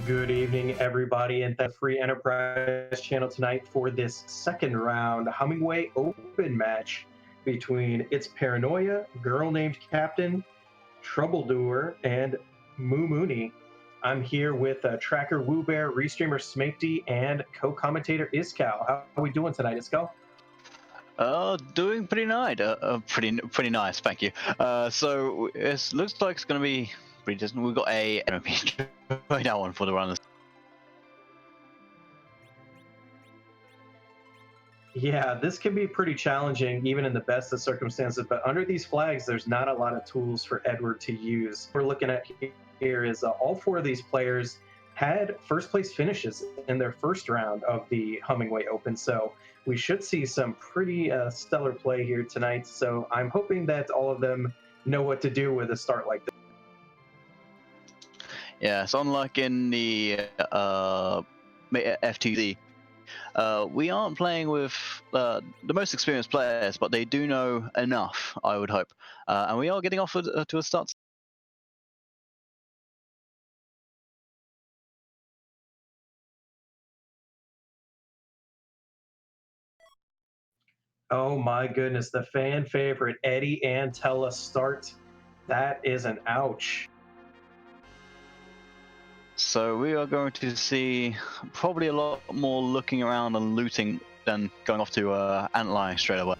Good evening, everybody, and the Free Enterprise channel tonight for this second round Hummingway Open match between It's Paranoia, Girl Named Captain, Troubledoer, and Moo Mooney. I'm here with Tracker Woobear, Restreamer Smapety, and co-commentator Iskal. How are we doing tonight, Iskal? Doing pretty nice. Pretty nice, thank you. So it looks like it's going to be pretty distant. We've got a enemy right now on for the runners. Yeah, this can be pretty challenging, even in the best of circumstances. But under these flags, there's not a lot of tools for Edward to use. What we're looking at here is all four of these players had first place finishes in their first round of the Hummingway Open. So we should see some pretty stellar play here tonight. So I'm hoping that all of them know what to do with a start like this. Yeah, so unlike in the FTZ, we aren't playing with the most experienced players, but they do know enough, I would hope. And we are getting off to a start. Oh my goodness, the fan favorite Eddie Antella start. That is an ouch. So we are going to see probably a lot more looking around and looting than going off to antlion straight away.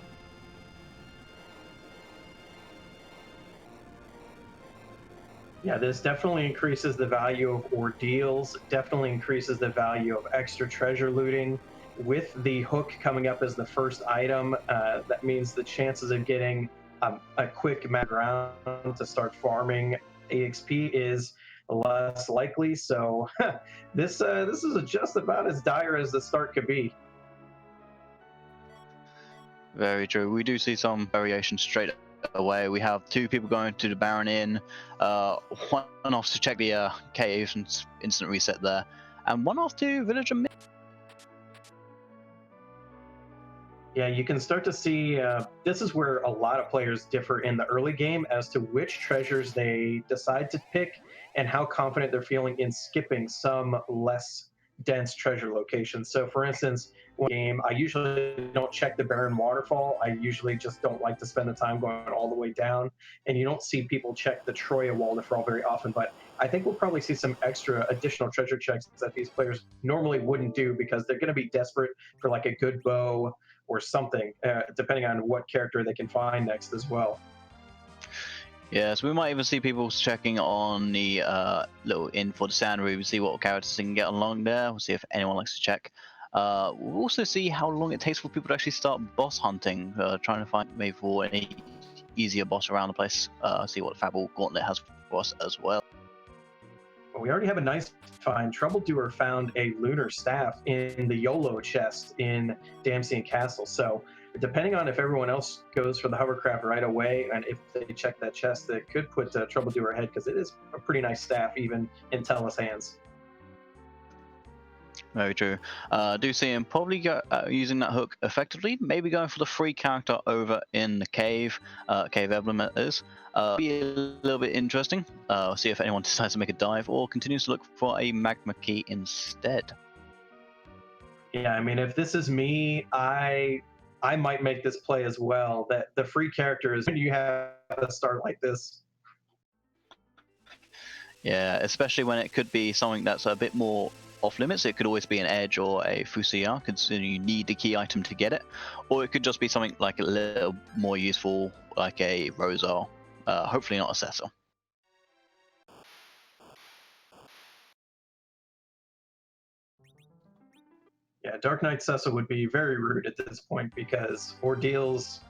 Yeah, this definitely increases the value of ordeals, definitely increases the value of extra treasure looting. With the hook coming up as the first item, that means the chances of getting a quick map round to start farming EXP is less likely. So this is just about as dire as the start could be. Very true. We do see some variation straight away. We have two people going to the Baron Inn, one off to check the cave and instant reset there, and one off to Villager Mid. Yeah, you can start to see this is where a lot of players differ in the early game as to which treasures they decide to pick and how confident they're feeling in skipping some less dense treasure locations. So, for instance, one game, I usually don't check the Barren Waterfall. I usually just don't like to spend the time going all the way down. And you don't see people check the Troya Waterfall very often. But I think we'll probably see some extra additional treasure checks that these players normally wouldn't do because they're going to be desperate for like a good bow or something, depending on what character they can find next as well. Yeah, so we might even see people checking on the little inn for the sand room, see what characters they can get along there. We'll see if anyone likes to check. We'll also see how long it takes for people to actually start boss hunting, trying to find maybe for any easier boss around the place. See what Fable Gauntlet has for us as well. We already have a nice find. Troubledoer found a lunar staff in the YOLO chest in Damsian Castle. So depending on if everyone else goes for the hovercraft right away and if they check that chest, it could put Troubledoer ahead because it is a pretty nice staff even in Tella's hands. Very true. Do see him probably using that hook effectively. Maybe going for the free character over in the cave. Cave Emblem it is. Be a little bit interesting. See if anyone decides to make a dive or continues to look for a magma key instead. Yeah, I mean, if this is me, I might make this play as well. That the free character is when you have a start like this. Yeah, especially when it could be something that's a bit more off limits. It could always be an edge or a fusia, considering you need the key item to get it, or it could just be something like a little more useful, like a Rosa. Hopefully not a Cecil. Yeah, Dark Knight Cecil would be very rude at this point because ordeals,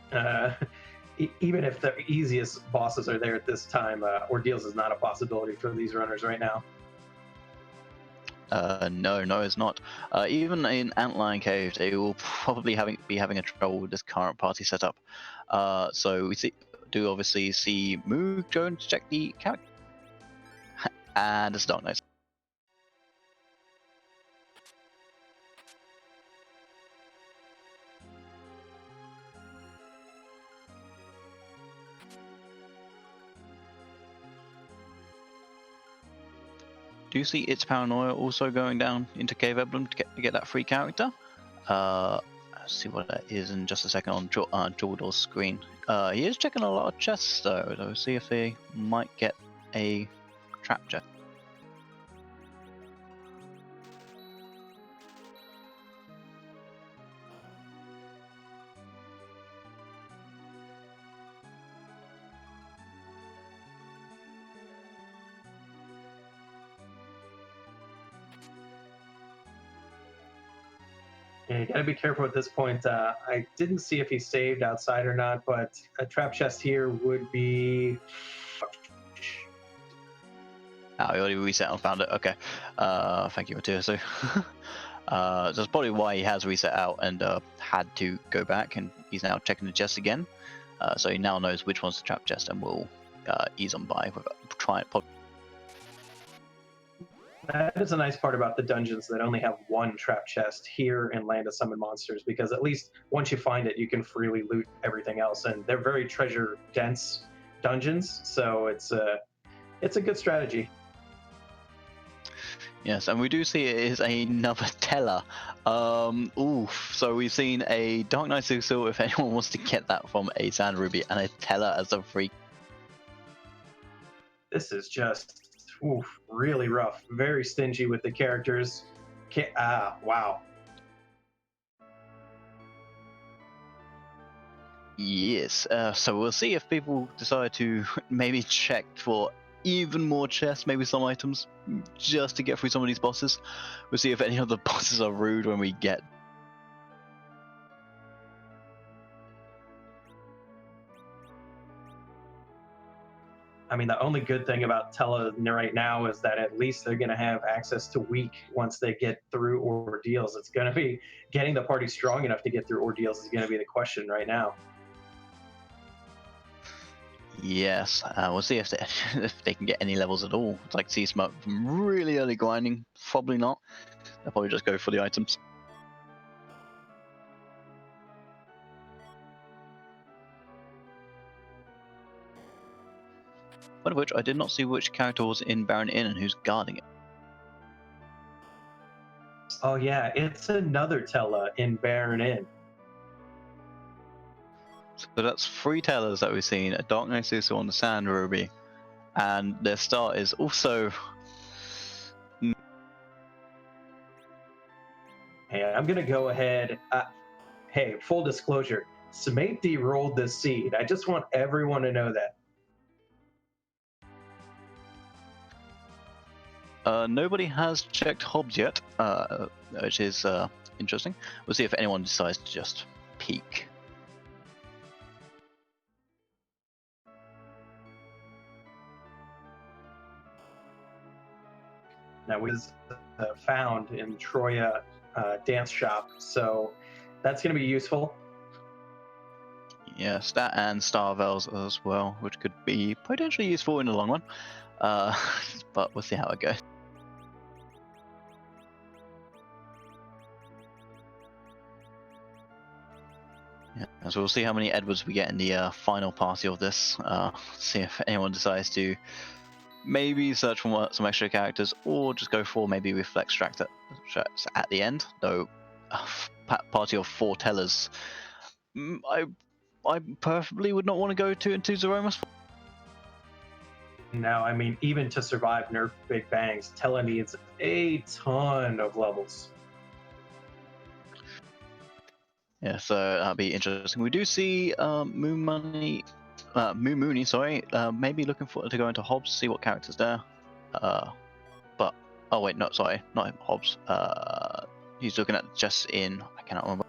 even if the easiest bosses are there at this time, ordeals is not a possibility for these runners right now. No, it's not. Even in Antlion Cave, they will probably be having a trouble with this current party setup. So we do obviously see Moo going to check the character, and it's Dark Knight. do see It's Paranoia also going down into Cave Emblem to get that free character. Let's see what that is in just a second on Jordan's screen. He is checking a lot of chests though. So see if they might get a trap chest. Yeah, you gotta be careful at this point. I didn't see if he saved outside or not, but a trap chest here would be. Oh, he already reset and found it. Okay. Thank you, Matthias. That's probably why he has reset out and had to go back, and he's now checking the chest again. So he now knows which one's the trap chest and will ease on by with try it. That is a nice part about the dungeons that only have one trap chest here in Land of Summon Monsters, because at least once you find it, you can freely loot everything else, and they're very treasure dense dungeons, so it's a good strategy. Yes, and we do see it is another teller. Oof. So we've seen a Dark Knight Sigil if anyone wants to get that from a Sand Ruby, and a teller as a free. This is just really rough. Very stingy with the characters. Wow. Yes. So we'll see if people decide to maybe check for even more chests, maybe some items, just to get through some of these bosses. We'll see if any of the bosses are rude when we get. I mean, the only good thing about Tela right now is that at least they're going to have access to weak once they get through ordeals. It's going to be getting the party strong enough to get through ordeals is going to be the question right now. Yes, we'll see if they can get any levels at all. I'd like to see some from really early grinding. Probably not. They'll probably just go for the items. One of which I did not see which character was in Baron Inn and who's guarding it. Oh yeah, it's another Tela in Baron Inn. So that's 3 tellers that we've seen: a Dark Knight Sigil on the Sand Ruby, and their start is also. Hey, I'm gonna go ahead. Hey, full disclosure, Smate rolled this seed. I just want everyone to know that. Nobody has checked Hobbs yet, which is interesting. We'll see if anyone decides to just peek. That was found in Troya dance shop, so that's going to be useful. Yes, that and Starvels as well, which could be potentially useful in the long run. But we'll see how it goes. Yeah, so we'll see how many Edwards we get in the final party of this. See if anyone decides to maybe search for some extra characters, or just go for maybe Reflex Extract at the end. Though, party of 4 tellers, I perfectly would not want to go to into Zeromus. Now, I mean, even to survive Nerf Big Bangs, Tela needs a ton of levels. Yeah, so that'll be interesting. We do see Moon Mooney, sorry, maybe looking to go into Hobbs, see what characters there. But oh wait, no, sorry, not Hobbs. He's looking at just in. I cannot remember.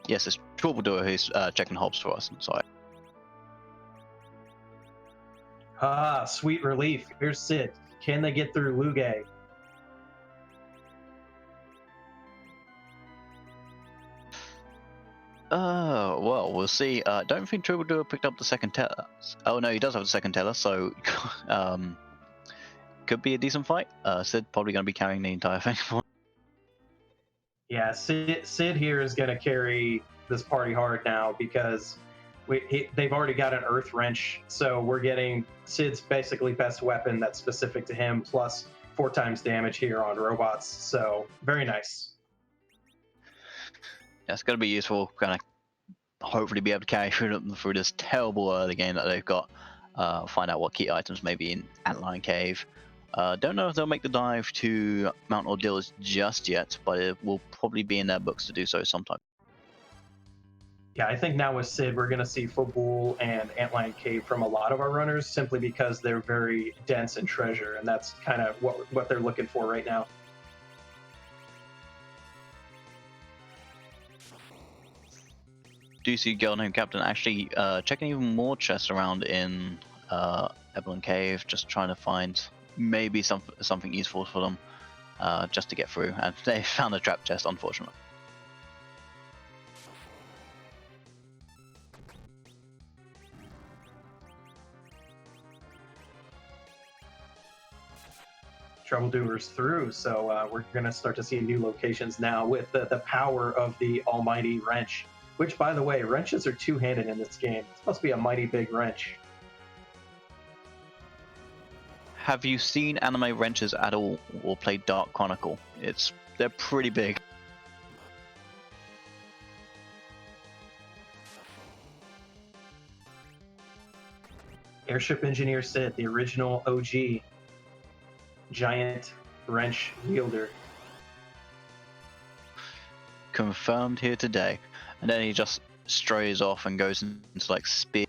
Yes, it's Troubledoer who's checking Hobbs for us. I'm sorry. Sweet relief. Here's Sid. Can they get through Lugay? Well, we'll see. Don't think Troubadour picked up the second teller. Oh no, he does have the second teller, so could be a decent fight. Sid probably going to be carrying the entire thing. Yeah, Sid here is going to carry this party hard now, because they've already got an Earth Wrench, so we're getting Sid's basically best weapon that's specific to him, plus 4 times damage here on robots. So very nice. That's going to be useful. Kind of hopefully be able to carry through this terrible early game that they've got. Find out what key items may be in Antlion Cave. Don't know if they'll make the dive to Mount Ordeals just yet, but it will probably be in their books to do so sometime. Yeah, I think now with Sid, we're going to see Football and Antlion Cave from a lot of our runners simply because they're very dense in treasure, and that's kind of what they're looking for right now. Do you see girlnamedcaptain actually checking even more chests around in Evelyn Cave, just trying to find maybe something useful for them just to get through, and they found a trap chest, unfortunately. Troubledoers through, so we're going to start to see new locations now with the power of the almighty wrench, which, by the way, wrenches are two-handed in this game. It's supposed to be a mighty big wrench. Have you seen anime wrenches at all, or played Dark Chronicle? They're pretty big. Airship Engineer Sid, the original OG giant wrench wielder. Confirmed here today. And then he just strays off and goes into like speed.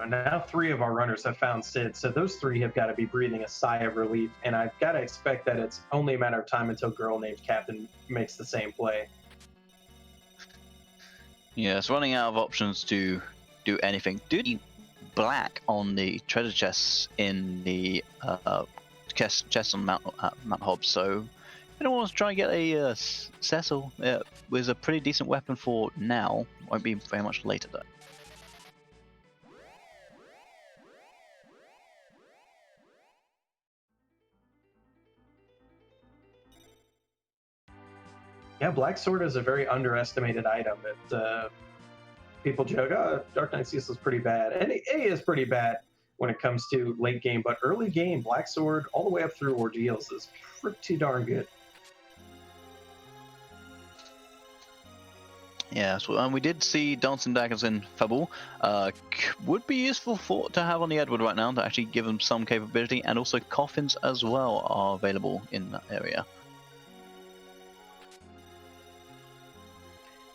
Now 3 of our runners have found Sid, so those 3 have got to be breathing a sigh of relief, and I've got to expect that it's only a matter of time until girlnamedcaptain makes the same play. Yeah, it's running out of options to do anything. Do the black on the treasure chests in the chests on Mount Hobbs, so if anyone wants to try and get a Cecil with a pretty decent weapon for now, won't be very much later though. Yeah, Black Sword is a very underestimated item. People joke, oh, Dark Knight Cecil is pretty bad. And it is pretty bad when it comes to late game, but early game, Black Sword, all the way up through Ordeals, is pretty darn good. Yeah, so we did see Dancing Daggers in Fable. Would be useful to have on the Edward right now to actually give them some capability, and also coffins as well are available in that area.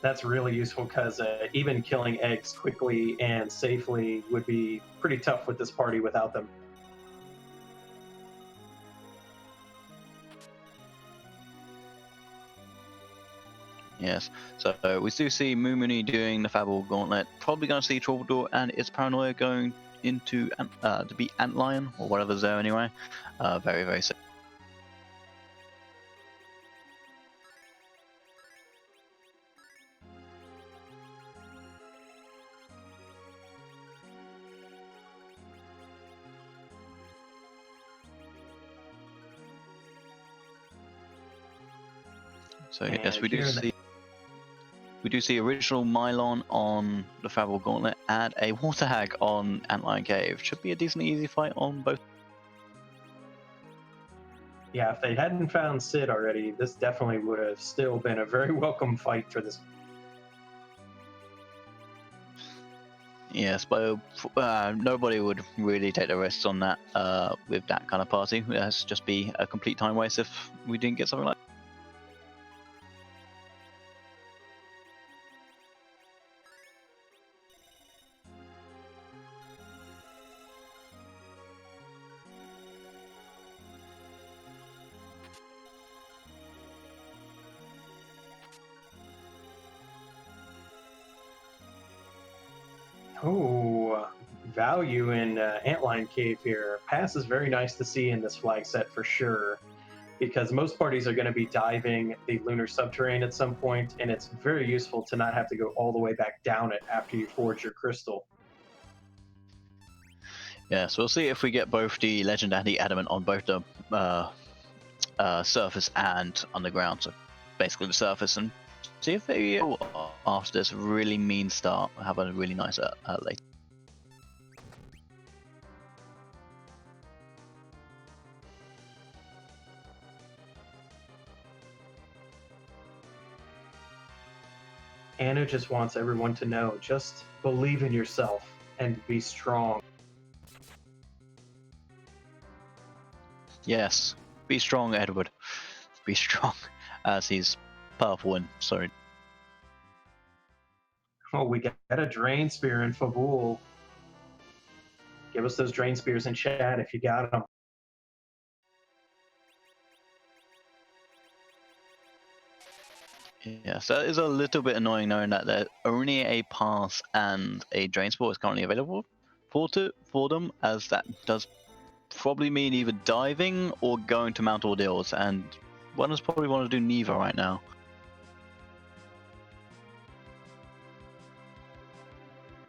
That's really useful because even killing eggs quickly and safely would be pretty tough with this party without them. Yes, so we do see Mumuni doing the Fable Gauntlet. Probably going to see Troubledoer and its Paranoia going into to be Antlion or whatever's there anyway. Very, very safe. So yes, we do see original Mylon on the Fable Gauntlet and a Water Hag on Antlion Cave. Should be a decently easy fight on both. Yeah, if they hadn't found Sid already, this definitely would have still been a very welcome fight for this. Yes, but nobody would really take the risks on that with that kind of party. It has to just be a complete time waste if we didn't get something like that. Oh, value in Antlion Cave here. Pass is very nice to see in this flag set for sure. because most parties are going to be diving the lunar subterranean at some point, and it's very useful to not have to go all the way back down it after you forge your crystal. Yeah, so we'll see if we get both the legend and the adamant on both the surface and underground. So basically the surface, and see if they, after this really mean start, have a really nice late. Anna just wants everyone to know, just believe in yourself and be strong. Yes, be strong, Edward. Be strong, as he's powerful and sorry. Oh, we got a drain spear in Fabul. Give us those drain spears in chat if you got them. Yes, that is a little bit annoying knowing that there's only a pass and a drain sport is currently available for them, as that does probably mean either diving or going to Mount Ordeals, and one does probably want to do neither right now.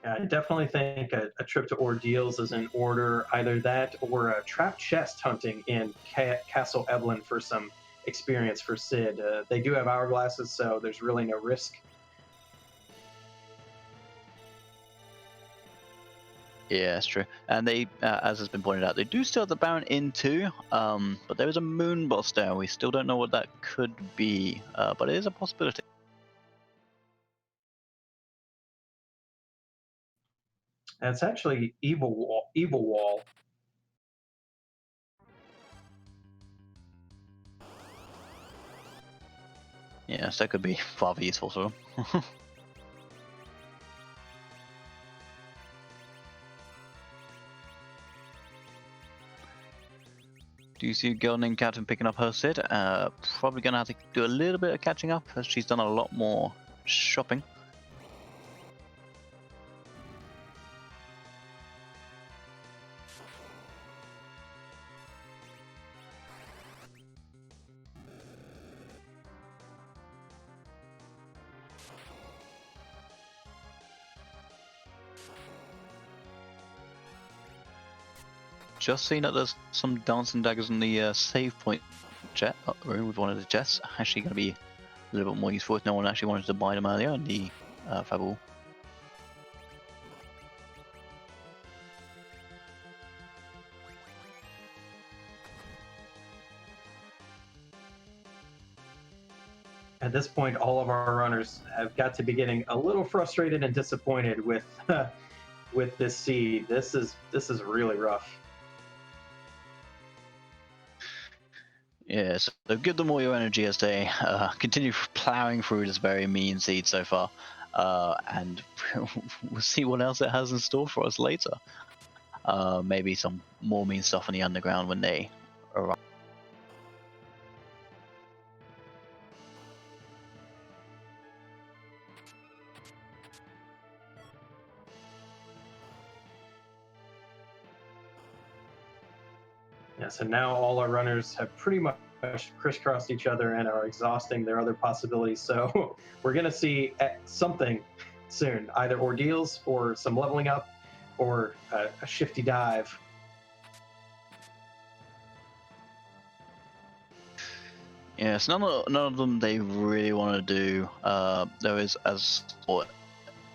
I definitely think a trip to Ordeals is in order, either that or a trap chest hunting in Castle Evelyn for some experience for Sid. They do have hourglasses, so there's really no risk. Yeah, that's true. And they, as has been pointed out, they do still have the Baron in too, but there is a moon boss there. We still don't know what that could be, but it is a possibility. And it's actually Evil Wall. Evil Wall. Yes, that could be rather useful for them. Do you see a girl named Captain picking up her Sid? Probably gonna have to do a little bit of catching up, as she's done a lot more shopping. Just seen that there's some dancing daggers in the save point jet room with one of the jets. Actually going to be a little bit more useful if no one actually wanted to buy them earlier in the Fabul. At this point, all of our runners have got to be getting a little frustrated and disappointed with with this seed. This is really rough. Yeah, so give them all your energy as they continue plowing through this very mean seed so far, and we'll see what else it has in store for us later. Maybe some more mean stuff in the underground when they arrive. Yeah, so now all our runners have pretty much crisscrossed each other and are exhausting their other possibilities. So we're going to see something soon, either ordeals or some leveling up or a shifty dive. Yes, none of them they really want to do. There is as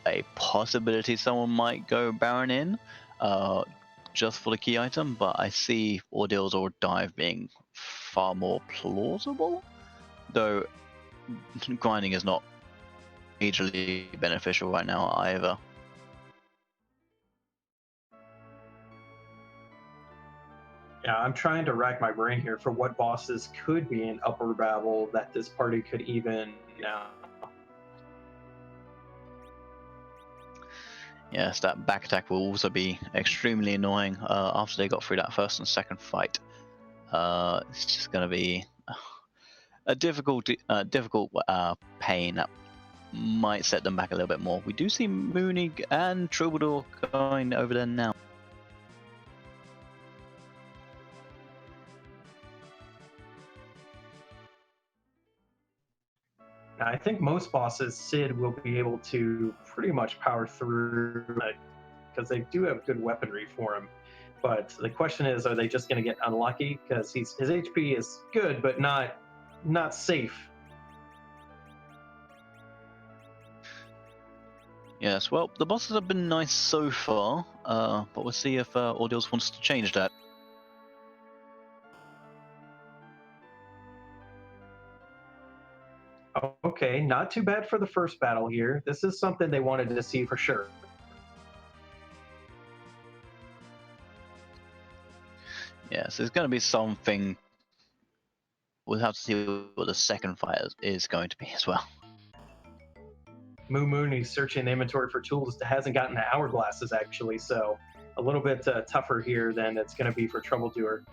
a possibility someone might go Baron in, just for the key item, but I see Ordeals or Dive being far more plausible, though grinding is not majorly beneficial right now either. Yeah, I'm trying to rack my brain here for what bosses could be in Upper Babel that this party could even Yes, that back attack will also be extremely annoying after they got through that first and second fight. It's just going to be a difficult pain that might set them back a little bit more. We do see Mooney and Troubadour going over there now. I think most bosses, Sid will be able to pretty much power through because they do have good weaponry for him. But the question is, are they just going to get unlucky? Because his HP is good, but not safe. Yes, well, the bosses have been nice so far, but we'll see if Audios wants to change that. Okay, not too bad for the first battle here. This is something they wanted to see for sure. Yes, there's going to be something. We'll have to see what the second fight is going to be as well. Moo Moon, he's searching the inventory for tools. Hasn't gotten the hourglasses actually, so a little bit tougher here than it's going to be for troubledoer.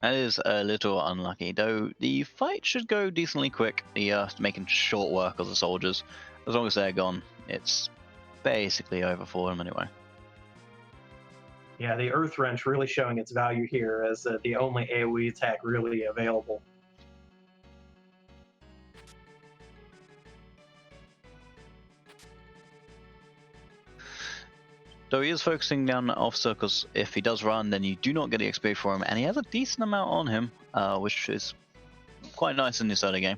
That is a little unlucky, though the fight should go decently quick. The making short work of the soldiers. As long as they're gone, it's basically over for them anyway. Yeah, the Earth Wrench really showing its value here as the only AoE attack really available. Though he is focusing down off circles, if he does run, then you do not get the XP for him, and he has a decent amount on him, which is quite nice in this early game.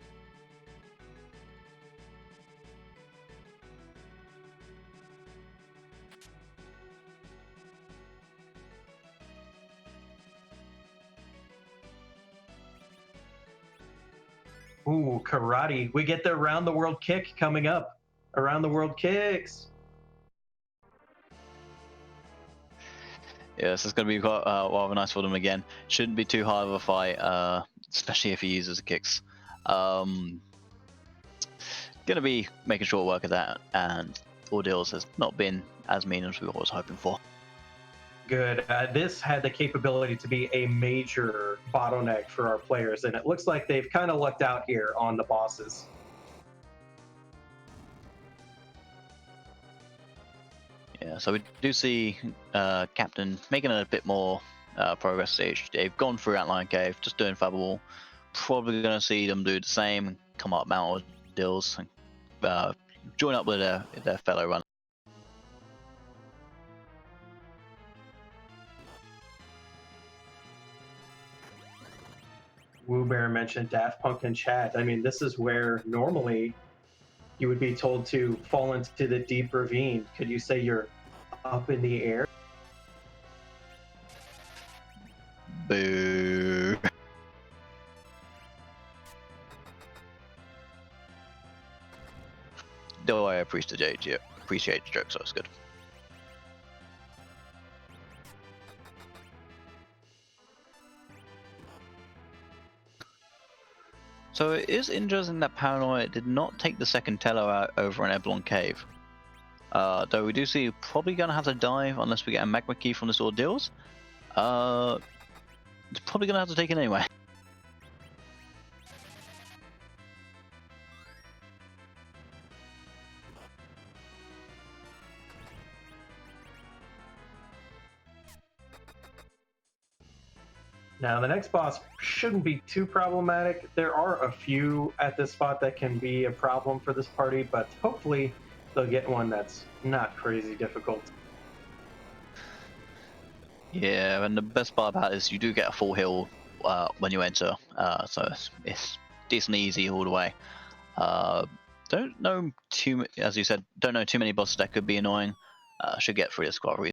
Ooh, karate. We get the around the world kick coming up. Around the world kicks. Yeah, this is going to be quite, rather nice for them again. Shouldn't be too hard of a fight, especially if he uses the kicks. Going to be making short work of that, and Ordeals has not been as mean as we were hoping for. Good. This had the capability to be a major bottleneck for our players, and it looks like they've kind of lucked out here on the bosses. Yeah, so we do see Captain making a bit more progress. They've gone through Outline Cave, just doing Fablewall. Probably going to see them do the same, come up Mount Ordeals, and join up with their fellow runners. Woo Bear mentioned Daft Punk in chat. I mean, this is where normally you would be told to fall into the deep ravine. Could you say you're up in the air? Boo. Though I appreciate the joke, so it's good. So it is interesting that Paranoia did not take the second Tello out over in Eblon Cave. Though we do see probably going to have to dive unless we get a magma key from this Ordeals. It's probably going to have to take it anyway. Now, the next boss shouldn't be too problematic. There are a few at this spot that can be a problem for this party, but hopefully they'll get one that's not crazy difficult. Yeah, and the best part about it is you do get a full heal when you enter, so it's decently easy all the way. Don't know as you said, don't know too many bosses that could be annoying. Should get through this quite easily.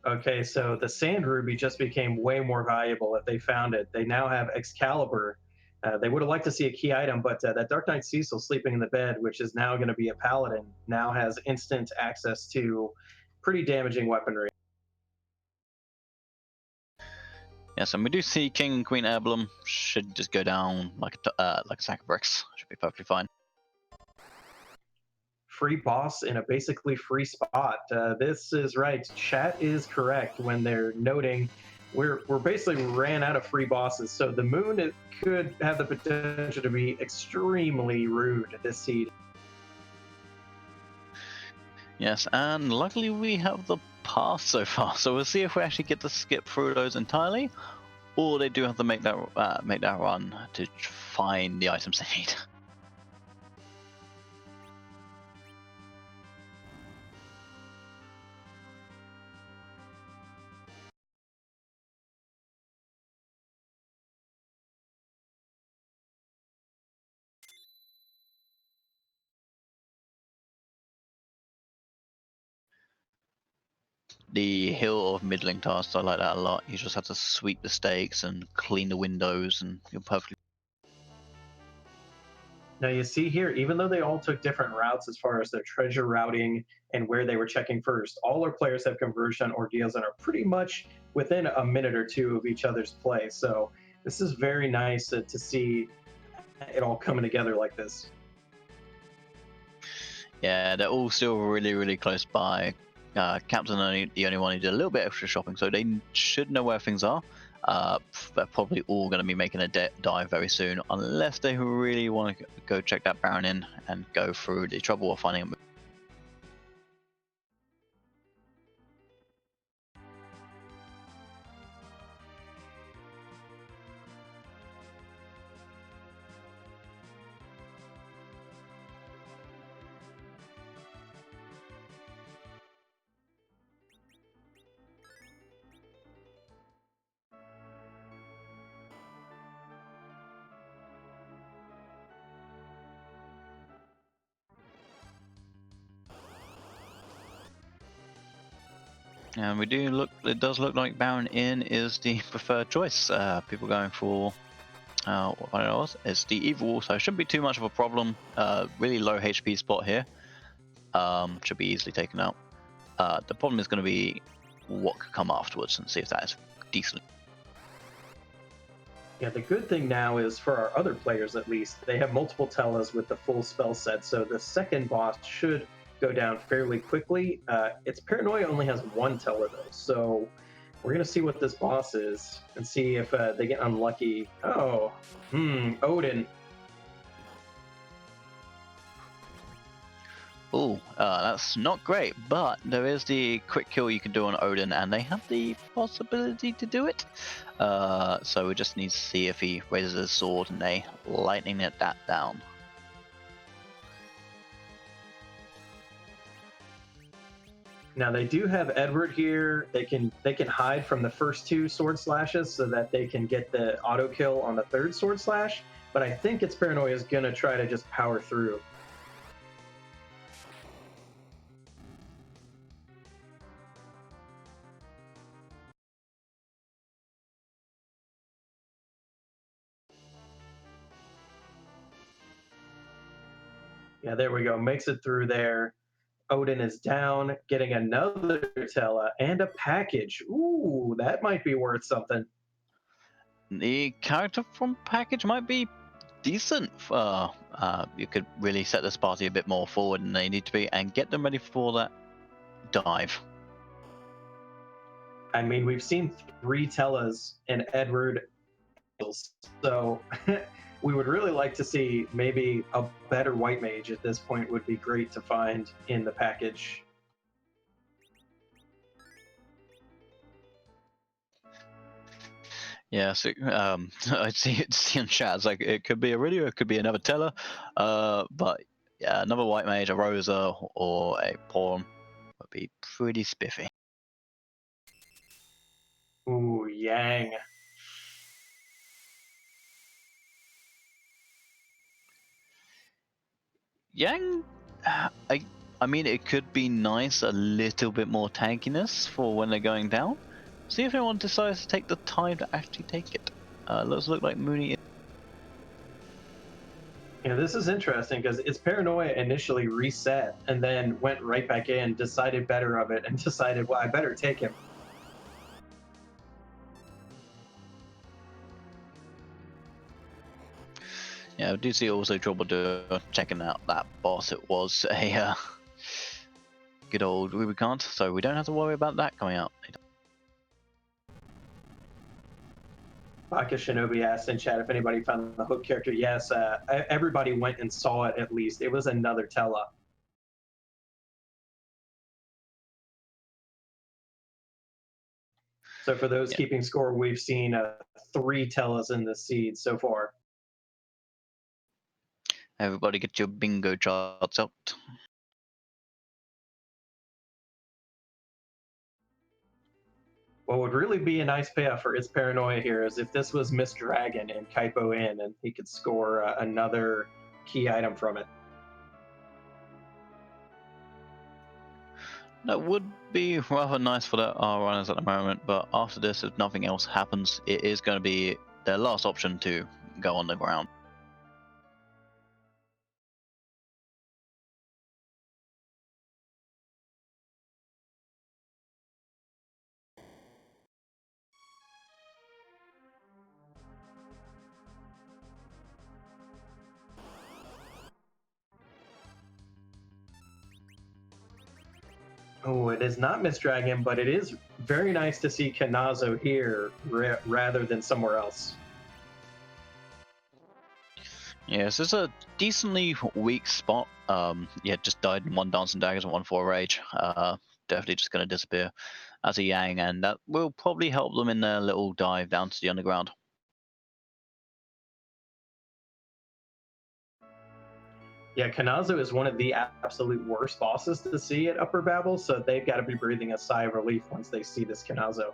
Okay, so the Sand Ruby just became way more valuable if they found it. They now have Excalibur. They would have liked to see a key item, but that Dark Knight Cecil sleeping in the bed, which is now going to be a paladin, now has instant access to pretty damaging weaponry. Yes, and we do see King and Queen Emblem should just go down like a sack of bricks. Should be perfectly fine. Free boss in a basically free spot. This is right. Chat is correct when they're noting we're basically ran out of free bosses. So the moon could have the potential to be extremely rude this seed. Yes, and luckily we have the path so far, so we'll see if we actually get to skip through those entirely, or they do have to make that run to find the items they need. The hill of middling tasks, I like that a lot. You just have to sweep the stakes and clean the windows, and you're perfectly. Now you see here, even though they all took different routes as far as their treasure routing and where they were checking first, all our players have converged on ordeals and are pretty much within a minute or two of each other's play. So this is very nice to see it all coming together like this. Yeah, they're all still really, really close by. Captain the only one who did a little bit extra shopping, so they should know where things are. They're probably all going to be making a dive very soon, unless they really want to go check that Baron in and go through the trouble of finding a. And we do look. It does look like Baron Inn is the preferred choice. People going for. I don't know. It's the evil, so it shouldn't be too much of a problem. Really low HP spot here. Should be easily taken out. The problem is going to be what could come afterwards, and see if that is decent. Yeah, the good thing now is for our other players at least, they have multiple Tellas with the full spell set, so the second boss should go down fairly quickly. Its paranoia only has one Tella though, so we're gonna see what this boss is and see if they get unlucky. Oh, Odin. Oh, that's not great, but there is the quick kill you can do on Odin, and they have the possibility to do it. So we just need to see if he raises his sword and they lightning that down. Now they do have Edward here. They can hide from the first two sword slashes so that they can get the auto kill on the third sword slash. But I think its paranoia is gonna try to just power through. Yeah, there we go. Makes it through there. Odin is down, getting another Tella and a package. Ooh, that might be worth something. The character from package might be decent. You could really set this party a bit more forward than they need to be, and get them ready for that dive. I mean, we've seen 3 Tellas and Edward, so we would really like to see maybe a better white mage at this point would be great to find in the package. Yeah, so I see it in chat. It's like it could be a radio, it could be another teller, but yeah, another white mage, a Rosa, or a pawn would be pretty spiffy. Ooh, Yang. Yang, I mean, it could be nice, a little bit more tankiness for when they're going down. See if anyone decides to take the time to actually take it. Let's look like Mooney. Yeah, this is interesting because its paranoia initially reset and then went right back in, decided better of it, and decided, well, I better take him. Yeah, I do see also troubledoer checking out that boss. It was a good old Rubicon, so we don't have to worry about that coming out. Baka Shinobi asked in chat if anybody found the hook character. Yes, everybody went and saw it at least. It was another Tella. So for those Yeah, keeping score, we've seen 3 Tellas in the seed so far. everybody get your bingo charts out. What would really be a nice payoff for its paranoia here is if this was Miss Dragon and Kaipo in, and he could score another key item from it. That would be rather nice for the runners at the moment, but after this, if nothing else happens, it is going to be their last option to go on the ground. Oh, it is not Miss Dragon, but it is very nice to see Kanazo here rather than somewhere else. Yes, it's a decently weak spot. Yeah, just died in 1 Dancing Daggers and 1 4 Rage. Definitely just going to disappear as a Yang, and that will probably help them in their little dive down to the underground. Yeah, Kanazo is one of the absolute worst bosses to see at Upper Babel, so they've got to be breathing a sigh of relief once they see this Kanazo.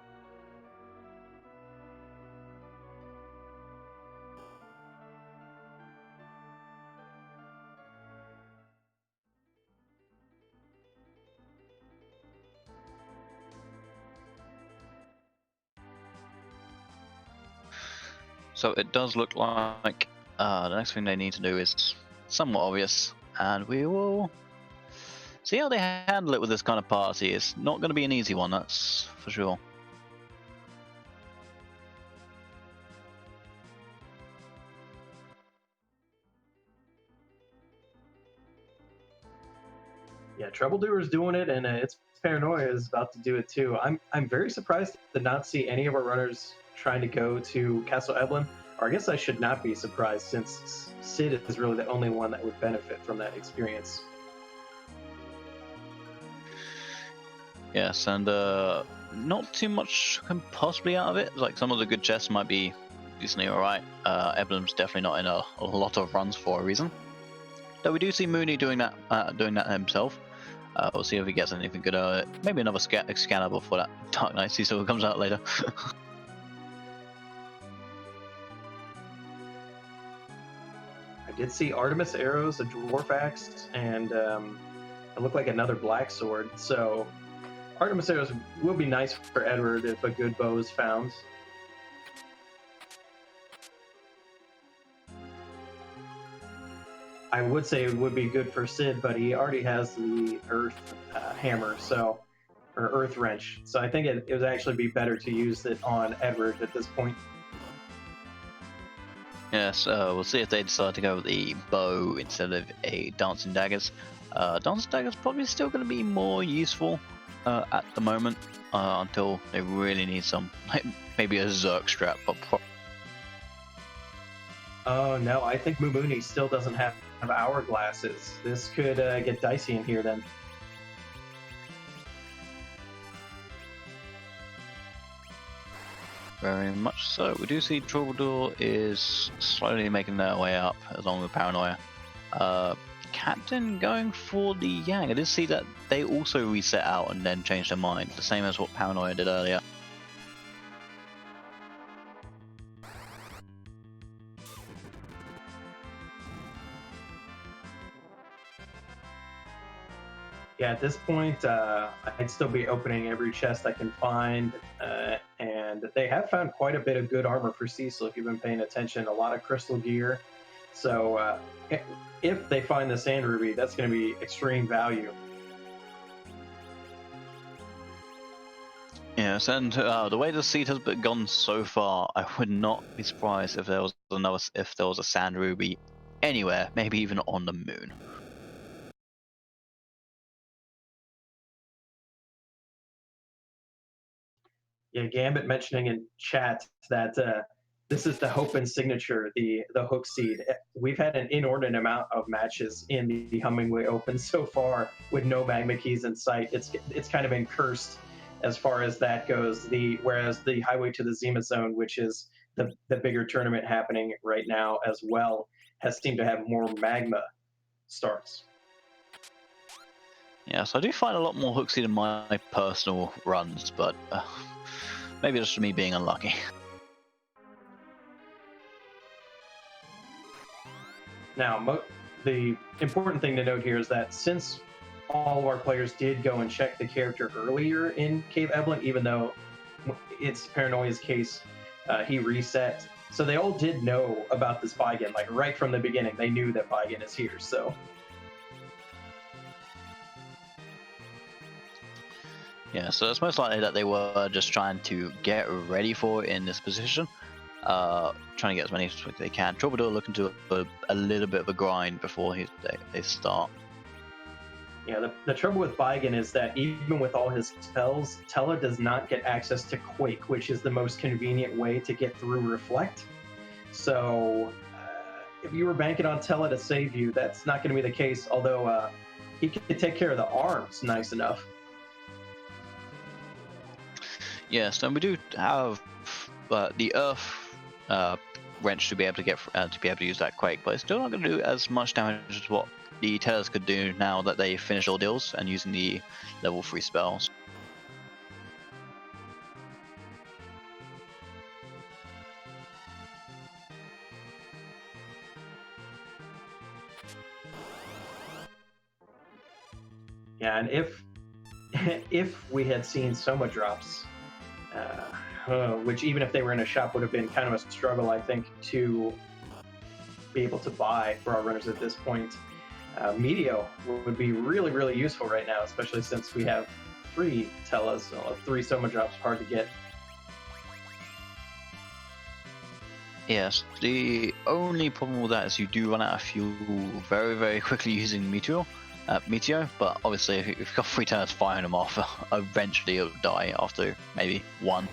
So it does look like the next thing they need to do is somewhat obvious, and we will see how they handle it with this kind of party. It's not going to be an easy one, that's for sure. Yeah, troubledoer's doing it, and its paranoia is about to do it too. I'm very surprised to not see any of our runners trying to go to Castle Evelyn. Or I guess I should not be surprised since Sid is really the only one that would benefit from that experience. Yes, and not too much can possibly out of it. Like some of the good chests might be decently alright. Eblem's definitely not in a lot of runs for a reason. Though we do see Mooney doing that himself. We'll see if he gets anything good out of it. Maybe another scanner before that Dark Knight Cecil comes out later. I did see Artemis arrows, a dwarf axe, and it looked like another black sword. So Artemis arrows will be nice for Edward if a good bow is found. I would say it would be good for Sid, but he already has the Earth hammer, so or Earth wrench. So I think it would actually be better to use it on Edward at this point. Yes, we'll see if they decide to go with the bow instead of a Dancing Daggers. Dancing Daggers probably still going to be more useful at the moment until they really need some, like maybe a Zerk strap. But Oh no, I think Mumuni still doesn't have hourglasses. This could get dicey in here then. very much so. We do see Troubadour is slowly making their way up along with Paranoia. Captain going for the Yang. I did see that they also reset out and then changed their mind, the same as what Paranoia did earlier. Yeah, at this point, I'd still be opening every chest I can find, and they have found quite a bit of good armor for Cecil if you've been paying attention. A lot of crystal gear. So if they find the Sand Ruby, that's going to be extreme value. Yes, and the way the seed has gone so far, I would not be surprised if there was a Sand Ruby anywhere, maybe even on the moon. Yeah, Gambit mentioning in chat that this is the Hope and signature, the hook seed. We've had an inordinate amount of matches in the Hummingway Open so far with no magma keys in sight. It's kind of been cursed as far as that goes. Whereas the Highway to the Zenith Zone, which is the bigger tournament happening right now as well, has seemed to have more magma starts. Yeah, so I do find a lot more hooksy than my personal runs, but maybe just me being unlucky. Now, the important thing to note here is that since all of our players did go and check the character earlier in Cave Evelyn, even though it's Paranoia's case, he reset. So they all did know about this Vigan, like right from the beginning. They knew that Vigan is here. So yeah, so it's most likely that they were just trying to get ready for it in this position. Trying to get as many as they can. Troubadour looking to a little bit of a grind before they start. yeah, the trouble with Vigan is that even with all his spells, Tella does not get access to Quake, which is the most convenient way to get through Reflect. So if you were banking on Tella to save you, that's not going to be the case, although he can take care of the arms nice enough. Yes, and we do have the Earth wrench to be able to use that Quake, but it's still not going to do as much damage as what the Tellers could do now that they finished all deals and using the level 3 spells. Yeah, and if we had seen Soma drops, which even if they were in a shop would have been kind of a struggle, I think, to be able to buy for our runners at this point. Meteo would be really, really useful right now, especially since we have 3 Tellas. 3 Soma drops hard to get. Yes, the only problem with that is you do run out of fuel very, very quickly using Meteo, but obviously if you've got 3 Tellers firing them off, eventually it'll die after maybe 1.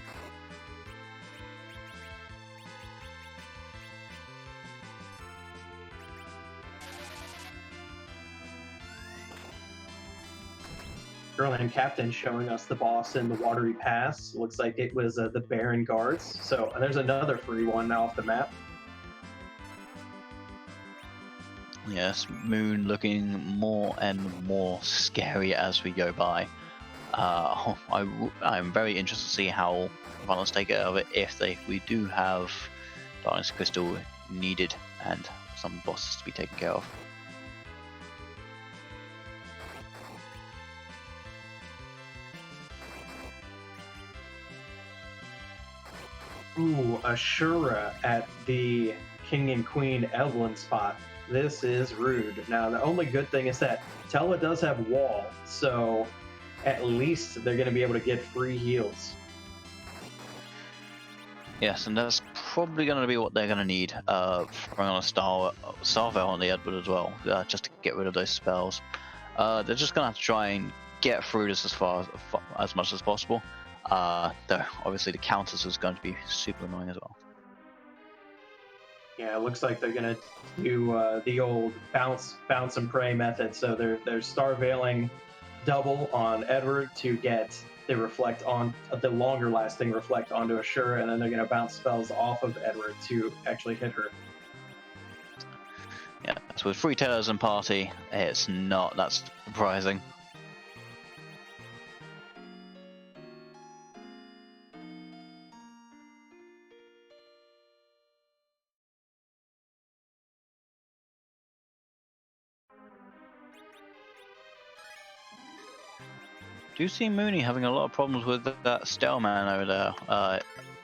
Girlnamedcaptain showing us the boss in the Watery Pass. Looks like it was the Baron Guards. So there's another free one now off the map. Yes, Moon looking more and more scary as we go by. I'm very interested to see how runners take care of it if we do have Darkness Crystal needed and some bosses to be taken care of. Ooh, Ashura at the King and Queen Evelyn spot. This is rude. Now, the only good thing is that Tella does have wall, so at least they're going to be able to get free heals. Yes, and that's probably going to be what they're going to need. Throwing on a Starveil on the Edward as well, just to get rid of those spells. They're just going to have to try and get through this as much as possible. Though obviously the counters is going to be super annoying as well. Yeah, it looks like they're gonna do the old bounce and pray method. So they're Starveiling double on Edward to get the reflect on the longer lasting reflect onto Ashura, and then they're gonna bounce spells off of Edward to actually hit her. Yeah, so with 3 Tellers and party, it's not that surprising. Do you see Mooney having a lot of problems with that Stellman over there?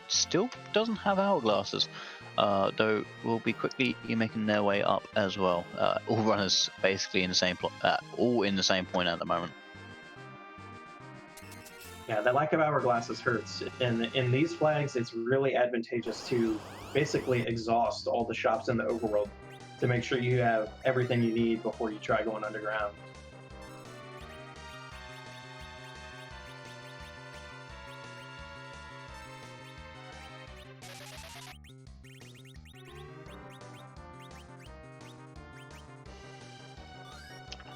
Still doesn't have hourglasses, though will be quickly making their way up as well. All runners basically in the same all in the same point at the moment. Yeah, the lack of hourglasses hurts. In these flags, it's really advantageous to basically exhaust all the shops in the overworld to make sure you have everything you need before you try going underground.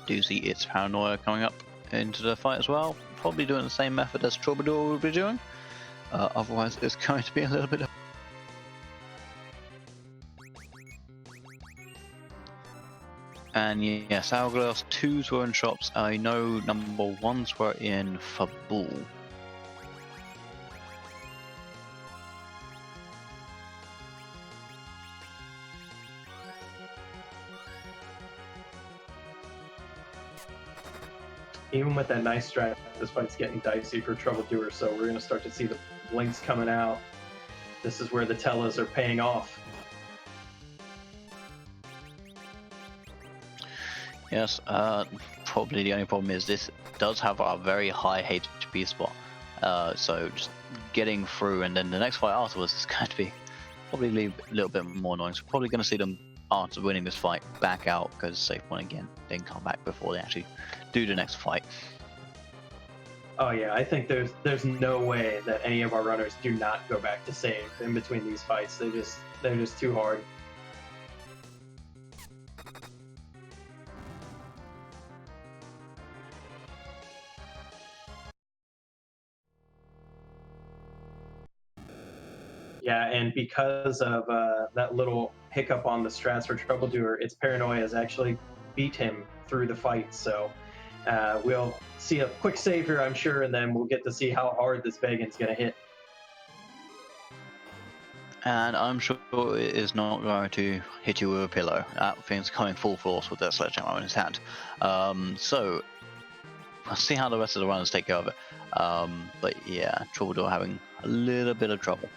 Do see its paranoia coming up into the fight as well. probably doing the same method as Troubadour will be doing. Otherwise, it's going to be a little bit. And yes, Hourglass 2s were in shops. I know number 1s were in Fabul. Even with that nice strat, this fight's getting dicey for Troubledoer, so we're going to start to see the blinks coming out. This is where the tellas are paying off. Yes, probably the only problem is this does have a very high HP spot, so just getting through, and then the next fight afterwards is going to be probably a little bit more annoying. So probably going to see them, after winning this fight, back out because save point again, then come back before they actually do the next fight. Oh yeah, I think there's no way that any of our runners do not go back to save in between these fights. They're just too hard. Yeah, and because of that little hiccup on the strats for Troubledoer, its paranoia has actually beat him through the fight. So we'll see a quick save here, I'm sure, and then we'll get to see how hard this Vagan's going to hit. And I'm sure it is not going to hit you with a pillow. That thing's coming full force with that sledgehammer in his hand. So we'll see how the rest of the runners take care of it. But yeah, Troubadour having a little bit of trouble.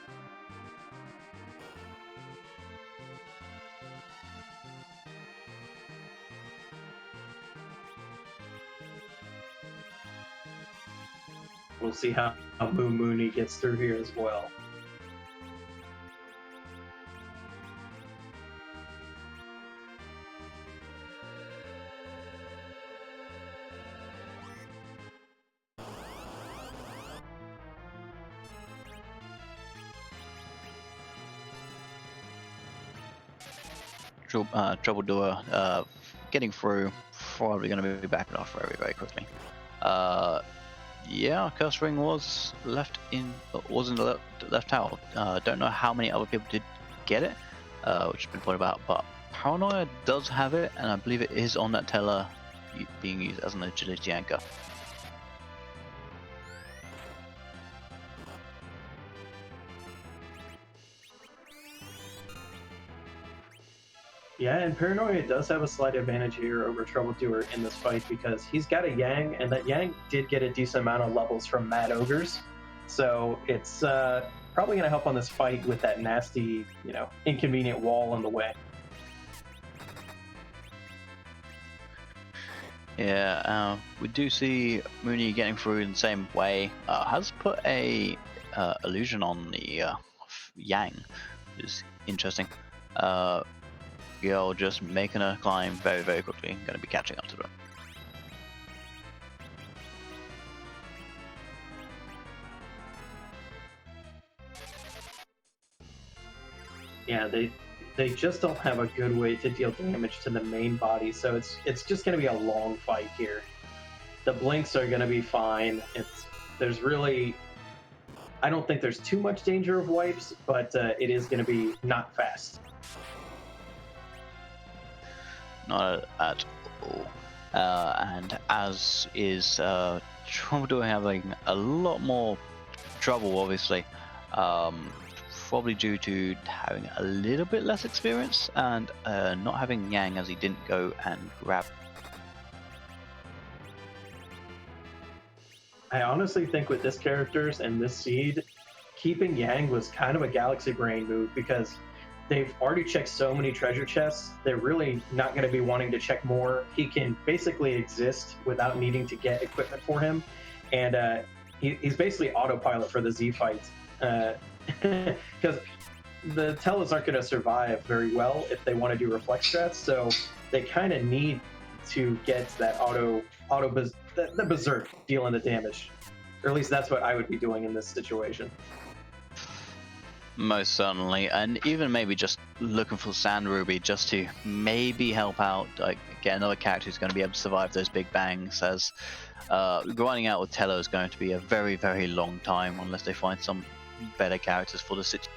We'll see how Mooney gets through here as well. Troubledoer getting through, probably going to be backing off very, very quickly. Yeah, Curse Ring was wasn't left out. Don't know how many other people did get it, which has been pointed out, but Paranoia does have it, and I believe it is on that teller being used as an agility anchor. Yeah, and Paranoia does have a slight advantage here over Troubledoer in this fight because he's got a Yang, and that Yang did get a decent amount of levels from Mad Ogres. So it's probably going to help on this fight with that nasty, inconvenient wall in the way. Yeah, we do see Mooney getting through in the same way. Has put a illusion on the Yang, which is interesting. Girl just making a climb very, very quickly. Going to be catching up to them. Yeah, they just don't have a good way to deal damage to the main body, so it's just going to be a long fight here. The blinks are going to be fine. There's really, I don't think there's too much danger of wipes, but it is going to be not fast. Not at all. And as is Troubadour having a lot more trouble, obviously, probably due to having a little bit less experience and not having Yang, as he didn't go and grab. I honestly think with this characters and this seed, keeping Yang was kind of a galaxy brain move because they've already checked so many treasure chests. They're really not going to be wanting to check more. He can basically exist without needing to get equipment for him. And he's basically autopilot for the Z fights. Because the Tellas aren't going to survive very well if they want to do reflex strats. So they kind of need to get that the berserk dealing the damage. Or at least that's what I would be doing in this situation. Most certainly, and even maybe just looking for Sand Ruby just to maybe help out, like get another character who's going to be able to survive those big bangs. As grinding out with Tello is going to be a very, very long time unless they find some better characters for the situation.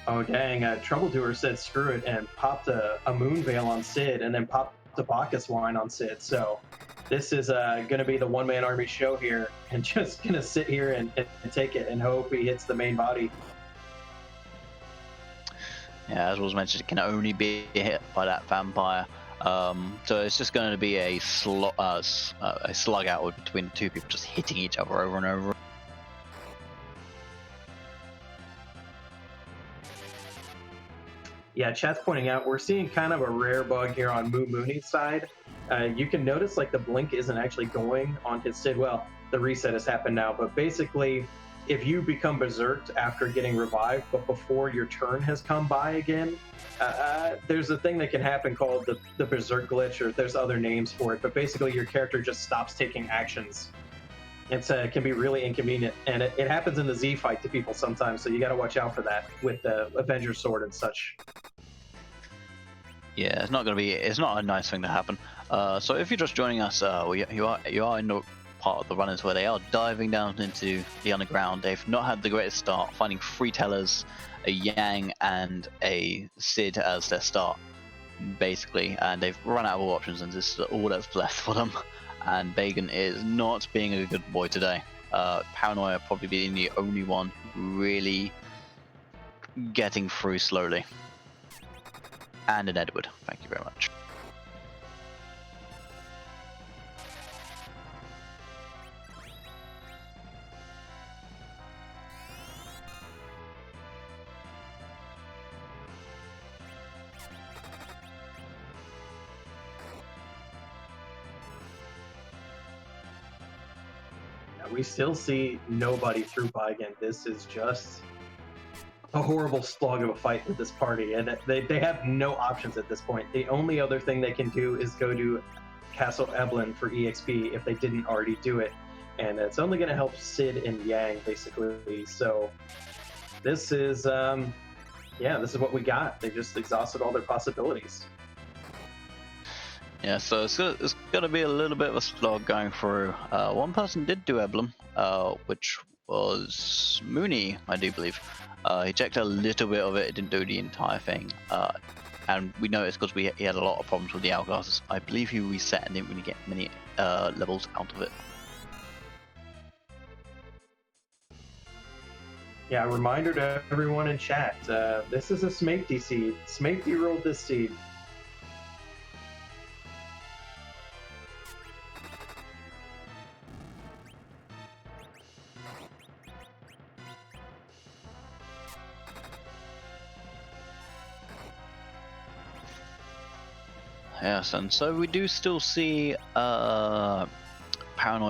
Oh dang! Troubledoer said screw it and popped a moon veil on Sid, and then popped a Bacchus wine on Sid. So this is going to be the one-man army show here, and just going to sit here and take it and hope he hits the main body. Yeah, as was mentioned, it can only be hit by that vampire. So it's just going to be a slug out between the two people, just hitting each other over and over. Yeah, chat's pointing out we're seeing kind of a rare bug here on Moo Mooney's side. You can notice like the blink isn't actually going on his Sid. Well, the reset has happened now, but basically, if you become berserked after getting revived, but before your turn has come by again, there's a thing that can happen called the berserk glitch, or there's other names for it. But basically, your character just stops taking actions. It can be really inconvenient, and it happens in the Z fight to people sometimes. So you got to watch out for that with the Avenger Sword and such. Yeah, it's not a nice thing to happen. So if you're just joining us, you are in the part of the run-ins where they are diving down into the underground. They've not had the greatest start, finding 3 Tellers, a Yang, and a Sid as their start, basically, and they've run out of all options, and this is all that's left for them. And Bagan is not being a good boy today. Paranoia probably being the only one really getting through slowly. And an Edward, thank you very much. We still see nobody through Bagan. This is just a horrible slog of a fight with this party, and they have no options at this point. The only other thing they can do is go to Castle Eblin for EXP if they didn't already do it, and it's only going to help Sid and Yang, basically. So this is, this is what we got. They just exhausted all their possibilities. Yeah, so it's going to be a little bit of a slog going through. One person did do Emblem, which was Mooney, I do believe. He checked a little bit of it, it didn't do the entire thing. And we noticed because he had a lot of problems with the hourglasses. I believe he reset and didn't really get many levels out of it. Yeah, reminder to everyone in chat, this is a Smakety seed. Smakety rolled this seed. Yes, and so we do still see Paranoia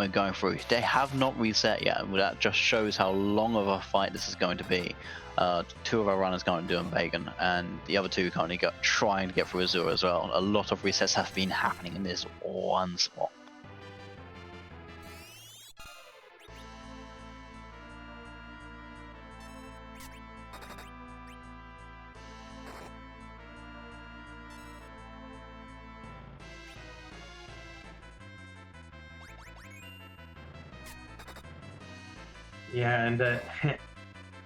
going through. They have not reset yet, but that just shows how long of a fight this is going to be. 2 of our runners currently doing Bagan, and the other 2 currently trying to get through Azure as well. A lot of resets have been happening in this one spot. Yeah, and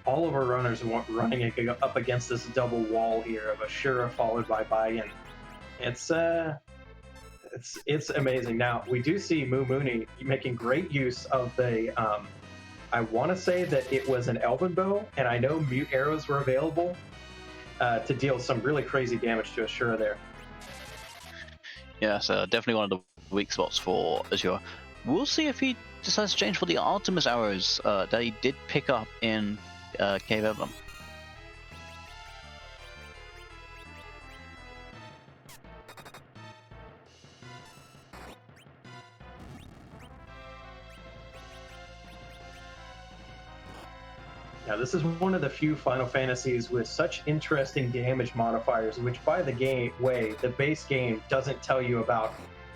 all of our runners running up against this double wall here of Ashura followed by Bayan. It's amazing. Now we do see Moo Mooney making great use of the. I want to say that it was an Elven bow, and I know mute arrows were available to deal some really crazy damage to Ashura there. Yeah, so definitely one of the weak spots for Azure. We'll see if he decides to change for the Artemis arrows that he did pick up in Cave Emblem. Now, this is one of the few Final Fantasies with such interesting damage modifiers, which, by the way, the base game doesn't tell you about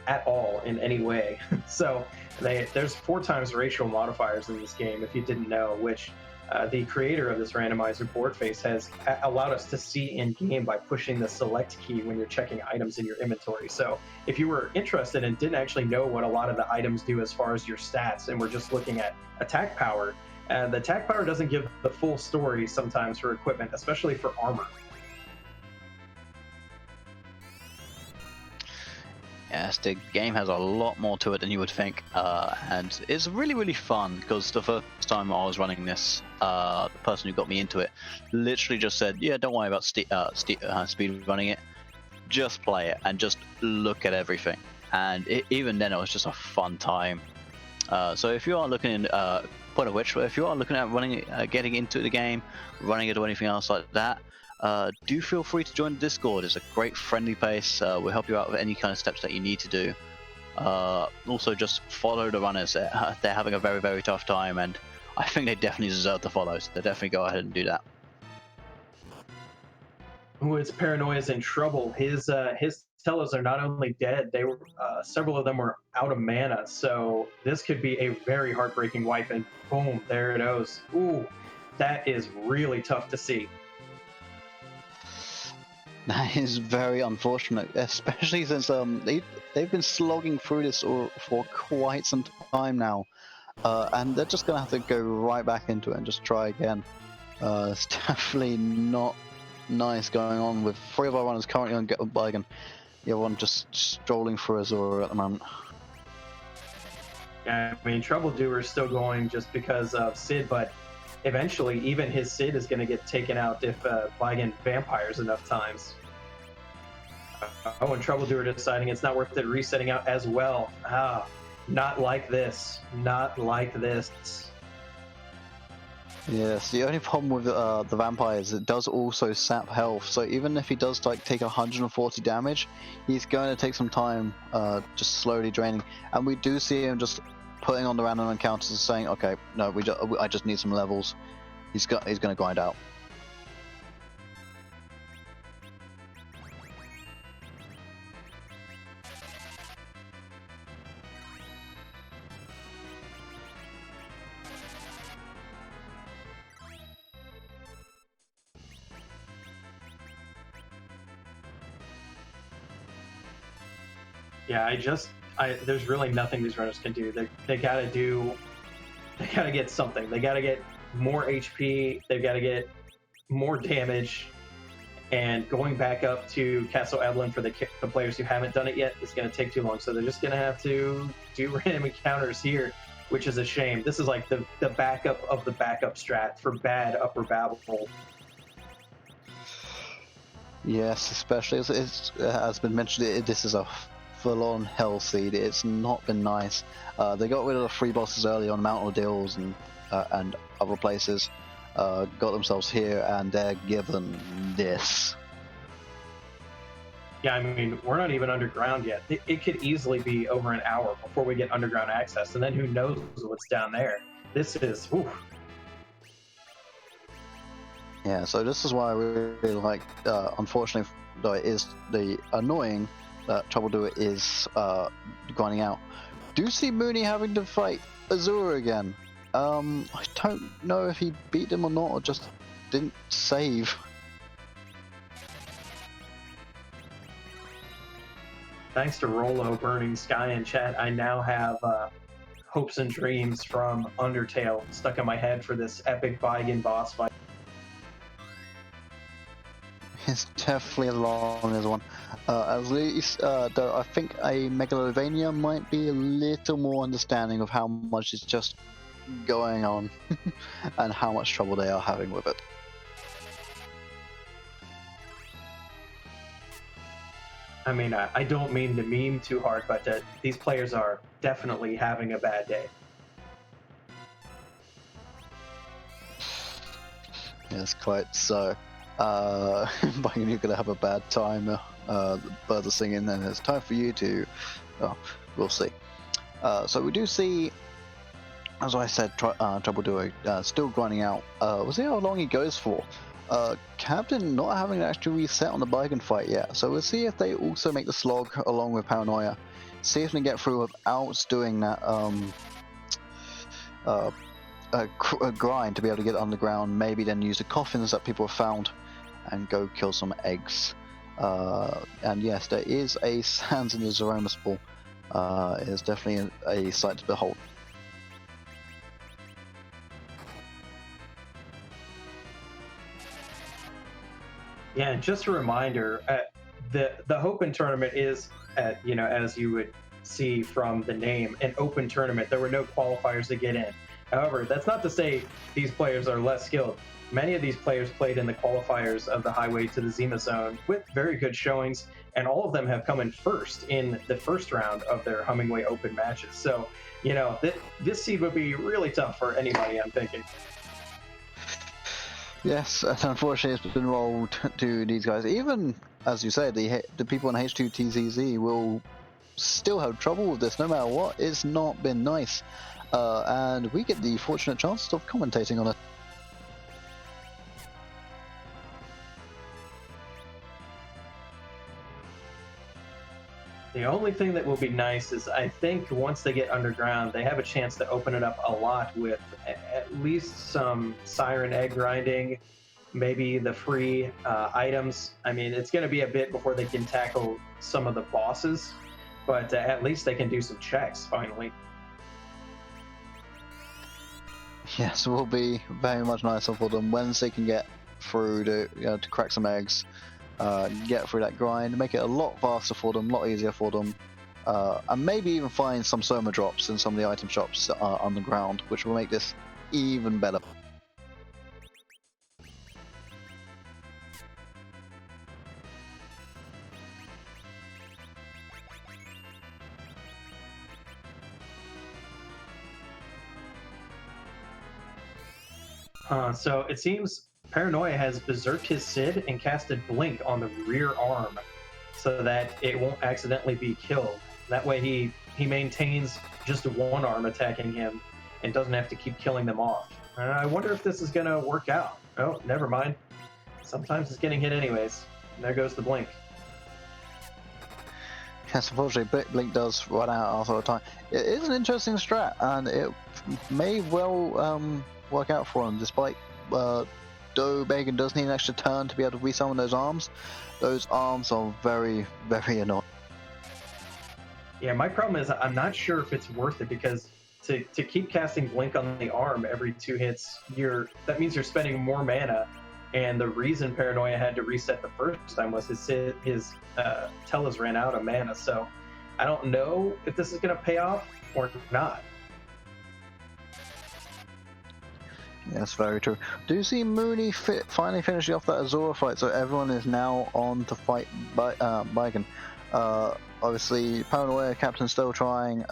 at all in any way. So there's 4 times racial modifiers in this game, if you didn't know, which The creator of this randomizer board face has allowed us to see in game by pushing the select key when you're checking items in your inventory. So if you were interested and didn't actually know what a lot of the items do as far as your stats, and we're just looking at attack power, the attack power doesn't give the full story sometimes for equipment, especially for armor. Yes, the game has a lot more to it than you would think, and it's really, really fun because the first time I was running this, the person who got me into it literally just said, yeah, don't worry about speed running it, just play it and just look at everything. And even then, it was just a fun time. So if you are looking, point of which, if you are looking at running, getting into the game, running it or anything else like that, do feel free to join the Discord. It's a great friendly place. We'll help you out with any kind of steps that you need to do. Also, just follow the runners. They're having a very, very tough time, and I think they definitely deserve to follow, so definitely go ahead and do that. Who is Paranoia's in trouble. His Tellos are not only dead, they were several of them were out of mana. So this could be a very heartbreaking wipe. And boom, there it goes. Ooh, that is really tough to see. That is very unfortunate, especially since they've been slogging through this for quite some time now, and they're just gonna have to go right back into it and just try again. It's definitely not nice going on with 3 of our runners currently on Get Bike and the other one just strolling through Azura at the moment. Yeah, I mean, Troubledoer is still going just because of Sid, but eventually even his Sid is going to get taken out if Vigan vampires enough times. Oh, and Troubledoer deciding it's not worth it, resetting out as well. Not like this. Not like this. Yes, the only problem with the vampires, it does also sap health, so even if he does like take 140 damage, he's going to take some time just slowly draining, and we do see him just putting on the random encounters and saying, okay, no, I just need some levels. He's going to grind out. Yeah, there's really nothing these runners can do. They gotta get something. They gotta get more HP. They've got to get more damage. And going back up to Castle Evelyn for the players who haven't done it yet is going to take too long. So they're just going to have to do random encounters here, which is a shame. This is like the backup of the backup strat for bad upper babble. Yes, especially as it has been mentioned, this is a full-on hell seed. It's not been nice. They got rid of the 3 bosses early on Mount Ordeals and other places. Got themselves here, and they're given this. Yeah, I mean, we're not even underground yet. It could easily be over an hour before we get underground access, and then who knows what's down there. This is, oof. Yeah, so this is why I really like, unfortunately, though it is the annoying that Troubledoer is grinding out. Do see Mooney having to fight Azura again. I don't know if he beat him or not, or just didn't save. Thanks to Rolo Burning Sky in chat, I now have hopes and dreams from Undertale stuck in my head for this epic Vigan boss fight. It's definitely as long as one. At least, though, I think a Megalovania might be a little more understanding of how much is just going on and how much trouble they are having with it. I mean, I don't mean to meme too hard, but these players are definitely having a bad day. Yes, quite so. But you're going to have a bad time. The birds are singing, and it's time for you to. Oh, we'll see. So we do see, as I said, Troubledoer still grinding out. We'll see how long he goes for. Captain not having actually reset on the Vigan fight yet, so we'll see if they also make the slog along with Paranoia. See if they can get through without doing that a grind to be able to get underground. Maybe then use the coffins that people have found and go kill some eggs. And yes, there is a sands in the Zeromus pool. It is definitely a sight to behold. Yeah, and just a reminder, the Hopen tournament is, as you would see from the name, an open tournament. There were no qualifiers to get in. However, that's not to say these players are less skilled. Many of these players played in the qualifiers of the Highway to the Zima Zone with very good showings, and all of them have come in first in the first round of their Hummingway Open matches. So, this seed would be really tough for anybody, I'm thinking. Yes, and unfortunately it's been rolled to these guys. Even, as you say, the people in H2TZZ will still have trouble with this no matter what. It's not been nice. And we get the fortunate chance of commentating on it. The only thing that will be nice is I think once they get underground, they have a chance to open it up a lot with at least some siren egg grinding, maybe the free items. I mean, it's going to be a bit before they can tackle some of the bosses, but at least they can do some checks finally. Yes, it will be very much nicer for them once they can get through to crack some eggs, get through that grind, make it a lot faster for them, a lot easier for them, and maybe even find some Soma drops in some of the item shops that are underground, which will make this even better. So it seems Paranoia has berserked his Sid and casted Blink on the rear arm so that it won't accidentally be killed. That way he maintains just one arm attacking him and doesn't have to keep killing them off. I wonder if this is going to work out. Oh, never mind. Sometimes it's getting hit anyways. And there goes the Blink. Yes, unfortunately, Blink does run out after a time. It is an interesting strat, and it may well work out for him, despite though Megan does need an extra turn to be able to resummon those arms. Those arms are very, very annoying. Yeah, my problem is I'm not sure if it's worth it because to keep casting Blink on the arm every 2 hits, that means you're spending more mana. And the reason Paranoia had to reset the first time was his Tellas ran out of mana. So I don't know if this is going to pay off or not. Yes, very true. Do you see Mooney finally finishing off that Azora fight, so everyone is now on to fight Biken? Obviously, Paranoia Captain still trying,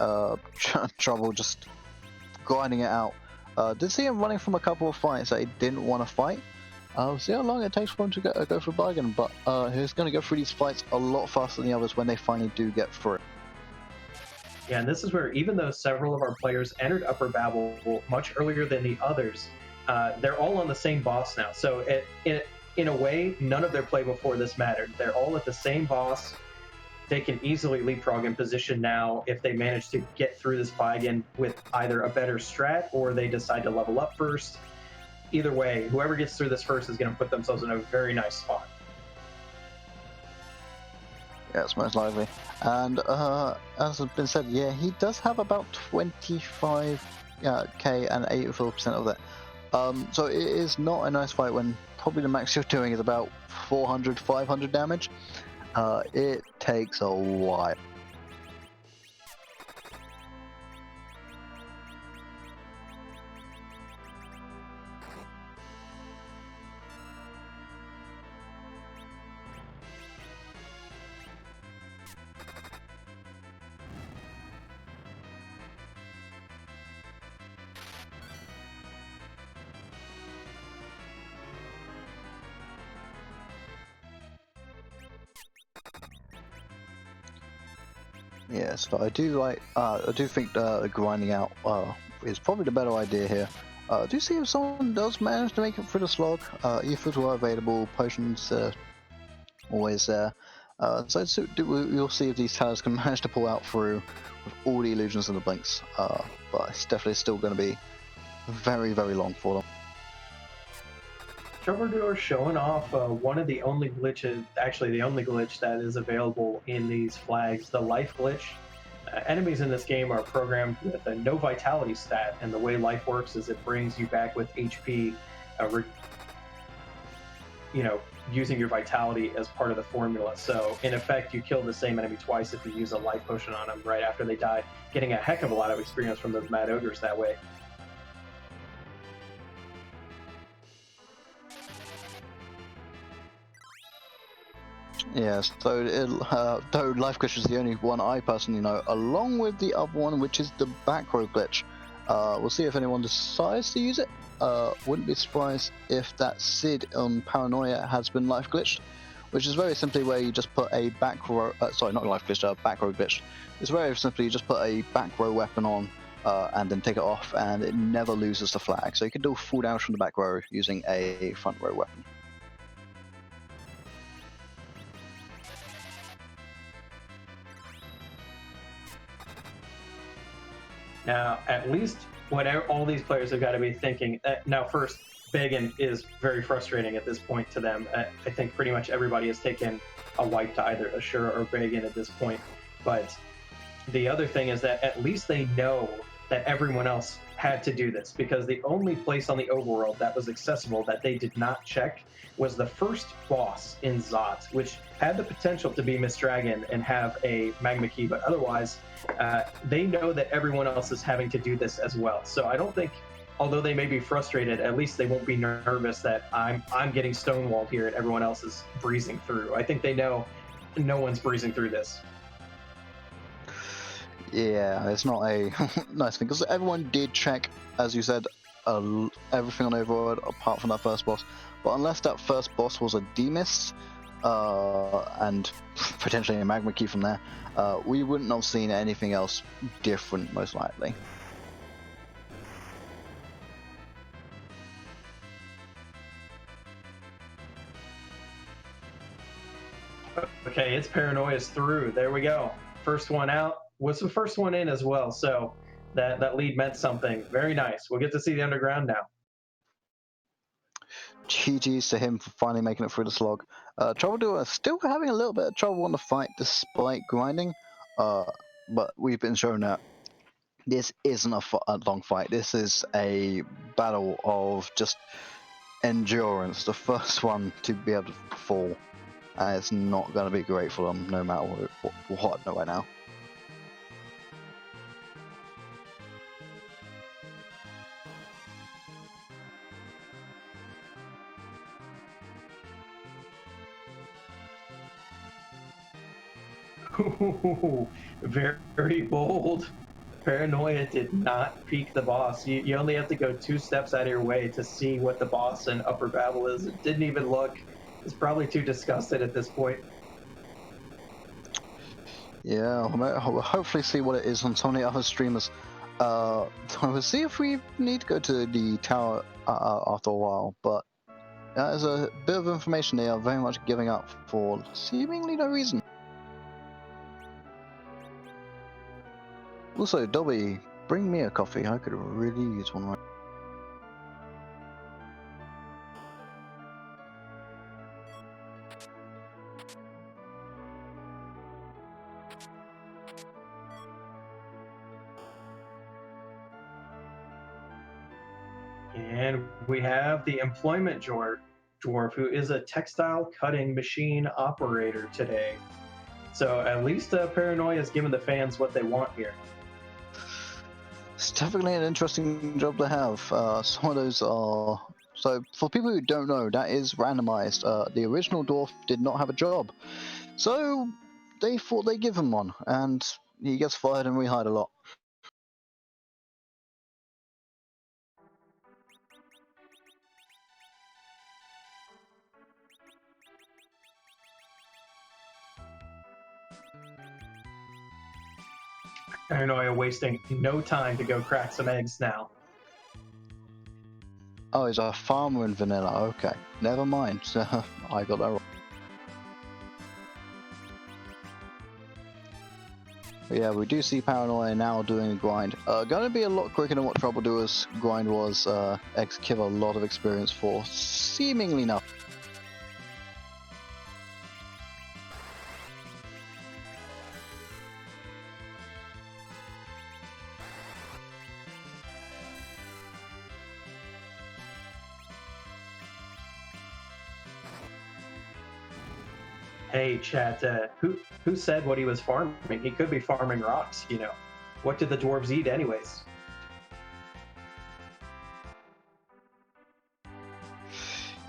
Trouble just grinding it out. Did see him running from a couple of fights that he didn't want to fight. We'll see how long it takes for him to go for Biken, but he's going to go through these fights a lot faster than the others when they finally do get through. Yeah, and this is where even though several of our players entered Upper Babel much earlier than the others, they're all on the same boss now. So in a way, none of their play before this mattered. They're all at the same boss. They can easily leapfrog in position now if they manage to get through this Biken with either a better strat or they decide to level up first. Either way, whoever gets through this first is going to put themselves in a very nice spot. Yes, most likely. And as has been said, yeah, he does have about 25k and 84% of that. So it is not a nice fight when probably the max you're doing is about 400, 500 damage. It takes a while. Yes, but I do think grinding out is probably the better idea here. Do see if someone does manage to make it through the slog. Ethers were available, potions always there. So you'll see if these towers can manage to pull out through with all the illusions and the blinks. But it's definitely still going to be very, very long for them. Troubledoer showing off one of the only glitches, actually the only glitch that is available in these flags, the life glitch. Enemies in this game are programmed with a no vitality stat, and the way life works is it brings you back with HP, you know, using your vitality as part of the formula. So in effect, you kill the same enemy twice if you use a life potion on them right after they die, getting a heck of a lot of experience from those mad ogres that way. Yes, so though life glitch is the only one I personally know, along with the other one, which is the back row glitch. We'll see if anyone decides to use it. Wouldn't be surprised if that Sid on Paranoia has been life glitched, which is very simply where you just put a back row, sorry, not life glitched, back row glitch. It's very simply you just put a back row weapon on and then take it off, and it never loses the flag. So you can do full damage from the back row using a front row weapon. Now, at least whatever all these players have got to be thinking. Now, first, Bagan is very frustrating at this point to them. I think pretty much everybody has taken a wipe to either Ashura or Bagan at this point. But the other thing is that at least they know that everyone else had to do this, because the only place on the overworld that was accessible that they did not check was the first boss in Zot, which had the potential to be Miss Dragon and have a magma key, but otherwise they know that everyone else is having to do this as well. So I don't think, although they may be frustrated, at least they won't be nervous that I'm getting stonewalled here and everyone else is breezing through. I think they know no one's breezing through this. Yeah, it's not a nice thing, because everyone did check, as you said, everything on Overworld apart from that first boss. But unless that first boss was a demist, and potentially a magma key from there, we wouldn't have seen anything else different, most likely. Okay, it's Paranoia's through. There we go. First one out was the first one in as well. So that lead meant something. Very nice. We'll get to see the underground now. GG's to him for finally making it through the slog. Troubledoer still having a little bit of trouble on the fight despite grinding, but we've been shown that this isn't a long fight. This is a battle of just endurance. The first one to be able to fall, and it's not going to be great for them no matter what right now. Very bold. Paranoia did not peek the boss. You only have to go 2 steps out of your way to see what the boss in Upper Babel is. It didn't even look. It's probably too disgusted at this point. Yeah, we'll hopefully see what it is on some of the other streamers. We'll see if we need to go to the tower after a while, but there's a bit of information they are very much giving up for seemingly no reason. Also, Dobby, bring me a coffee. I could really use one right. And we have the employment dwarf, who is a textile cutting machine operator today. So at least Paranoia is giving the fans what they want here. It's definitely an interesting job to have. Some of those are... So, for people who don't know, that is randomized. The original dwarf did not have a job. So, they thought they'd give him one, and he gets fired and rehired a lot. Paranoia wasting no time to go crack some eggs now. Oh, he's a farmer in vanilla. Okay, never mind. I got that wrong. Yeah, we do see Paranoia now doing a grind. Gonna be a lot quicker than what Troubledoer's grind was. Give a lot of experience for seemingly nothing. Hey, chat. Who said what he was farming? He could be farming rocks. What did the dwarves eat, anyways?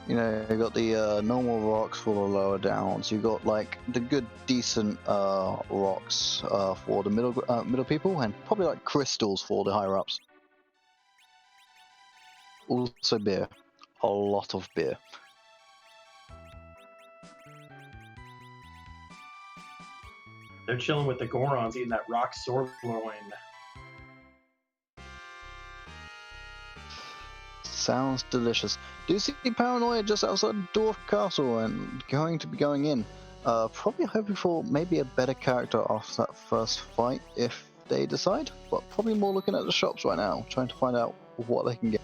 You got the normal rocks for the lower downs. You got like the good, decent rocks for the middle people, and probably like crystals for the higher ups. Also beer, a lot of beer. They're chilling with the Gorons, eating that rock sirloin. Sounds delicious. Do you see Paranoia just outside Dwarf Castle and going to be going in? Probably hoping for maybe a better character after that first fight if they decide, but probably more looking at the shops right now, trying to find out what they can get.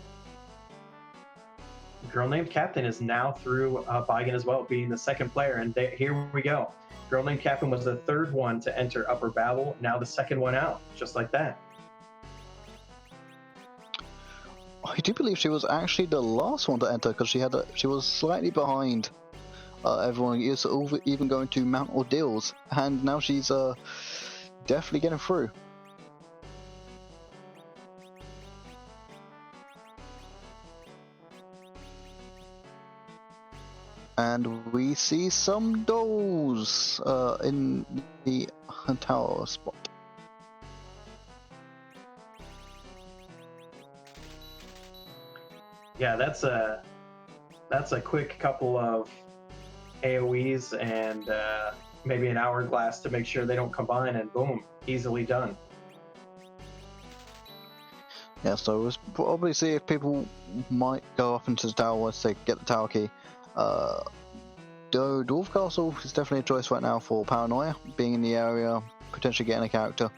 Girl Named Captain is now through Bigan as well, being the second player, and here we go. Girl Named Captain was the third one to enter Upper Babel, now the second one out, just like that. I do believe she was actually the last one to enter because she was slightly behind everyone. Is even going to Mount Ordeals, and now she's definitely getting through. And we see some dolls in the tower spot. Yeah, that's a quick couple of AoEs and maybe an hourglass to make sure they don't combine, and boom, easily done. Yeah, so we'll probably see if people might go up into the tower once they get the tower key. Dwarf Castle is definitely a choice right now for Paranoia, being in the area, potentially getting a character.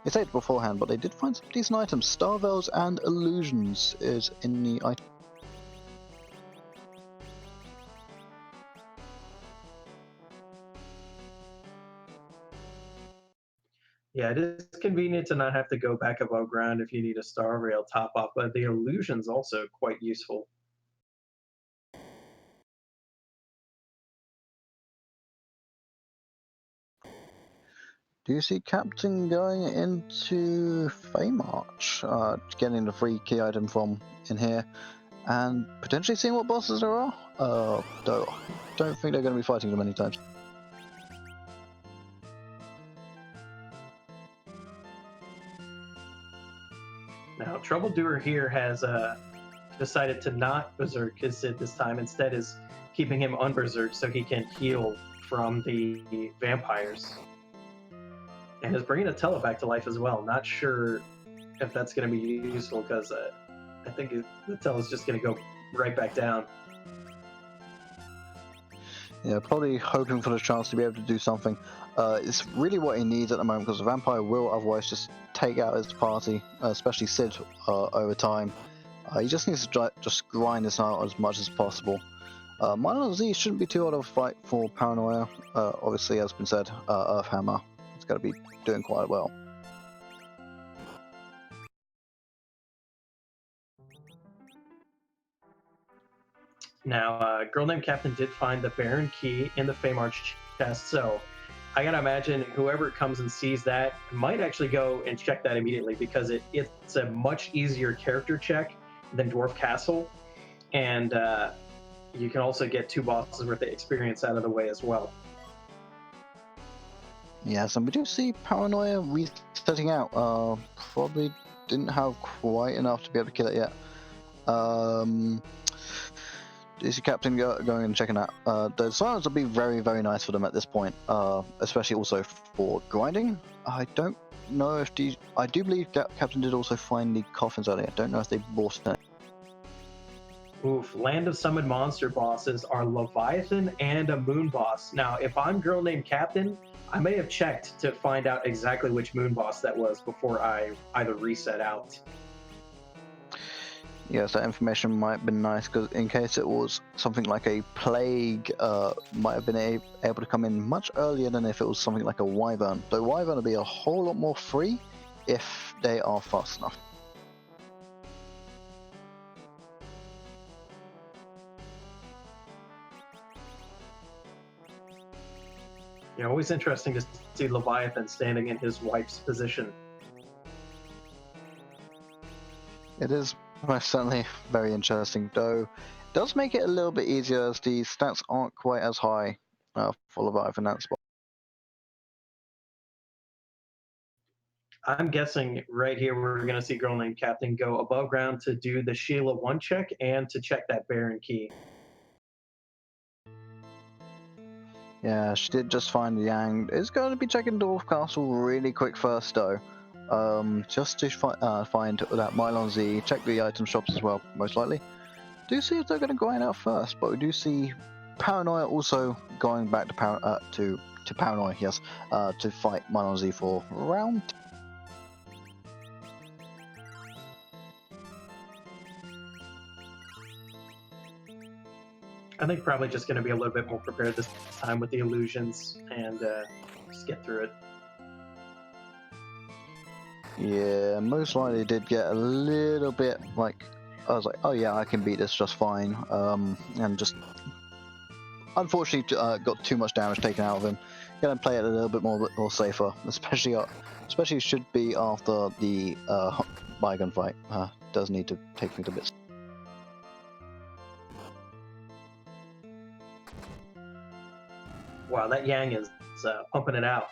They said it beforehand, but they did find some decent items. Star Veils and Illusions is in the item. Yeah, it is convenient to not have to go back above ground if you need a Star Rail top off, but the Illusion's also quite useful. Do you see Captain going into Feymarch, getting the free key item from in here, and potentially seeing what bosses there are? Though don't think they're going to be fighting them anytime. Now, Troubledoer here has decided to not berserk his Sid this time. Instead, is keeping him unberserked so he can heal from the vampires. And is bringing Attila back to life as well. Not sure if that's going to be useful because I think Attila's just going to go right back down. Yeah, probably hoping for the chance to be able to do something. It's really what he needs at the moment because the vampire will otherwise just take out his party, especially Sid, over time. He just needs to just grind this out as much as possible. Milo Z shouldn't be too hard of a fight for Paranoia. Obviously, as been said, Earthhammer is going to be doing quite well. Now, Girl Named Captain did find the Baron key in the Feymarch chest, so I gotta imagine whoever comes and sees that might actually go and check that immediately because it's a much easier character check than Dwarf Castle, and you can also get 2 bosses worth of experience out of the way as well. Yes, and we do see Paranoia resetting out. Probably didn't have quite enough to be able to kill it yet. Is the Captain going and checking out? The silence will be very, very nice for them at this point, especially also for grinding. I don't know if I do believe Captain did also find the coffins earlier. I don't know if they bought it. Oof, Land of Summoned Monster bosses are Leviathan and a Moon boss. Now, if I'm Girl Named Captain, I may have checked to find out exactly which moon boss that was before I either reset out. Yes, that information might have been nice, because in case it was something like a plague, might have been able to come in much earlier than if it was something like a wyvern. Though wyvern will be a whole lot more free if they are fast enough. Yeah, always interesting to see Leviathan standing in his wife's position. It is most certainly very interesting, though it does make it a little bit easier as the stats aren't quite as high for Leviathan in that spot. I'm guessing right here we're going to see Girl Named Captain go above ground to do the Sheila 1 check and to check that Baron key. Yeah, she did just find Yang. Is going to be checking Dwarf Castle really quick first, though. Just to find that Mylon Z, check the item shops as well, most likely. Do see if they're going to grind out first, but we do see Paranoia also going back to Paranoia, yes, to fight Mylon Z for round. I think probably just going to be a little bit more prepared this time with the illusions and just get through it. Yeah, most likely did get a little bit like, I was like, oh yeah, I can beat this just fine, and just unfortunately got too much damage taken out of him. Gonna play it a little bit more safer, especially should be after the bygone fight. Does need to take me to bits. Wow, that Yang is pumping it out.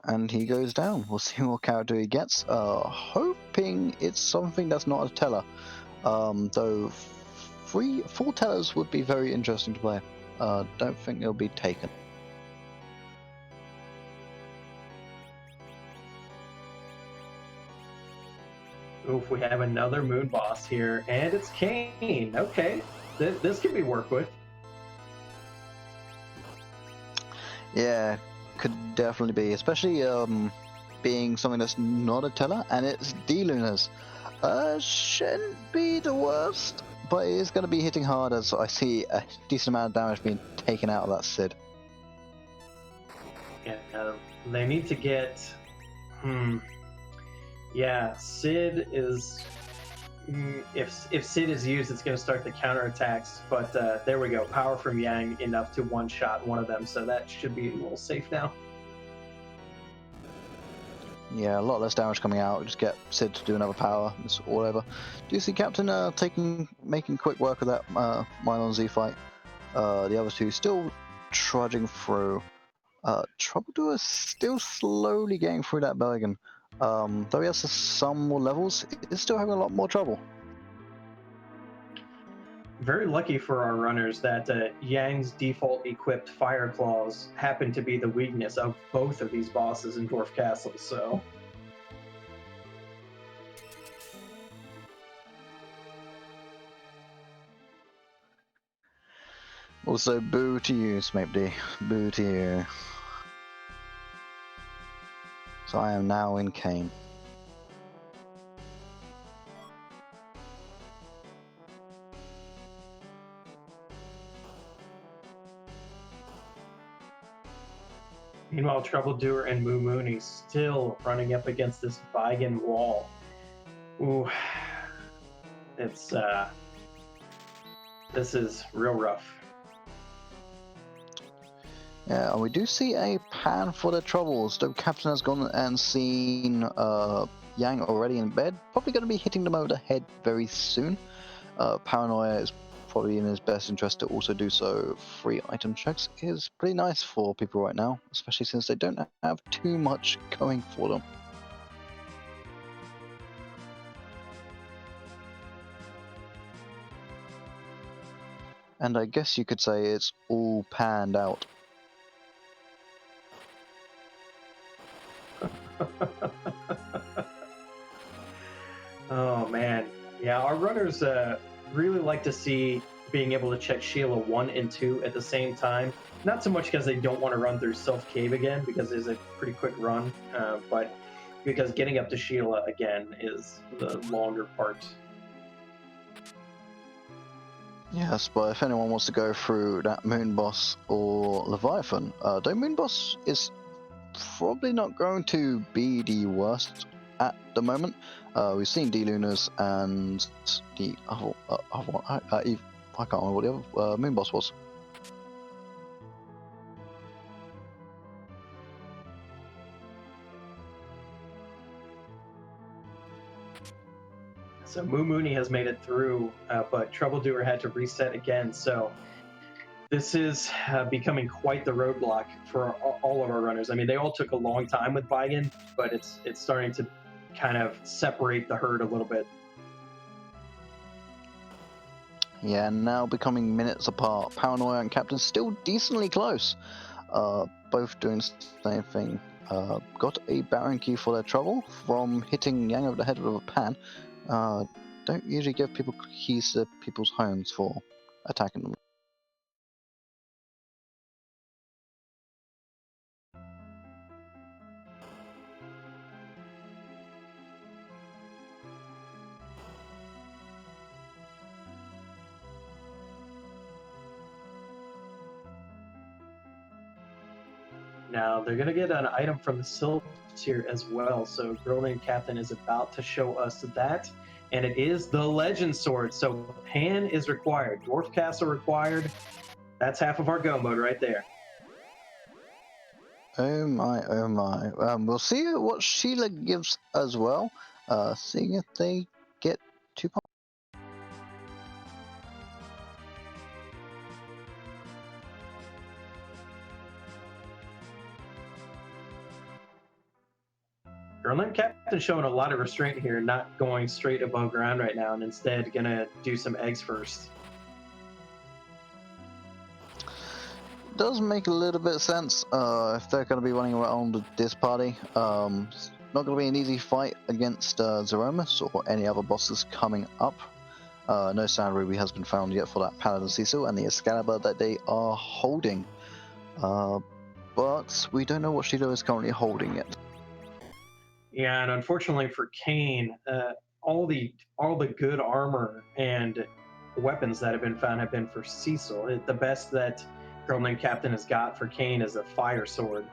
And he goes down. We'll see what character he gets. Hoping it's something that's not a teller. Though full tellers would be very interesting to play. Don't think they'll be taken. Oof, we have another moon boss here, and it's Kane. Okay, this could be worked with. Yeah, could definitely be, especially being something that's not a teller, and it's D-Lunas. Shouldn't be the worst, but it is going to be hitting hard as I see a decent amount of damage being taken out of that Sid. Yeah, they need to get. Yeah, Sid is. If Sid is used, it's going to start the counterattacks. But there we go. Power from Yang enough to one-shot one of them, so that should be a little safe now. Yeah, a lot less damage coming out. Just get Sid to do another power. It's all over. Do you see Captain making quick work of that Mylon Z fight? The other two still trudging through. Troubledoer is still slowly getting through that Bergen. Though he has some more levels, he's still having a lot more trouble. Very lucky for our runners that Yang's default equipped fire claws happen to be the weakness of both of these bosses in Dwarf Castle, so. Also, boo to you, Smape D. Boo to you. So I am now in Kane. Meanwhile, Troubledoer and Moo Mooney still running up against this Beigen wall. Ooh, it's this is real rough. Yeah, and we do see a pan for the troubles. The captain has gone and seen Yang already in bed. Probably going to be hitting them over the head very soon. Paranoia is probably in his best interest to also do so. Free item checks is pretty nice for people right now, especially since they don't have too much going for them. And I guess you could say it's all panned out. Oh man, yeah, our runners really like to see being able to check Sheila 1 and 2 at the same time. Not so much because they don't want to run through Self Cave again, because it's a pretty quick run, but because getting up to Sheila again is the longer part. Yes, but if anyone wants to go through that Moon Boss or Leviathan, though Moon Boss is probably not going to be the worst at the moment. We've seen D-Lunas and the other one. I can't remember what the other Moon Boss was. So Moo Mooney has made it through, but Troubledoer had to reset again. So this is becoming quite the roadblock for all of our runners. I mean, they all took a long time with Vigan, but it's starting to kind of separate the herd a little bit. Yeah, now becoming minutes apart. Paranoia and Captain still decently close. Both doing the same thing. Got a Baron key for their trouble from hitting Yang over the head with a pan. Don't usually give people keys to people's homes for attacking them. Now they're gonna get an item from the Silver tier as well. So Girl Named Captain is about to show us that, and it is the Legend Sword. So Pan is required, Dwarf Castle required. That's half of our go mode right there. Oh my, oh my. We'll see what Sheila gives as well. Seeing if they get 2 points. Girl Named Captain showing a lot of restraint here, not going straight above ground right now, and instead gonna do some eggs first. Does make a little bit of sense if they're going to be running around with this party. It's not going to be an easy fight against Zeromus or any other bosses coming up. No Sand Ruby has been found yet for that Paladin Cecil and the Excalibur that they are holding. But we don't know what Sheila is currently holding yet. Yeah, and unfortunately for Kane, all the good armor and weapons that have been found have been for Cecil. The best that Girl Named Captain has got for Kane is a fire sword.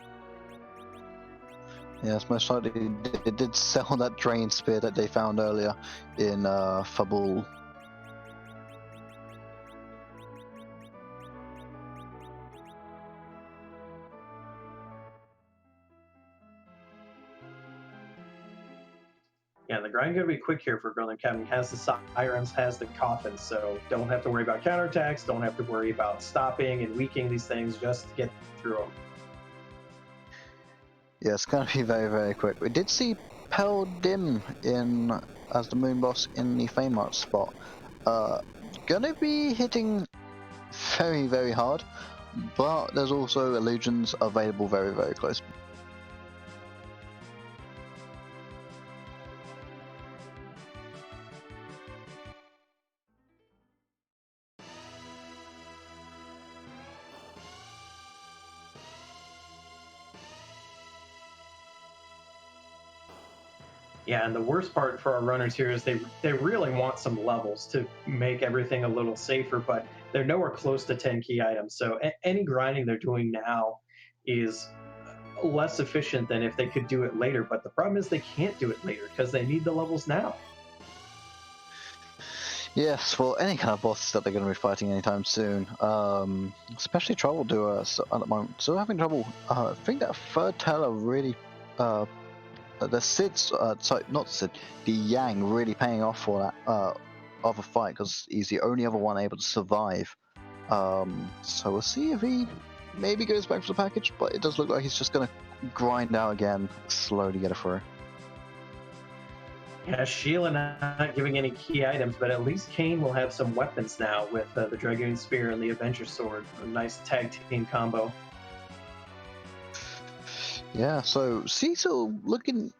Yes, most likely they did sell that Drain Spear that they found earlier in Fabul. Yeah, the grind gonna be quick here for Girl Named Captain. Has the sirens, has the coffins, so don't have to worry about counterattacks. Don't have to worry about stopping and weakening these things. Just get through them. Yeah, it's going to be very, very quick. We did see Pel Dim in as the Moon Boss in the Fame Art spot. Gonna be hitting very, very hard, but there's also illusions available very, very close. Yeah, and the worst part for our runners here is they really want some levels to make everything a little safer, but they're nowhere close to 10 key items. So any grinding they're doing now is less efficient than if they could do it later. But the problem is they can't do it later because they need the levels now. Yes, for any kind of boss that they're going to be fighting anytime soon, especially Troubledoer at the moment. So having trouble. I think that third tail are really the Sid's, sorry, not Sid, the Yang really paying off for that other fight because he's the only other one able to survive. So we'll see if he maybe goes back for the package, but it does look like he's just going to grind out again, slowly get it through. Yeah, Sheila not giving any key items, but at least Kane will have some weapons now with the Dragoon Spear and the Avenger Sword. A nice tag team combo. Yeah, so Cecil looking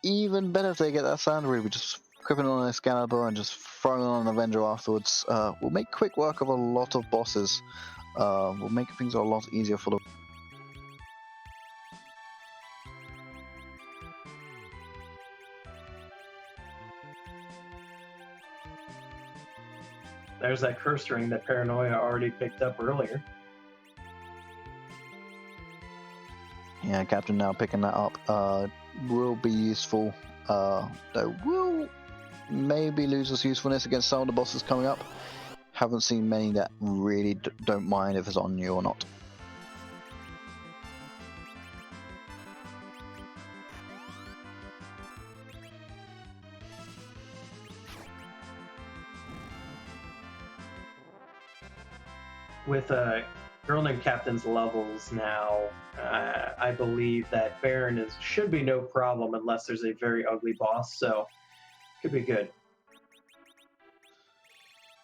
even better if they get that Sand Ruby, just equipping on an Excalibur and just throwing on an Avenger afterwards will make quick work of a lot of bosses. Will make things a lot easier for the. There's that curse ring that Paranoia already picked up earlier. Yeah, Captain now picking that up will be useful. Though will maybe lose its usefulness against some of the bosses coming up. Haven't seen many that really don't mind if it's on you or not. With Girl Named Captain's levels now, I believe that Baron should be no problem unless there's a very ugly boss, so could be good.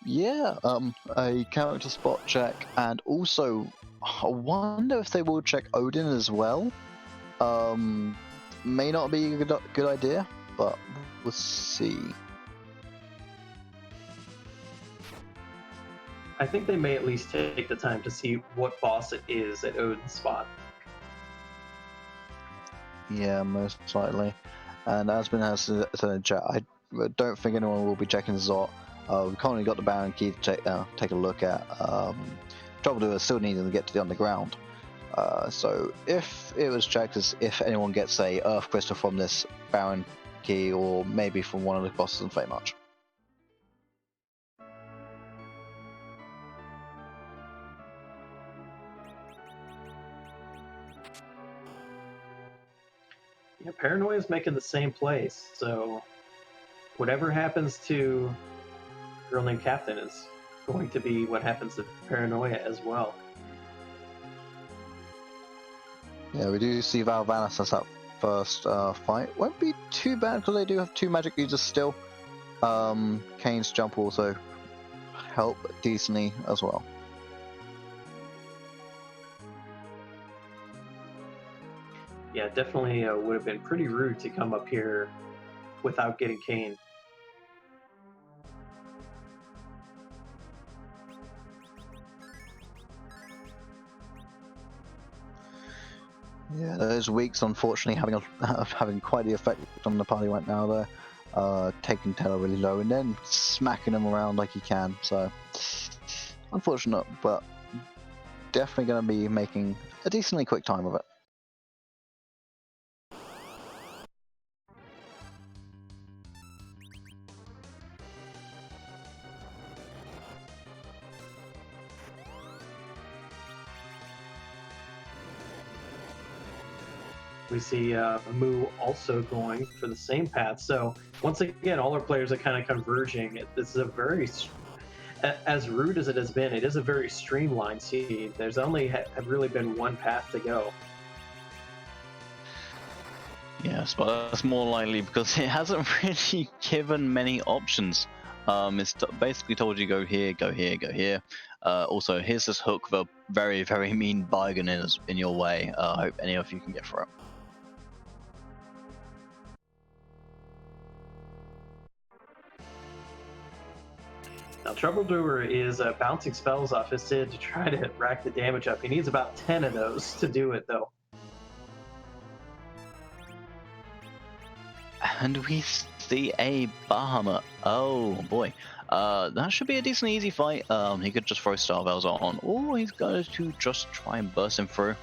Yeah, a character spot check, and also I wonder if they will check Odin as well. May not be a good idea, but we'll see. I think they may at least take the time to see what boss it is at Odin's spot. Yeah, most likely. And as been has said in chat, I don't think anyone will be checking Zot. We've currently got the Baron key to take a look at. Troubledoer still needing to get to the underground. So if it was checked as if anyone gets a Earth Crystal from this Baron key, or maybe from one of the bosses in Fate March. Yeah, Paranoia is making the same place, so whatever happens to Girl Named Captain is going to be what happens to Paranoia as well. Yeah, we do see Valvanis as that first fight. Won't be too bad because they do have two magic users still. Kane's jump will also help decently as well. Yeah, definitely would have been pretty rude to come up here without getting Kane. Yeah, those weeks unfortunately having quite the effect on the party right now there. Taking Taylor really low and then smacking him around like he can. So unfortunate, but definitely going to be making a decently quick time of it. We see Moo also going for the same path. So once again, all our players are kind of converging. This is a very, as rude as it has been, it is a very streamlined seed. There's only have really been one path to go. Yes, but that's more likely because it hasn't really given many options. It's basically told you go here, go here, go here. Also, here's this hook with a very, very mean bargain in your way. I hope any of you can get through it. Now, Troubledoer is bouncing spells off his Sid to try to rack the damage up. He needs about 10 of those to do it, though. And we see a Bahamut. Oh boy. That should be a decently easy fight. He could just throw Star Veils on, or he's going to just try and burst him through.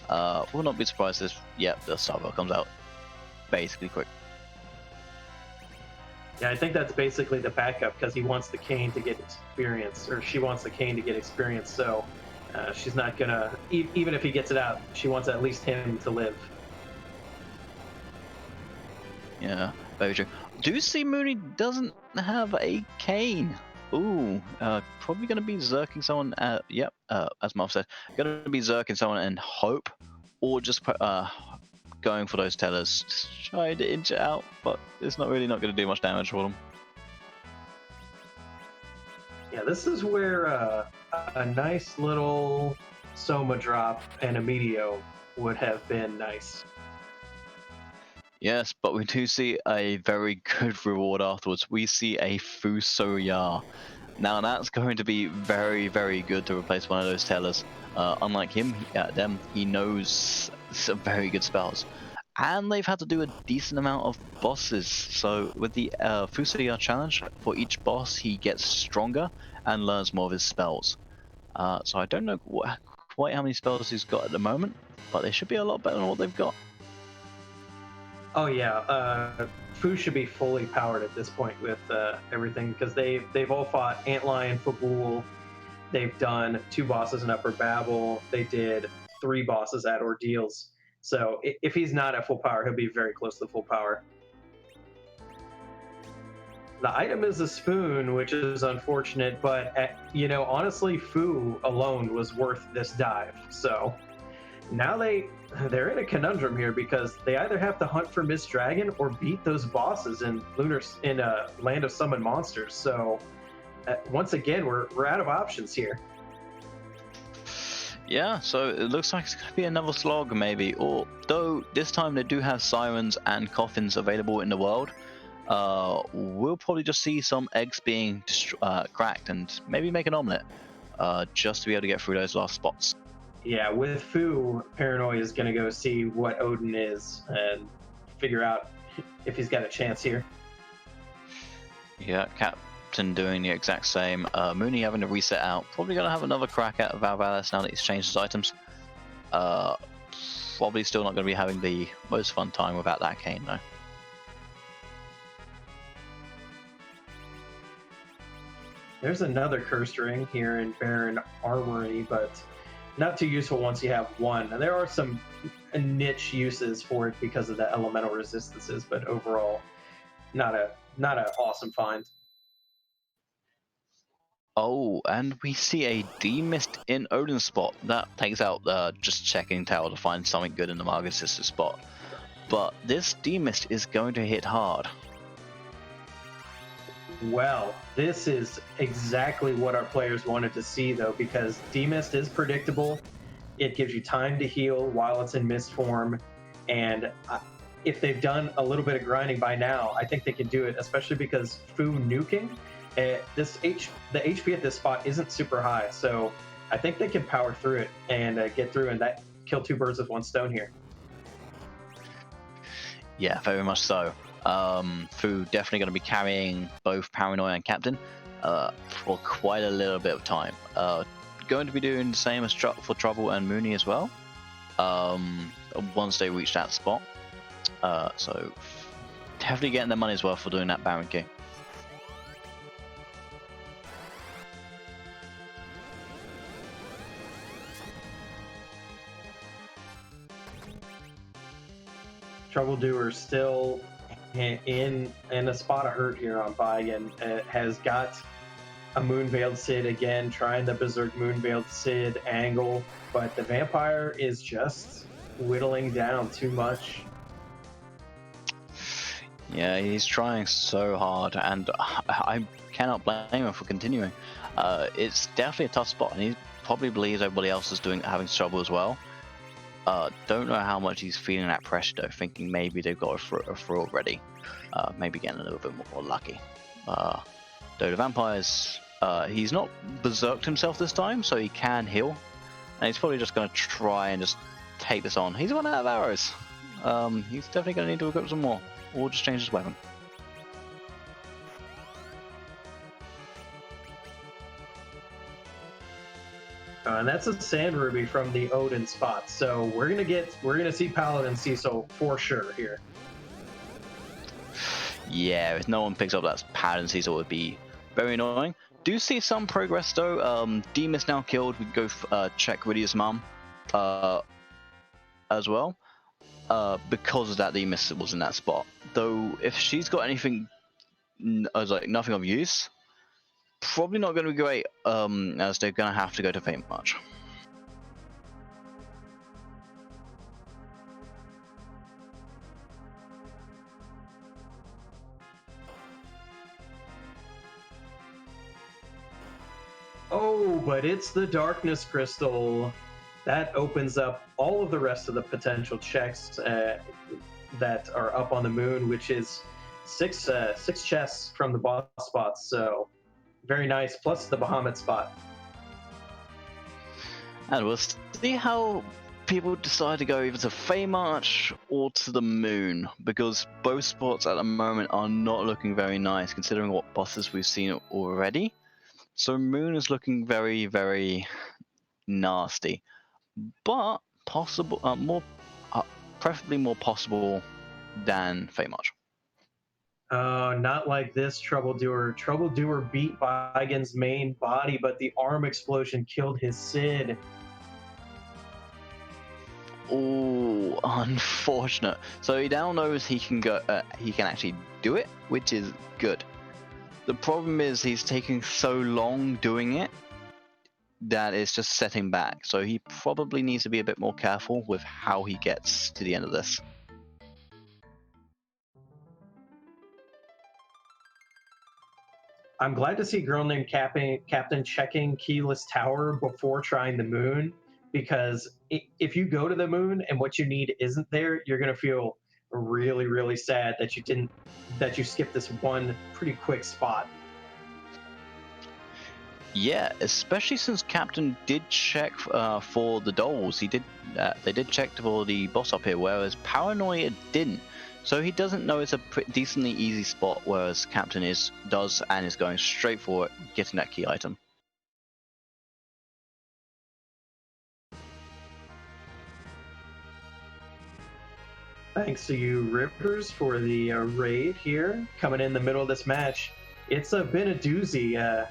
Will not be surprised if, the Star Veil comes out basically quick. Yeah, I think that's basically the backup because he wants the Kane to get experience, or she wants the Kane to get experience. So she's not gonna, even if he gets it out, she wants at least him to live. Yeah, very true. Do see Mooney doesn't have a Kane. Ooh, probably going to be zerking someone. As Marv said, going to be zerking someone and hope, or just going for those tellers, just trying to inch it out, but it's not going to do much damage for them. Yeah, this is where a nice little Soma drop and a Meteo would have been nice. Yes, but we do see a very good reward afterwards. We see a Fusoya. Now that's going to be very, very good to replace one of those tellers. Unlike him, he knows some very good spells. And they've had to do a decent amount of bosses. So with the Fusoya challenge, for each boss he gets stronger and learns more of his spells. So I don't know quite how many spells he's got at the moment, but they should be a lot better than what they've got. Oh yeah, Fu should be fully powered at this point with everything because they've all fought Antlion, Fabul. They've done 2 bosses in Upper Babel. They did 3 bosses at Ordeals. So if he's not at full power, he'll be very close to full power. The item is a spoon, which is unfortunate, but honestly, Fu alone was worth this dive. So now they're in a conundrum here because they either have to hunt for Miss Dragon or beat those bosses in Land of Summoned Monsters. So once again, we're out of options here. Yeah, so it looks like it's going to be another slog, maybe. Although this time they do have sirens and coffins available in the world, we'll probably just see some eggs being cracked and maybe make an omelet, just to be able to get through those last spots. Yeah, with Fu, Paranoia is going to go see what Odin is and figure out if he's got a chance here. Yeah, Captain doing the exact same. Mooney having to reset out. Probably going to have another crack at Valvalis now that he's changed his items. Probably still not going to be having the most fun time without that cane, though. There's another cursed ring here in Baron Armory, but not too useful once you have one. And there are some niche uses for it because of the elemental resistances, but overall, not a awesome find. Oh, and we see a D-Mist in Odin's spot. That takes out just checking tower to find something good in the Margus' spot. But this D-Mist is going to hit hard. Well, this is exactly what our players wanted to see, though, because D-Mist is predictable. It gives you time to heal while it's in mist form. And if they've done a little bit of grinding by now, I think they can do it, especially because Fu nuking, the HP at this spot isn't super high. So I think they can power through it and get through and that kill 2 birds with 1 stone here. Yeah, very much so. Fu definitely going to be carrying both Paranoia and Captain for quite a little bit of time. Going to be doing the same as for Trouble and Mooney as well, once they reach that spot. So definitely getting their money's worth for doing that Baron Key. Troubledoer still in a spot of hurt here on Baigan. Has got a Moonveiled Sid again, trying the Berserk Moonveiled Sid angle, but the vampire is just whittling down too much. Yeah, he's trying so hard, and I cannot blame him for continuing. It's definitely a tough spot, and he probably believes everybody else is having trouble as well. Don't know how much he's feeling that pressure though, thinking maybe they've got a throw already. Maybe getting a little bit more lucky. Though the vampire's, he's not berserked himself this time, so he can heal. And he's probably just going to try and just take this on. He's run out of arrows. He's definitely going to need to equip some more, or just change his weapon. And that's a Sand Ruby from the Odin spot. So we're gonna see Paladin Cecil for sure here. Yeah, if no one picks up that Paladin Cecil, it would be very annoying. Do see some progress though. Demas now killed. We can go check Rydia's mum as well. Because of that, Demas was in that spot. Though if she's got anything, nothing of use, probably not going to be great. As they're going to have to go to Fate March. Oh, but it's the Darkness Crystal. That opens up all of the rest of the potential checks that are up on the moon, which is six chests from the boss spots. So very nice. Plus the Bahamut spot. And we'll see how people decide to go either to Feymarch or to the moon, because both spots at the moment are not looking very nice considering what bosses we've seen already. So moon is looking very, very nasty, but possible, preferably more possible than Feymarch. Not like this, troubledoer. Troubledoer beat Vigen's main body, but the arm explosion killed his Sid. Oh, unfortunate. So he now knows he can go. He can actually do it, which is good. The problem is he's taking so long doing it that it's just setting back. So he probably needs to be a bit more careful with how he gets to the end of this. I'm glad to see Girl Named Captain checking Keyless Tower before trying the moon, because if you go to the moon and what you need isn't there, you're going to feel really, really sad that you skipped this one pretty quick spot. Yeah, especially since Captain did check for the dolls. They did check for the boss up here, whereas Paranoia didn't. So he doesn't know it's a decently easy spot, whereas Captain does and is going straight for it, getting that key item. Thanks to you, Rippers, for the raid here. Coming in the middle of this match. It's been a doozy.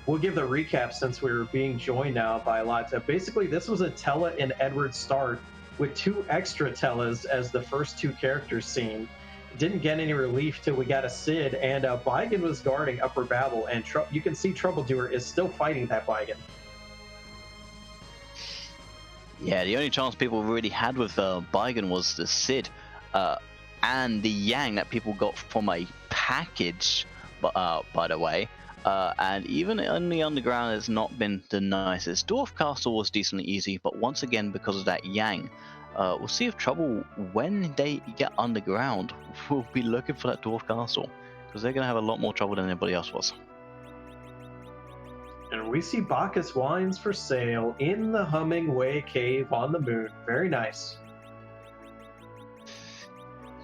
We'll give the recap since we're being joined now by a lot. Basically, this was a Tella and Edward start with 2 extra Tellas as the first 2 characters seen. Didn't get any relief till we got a Sid, and Vigen was guarding Upper Babel, and you can see Troubledoer is still fighting that Vigen. Yeah, the only chance people really had with Vigen was the Sid and the Yang that people got from a package, by the way. And even on the underground has not been the nicest. Dwarf Castle was decently easy, but once again, because of that Yang, we'll see if Trouble, when they get underground, will be looking for that Dwarf Castle, because they're going to have a lot more trouble than anybody else was. And we see Bacchus wines for sale in the Humming Way Cave on the moon. Very nice.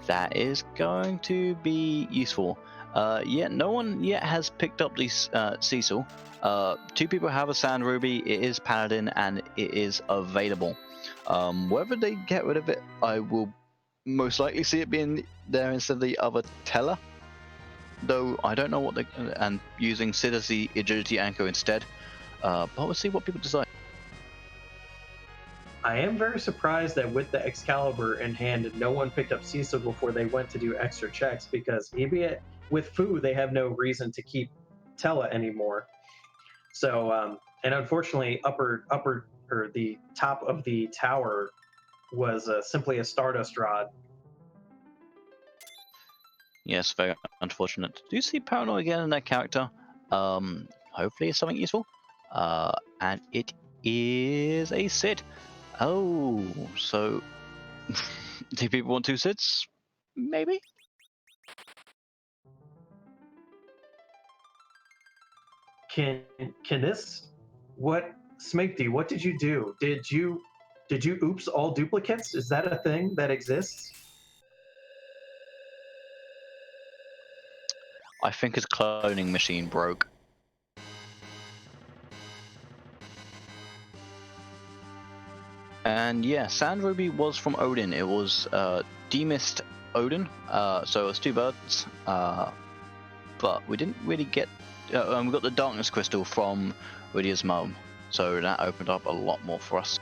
That is going to be useful. Yeah, no one yet has picked up this Cecil. 2 people have a Sand Ruby. It is Paladin and it is available. Whether they get rid of it, I will most likely see it being there instead of the other Teller. Though I don't know what and using Sid as the agility anchor instead. But we'll see what people decide. I am very surprised that with the Excalibur in hand, no one picked up Cecil before they went to do extra checks, because maybe with Fu, they have no reason to keep Tella anymore. So, and unfortunately, the top of the tower was simply a Stardust Rod. Yes, very unfortunate. Do you see Paranoia again in that character? Hopefully it's something useful. And it is a Sid. Oh, so do people want 2 Sids? Maybe? Can this, what, Smakedy, what did you do? Did you oops all duplicates? Is that a thing that exists? I think his cloning machine broke. And yeah, Sand Ruby was from Odin. It was demist Odin, so it was 2 birds. But we didn't really get. We got the Darkness Crystal from Rydia's mum, so that opened up a lot more for us.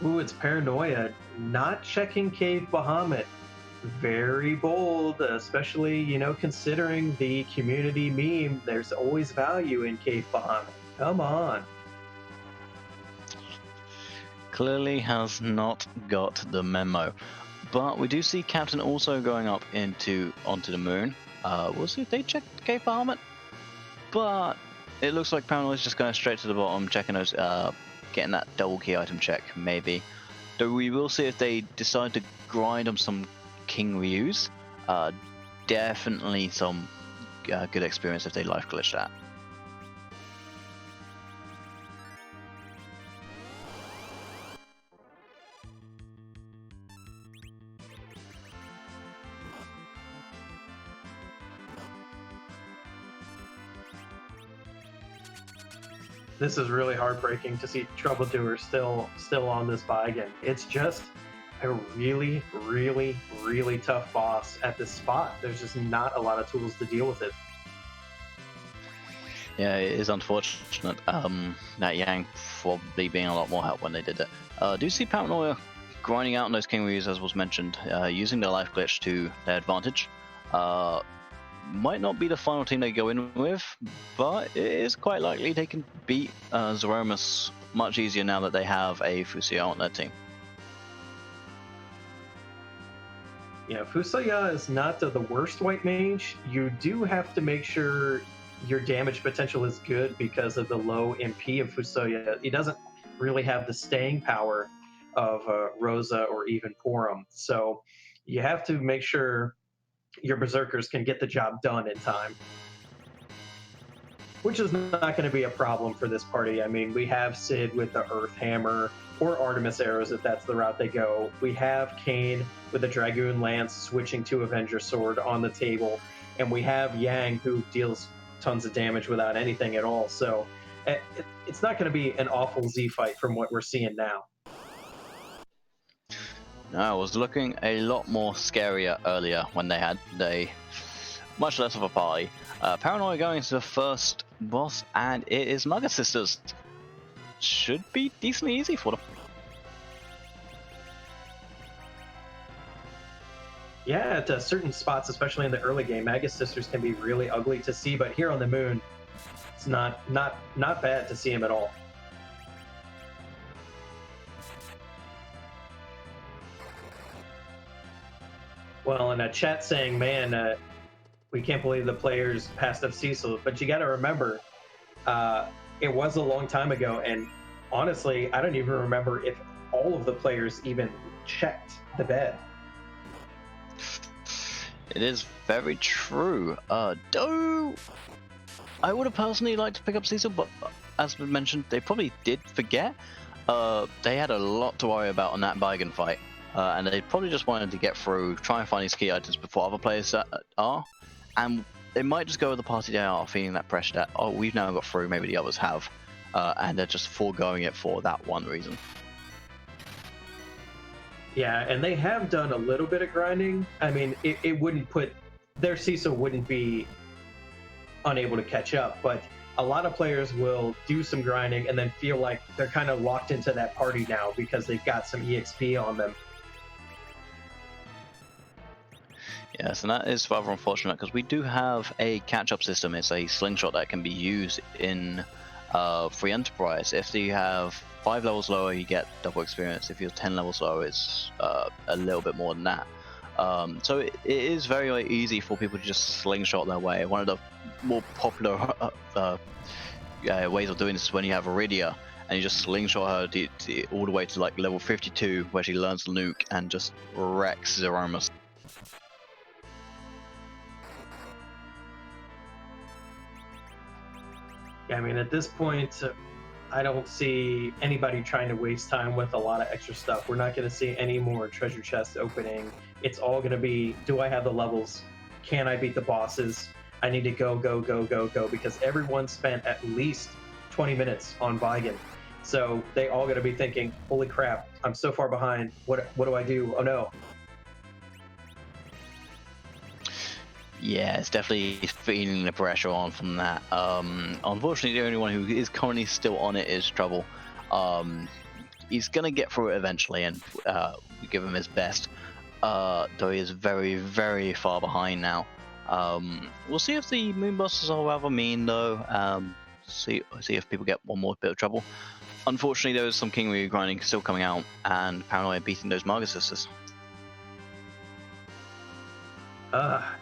Ooh, it's Paranoia. Not checking Cave Bahamut. Very bold, especially, considering the community meme. There's always value in Cave Bahamut. Come on. Clearly has not got the memo. But we do see Captain also going up onto the moon. We'll see if they check the cave armament. But it looks like Paranoia is just going straight to the bottom, checking those, getting that double key item check, maybe. Though we will see if they decide to grind on some King Ryus. Definitely some good experience if they life glitch that. This is really heartbreaking to see troubledoer still on this Baigen. It's just a really, really, really tough boss at this spot. There's just not a lot of tools to deal with it. Yeah, it is unfortunate. That Yang probably being a lot more help when they did it. Do you see Paranoia grinding out on those King Ryus, as was mentioned, using their life glitch to their advantage? Might not be the final team they go in with, but it is quite likely they can beat Zeromus much easier now that they have a Fusoya on their team. Yeah, Fusoya is not the worst white mage. You do have to make sure your damage potential is good because of the low MP of Fusoya. He doesn't really have the staying power of Rosa or even Porum. So you have to make sure your berserkers can get the job done in time, which is not going to be a problem for this party. I mean, we have Sid with the Earth Hammer or Artemis arrows if that's the route they go. We have Kane with the Dragoon Lance switching to Avenger Sword on the table, and we have Yang who deals tons of damage without anything at all. So it's not going to be an awful Z fight from what we're seeing now. No, it was looking a lot more scarier earlier when they had much less of a party. Paranoia going into the first boss, and it is Mugger Sisters. Should be decently easy for them. Yeah, at certain spots, especially in the early game, Magus Sisters can be really ugly to see, but here on the moon, it's not bad to see him at all. Well, in a chat saying, man, we can't believe the players passed up Cecil, but you got to remember, it was a long time ago, and honestly, I don't even remember if all of the players even checked the bed. It is very true. Though I would have personally liked to pick up Cecil, but as we mentioned, they probably did forget. They had a lot to worry about on that Baigen fight. And they probably just wanted to get through, try and find these key items before other players are, and they might just go with the party they are, feeling that pressure that, oh, we've now got through, maybe the others have, and they're just foregoing it for that one reason. Yeah, and they have done a little bit of grinding. I mean, it wouldn't put, their Cecil wouldn't be unable to catch up, but a lot of players will do some grinding and then feel like they're kind of locked into that party now because they've got some EXP on them. Yes, and that is rather unfortunate because we do have a catch-up system. It's a slingshot that can be used in free Enterprise. If you have 5 levels lower, you get double experience. If you're 10 levels lower, it's a little bit more than that. So it is very, very easy for people to just slingshot their way. One of the more popular ways of doing this is when you have Iridia and you just slingshot her all the way to like level 52 where she learns the nuke and just wrecks Zeromus. I mean, at this point, I don't see anybody trying to waste time with a lot of extra stuff. We're not going to see any more treasure chest opening. It's all going to be, do I have the levels? Can I beat the bosses? I need to go, because everyone spent at least 20 minutes on Baigen. So they all got to be thinking, holy crap, I'm so far behind. What do I do? Oh no. Yeah, it's definitely feeling the pressure on from that. Unfortunately, the only one who is currently still on it is Trouble. He's going to get through it eventually, and we give him his best, though he is very, very far behind now. We'll see if the Moonbusters are rather mean, though. See if people get one more bit of trouble. Unfortunately, there is some King Ryu grinding still coming out, and Paranoia beating those Marga Sisters.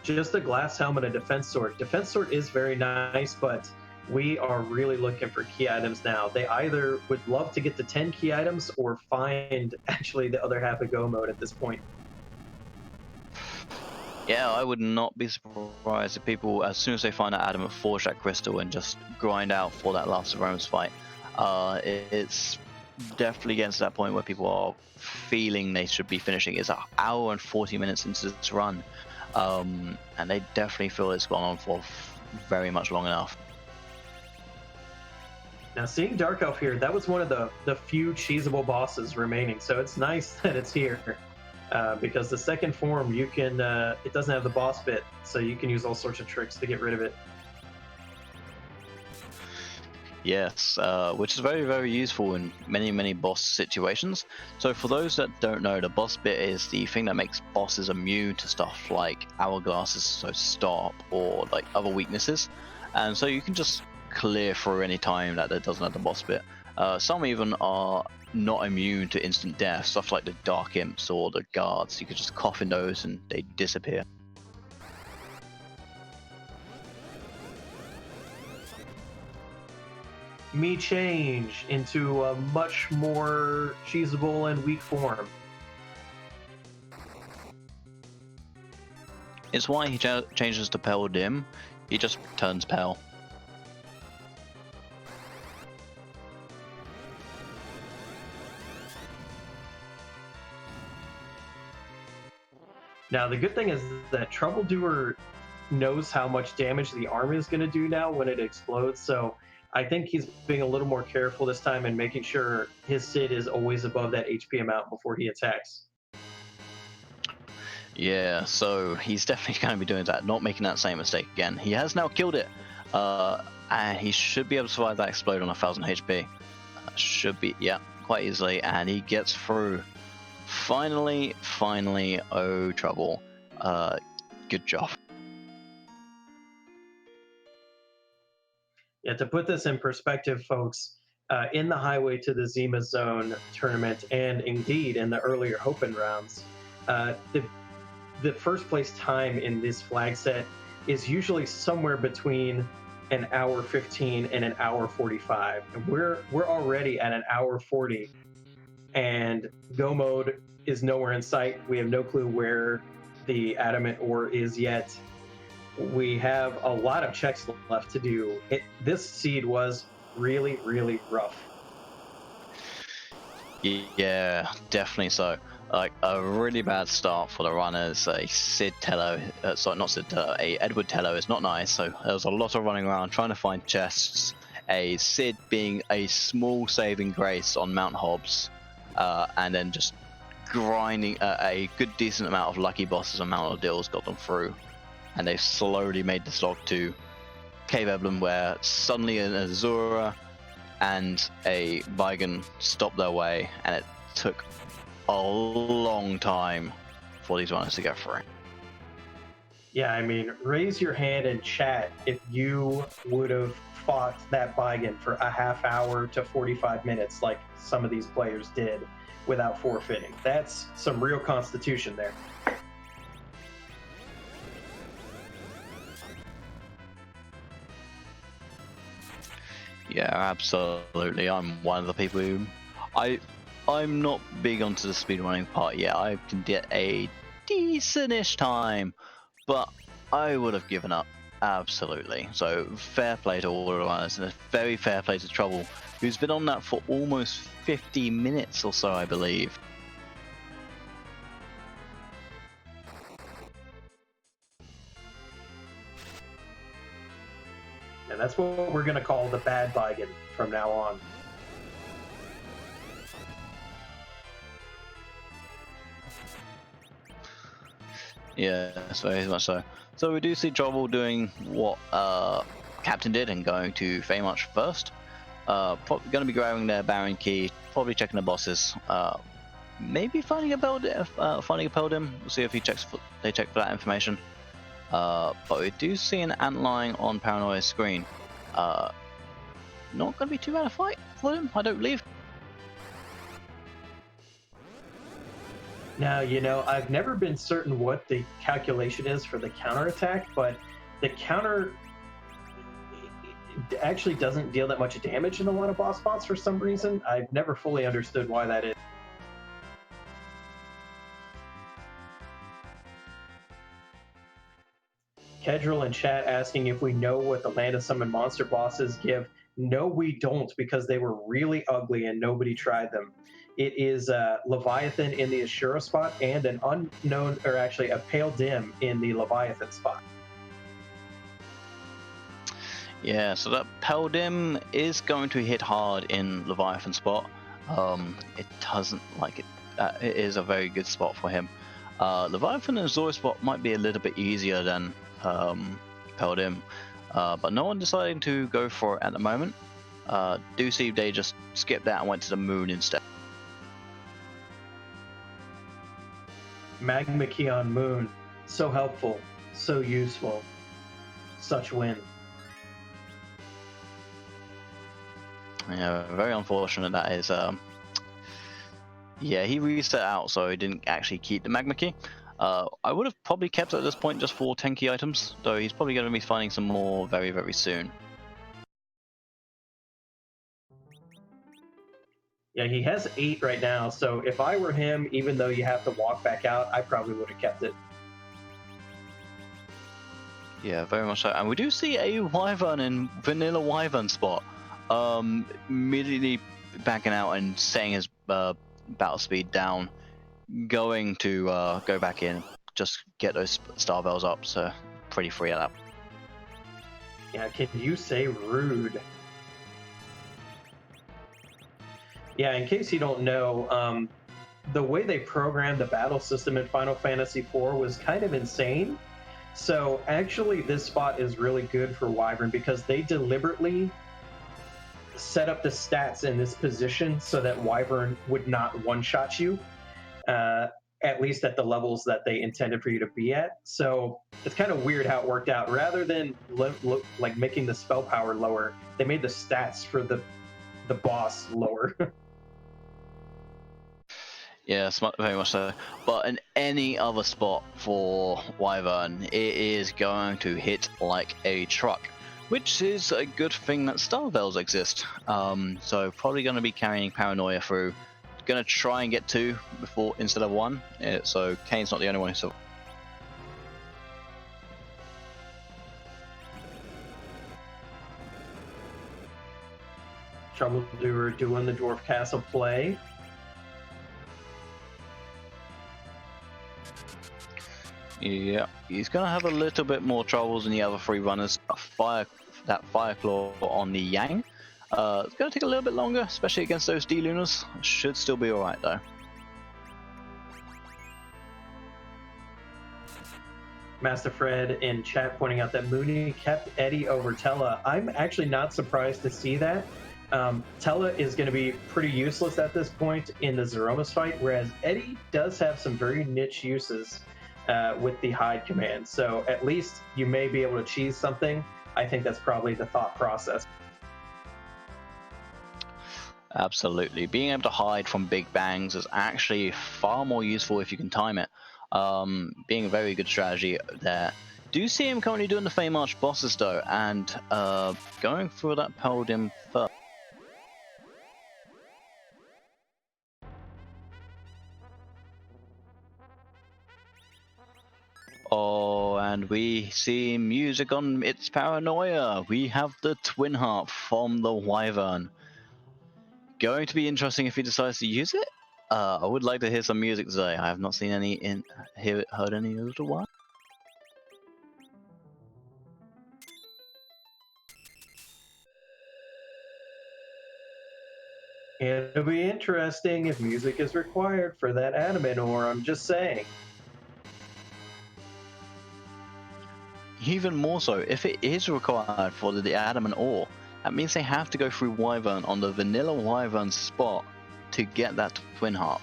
Just a glass helmet and defense sword. Defense sword is very nice, but we are really looking for key items now. They either would love to get to 10 key items or find actually the other half of go mode at this point. Yeah, I would not be surprised if people, as soon as they find that adamant, forge that crystal and just grind out for that last of Rome's fight. It's definitely getting to that point where people are feeling they should be finishing. It's an hour and 40 minutes into this run, and they definitely feel it's gone on for very much long enough. Now, seeing Dark Elf here, that was one of the few cheesable bosses remaining, so it's nice that it's here. Because the second form, you can it doesn't have the boss bit, so you can use all sorts of tricks to get rid of it. Yes, which is very, very useful in many, many boss situations. So for those that don't know, the boss bit is the thing that makes bosses immune to stuff like hourglasses, so stop, or like other weaknesses. And so you can just clear through any time that it doesn't have the boss bit. Some even are not immune to instant death, stuff like the Dark Imps or the Guards. You could just cough in those and they disappear. Me change into a much more cheesable and weak form. It's why he changes to Pale Dim. He just turns pale. Now, the good thing is that troubledoer knows how much damage the arm is going to do now when it explodes, so I think he's being a little more careful this time and making sure his Sid is always above that HP amount before he attacks. Yeah, so he's definitely going to be doing that, not making that same mistake again. He has now killed it, and he should be able to survive that explode on 1000 HP. Should be, yeah, quite easily, and he gets through. Finally, oh trouble. Good job. Yeah, to put this in perspective, folks, in the Highway to the Zima Zone tournament, and indeed in the earlier Hopen rounds, the first place time in this flag set is usually somewhere between an hour 15 and an hour 45, and we're already at an hour 40, and go mode is nowhere in sight. We have no clue where the adamant ore is yet. We have a lot of checks left to do. This seed was really, really rough. Yeah, definitely so. Like a really bad start for the runners. A Sid Tello, sorry, not Sid Tello, a Edward Tello is not nice. So there was a lot of running around trying to find chests. A Sid being a small saving grace on Mount Hobbs, and then just grinding a good decent amount of lucky bosses on Mount Odil's got them through. And they've slowly made the slog to Cave Emblem, where suddenly an Azura and a Vigan stopped their way, and it took a long time for these runners to get through. Yeah, I mean, raise your hand in chat if you would have fought that Vigan for a half hour to 45 minutes like some of these players did without forfeiting. That's some real constitution there. Yeah, absolutely. I'm one of the people who I'm not big onto the speedrunning part yet. I can get a decentish time, but I would have given up absolutely. So fair play to all the runners, and a very fair play to Trouble, who's been on that for almost 50 minutes or so, I believe. And that's what we're going to call the bad Vigan from now on. Yeah, very much so. So we do see Trouble doing what Captain did and going to Feymarch first. Probably going to be grabbing their Baron Key, probably checking the bosses. Maybe finding a Peldim. We'll see if they check for that information. But we do see an antlion on Paranoia's screen. Not going to be too bad a fight for him, I don't believe. Now, I've never been certain what the calculation is for the counterattack, but the counter actually doesn't deal that much damage in a lot of boss spots for some reason. I've never fully understood why that is. Kedril in chat asking if we know what the Land of Summon monster bosses give. No, we don't, because they were really ugly and nobody tried them. It is Leviathan in the Ashura spot and an unknown, or actually a Pale Dim in the Leviathan spot. Yeah, so that Peldim is going to hit hard in Leviathan spot. It doesn't like it. It is a very good spot for him. Leviathan and Zora spot might be a little bit easier than Peldim, but no one deciding to go for it at the moment. Do see they just skipped that and went to the moon instead. Magma Key on Moon. So helpful, so useful. Such win. Yeah, very unfortunate that is. Yeah, he reset out, so he didn't actually keep the Magma Key. I would have probably kept it at this point just for 10 key items, though he's probably going to be finding some more very, very soon. Yeah, he has 8 right now, so if I were him, even though you have to walk back out, I probably would have kept it. Yeah, very much so. And we do see a Wyvern in Vanilla Wyvern spot. Immediately backing out and setting his battle speed down, going to go back in, just get those star bells up, so pretty free at that. Yeah, can you say rude? Yeah, in case you don't know, the way they programmed the battle system in Final Fantasy IV was kind of insane. So actually, this spot is really good for Wyvern because they deliberately set up the stats in this position so that Wyvern would not one-shot you, at least at the levels that they intended for you to be at. So it's kind of weird how it worked out. Rather than like making the spell power lower, they made the stats for the boss lower. Yeah, very much so. But in any other spot for Wyvern, it is going to hit like a truck, which is a good thing that Star Bells exist. So probably going to be carrying Paranoia through. Going to try and get 2 before instead of 1. So Kane's not the only one who. Troubledoer doing the Dwarf Castle play. Yeah, he's going to have a little bit more troubles than the other 3 runners. That Fire Claw on the Yang. It's going to take a little bit longer, especially against those D-Lunars. Should still be alright though. Master Fred in chat pointing out that Mooney kept Eddie over Tella. I'm actually not surprised to see that. Tella is going to be pretty useless at this point in the Zeromus fight, whereas Eddie does have some very niche uses with the hide command. So at least you may be able to cheese something. I think that's probably the thought process. Absolutely. Being able to hide from big bangs is actually far more useful if you can time it. Being a very good strategy there. Do see him currently doing the Fame Arch bosses though, and going through that Peldim first. Oh, and we see music on its Paranoia. We have the Twin Harp from the Wyvern. Going to be interesting if he decides to use it. I would like to hear some music today. I have not seen any heard any in a little while. It'll be interesting if music is required for that adamant ore, I'm just saying. Even more so, if it is required for the adamant ore, that means they have to go through Wyvern on the vanilla Wyvern spot to get that Twin Harp.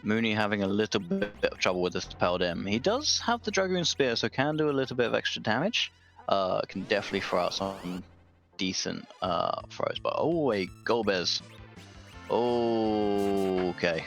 Mooney having a little bit of trouble with this Paladin. He does have the Dragoon Spear, so can do a little bit of extra damage. Can definitely throw out some decent throws. But oh, a Golbez. Okay.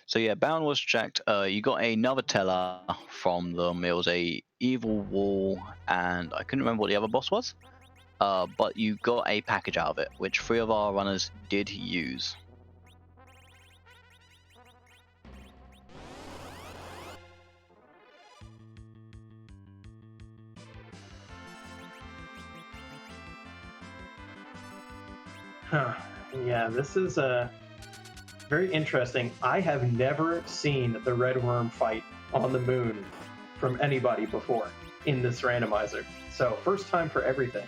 So yeah, Bound was checked. You got another teller from them. It was a Evil Wall, and I couldn't remember what the other boss was. But you got a package out of it, which 3 of our runners did use. Huh. Yeah, this is very interesting. I have never seen the red worm fight on the moon from anybody before in this randomizer. So first time for everything.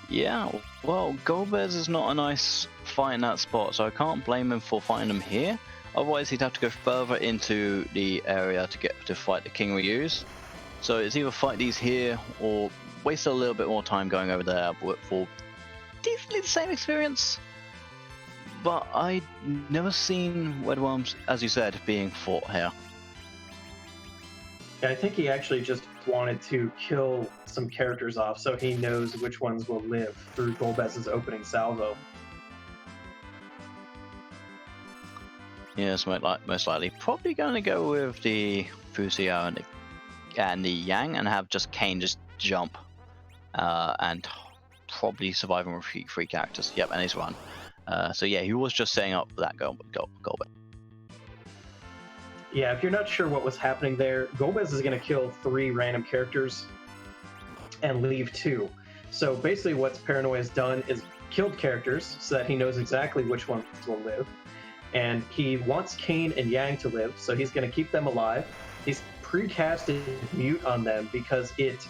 Yeah, well, Golbez is not a nice fight in that spot, so I can't blame him for fighting him here. Otherwise, he'd have to go further into the area to get to fight the King we use. So it's either fight these here or waste a little bit more time going over there for definitely the same experience. But I never seen red worms, as you said, being fought here. Yeah, I think he actually just wanted to kill some characters off so he knows which ones will live through Golbez's opening salvo. Yes, most likely. Probably going to go with the Fusio and the Yang and have just Kane just jump and probably survive with 3 characters. Yep, and he's run. So yeah, he was just setting up that Golbez. Yeah, if you're not sure what was happening there, Golbez is going to kill 3 random characters and leave 2. So basically what Paranoia has done is killed characters so that he knows exactly which ones will live. And he wants Kane and Yang to live, so he's going to keep them alive. He's precasted mute on them because it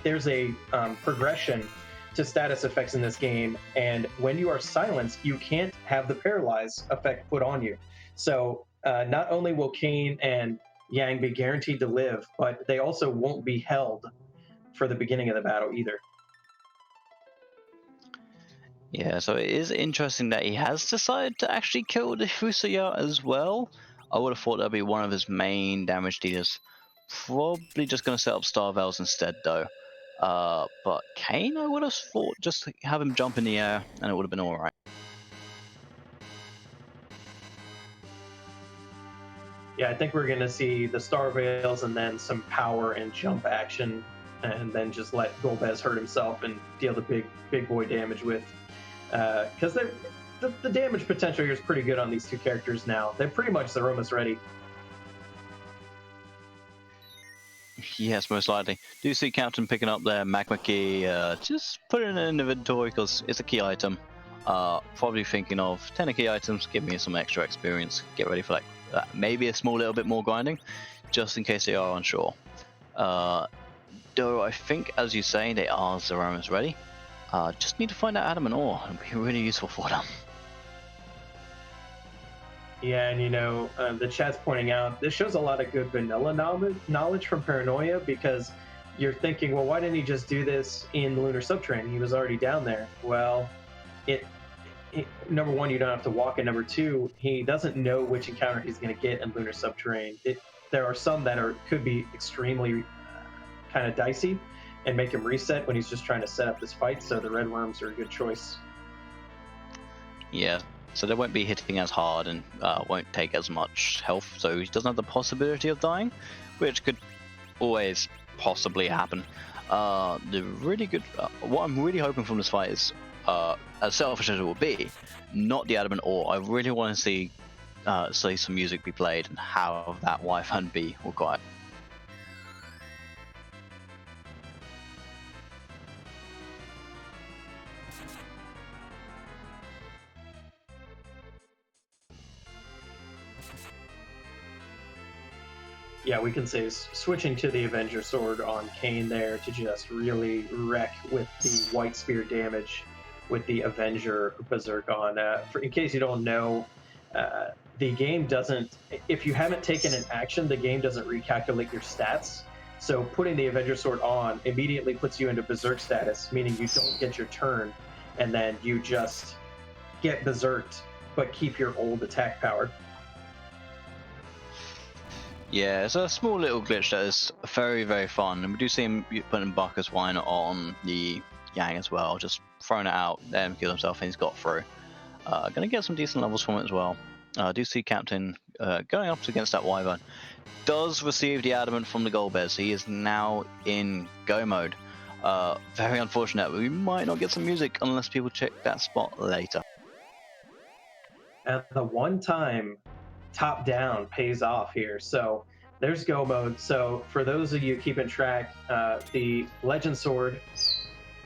there's a progression to status effects in this game, and when you are silenced, you can't have the paralyze effect put on you. So not only will Kane and Yang be guaranteed to live, but they also won't be held for the beginning of the battle either. Yeah, so it is interesting that he has decided to actually kill the Fusaya as well. I would have thought that'd be one of his main damage dealers. Probably just going to set up Star Veils instead, though. But Kane, I would have thought just have him jump in the air and it would have been alright. Yeah, I think we're going to see the Star Veils and then some power and jump action, and then just let Golbez hurt himself and deal the big boy damage with. Because the damage potential here is pretty good on these 2 characters now. They're almost ready. Yes, most likely. Do you see Captain picking up their magma key? Just put it in an inventory because it's a key item. Probably thinking of 10 key items, give me some extra experience. Get ready for maybe a small little bit more grinding, just in case they are unsure. Though I think, as you say, they are almost ready. Just need to find out Adam and Ore. It'll be really useful for them. Yeah, and the chat's pointing out this shows a lot of good vanilla knowledge from Paranoia, because you're thinking, well, why didn't he just do this in the Lunar Subterranean? He was already down there. Well, number one, you don't have to walk, and number 2, he doesn't know which encounter he's going to get in Lunar Subterranean. There are some that could be extremely kind of dicey and make him reset when he's just trying to set up this fight, so the red worms are a good choice. Yeah, so they won't be hitting as hard and won't take as much health, so he doesn't have the possibility of dying, which could always possibly happen. The really good, what I'm really hoping from this fight is, as selfish as it will be, not the adamant ore. I really want to see some music be played and have that wife hunt be required. Yeah, we can say switching to the Avenger Sword on Kane there to just really wreck with the White Spear damage with the Avenger Berserk on. In case you don't know, the game doesn't, if you haven't taken an action, the game doesn't recalculate your stats. So putting the Avenger Sword on immediately puts you into Berserk status, meaning you don't get your turn, and then you just get berserked, but keep your old attack power. Yeah, it's a small little glitch that is very, very fun. And we do see him putting Barker's Wine on the Yang as well, just throwing it out, let him kill himself, and he's got through. Gonna get some decent levels from it as well. Do see Captain going up against that Wyvern. Does receive the adamant from the Goldbears. He is now in go mode. Very unfortunate. We might not get some music unless people check that spot later. At the one time, top down pays off here. So there's go mode. So for those of you keeping track, the Legend Sword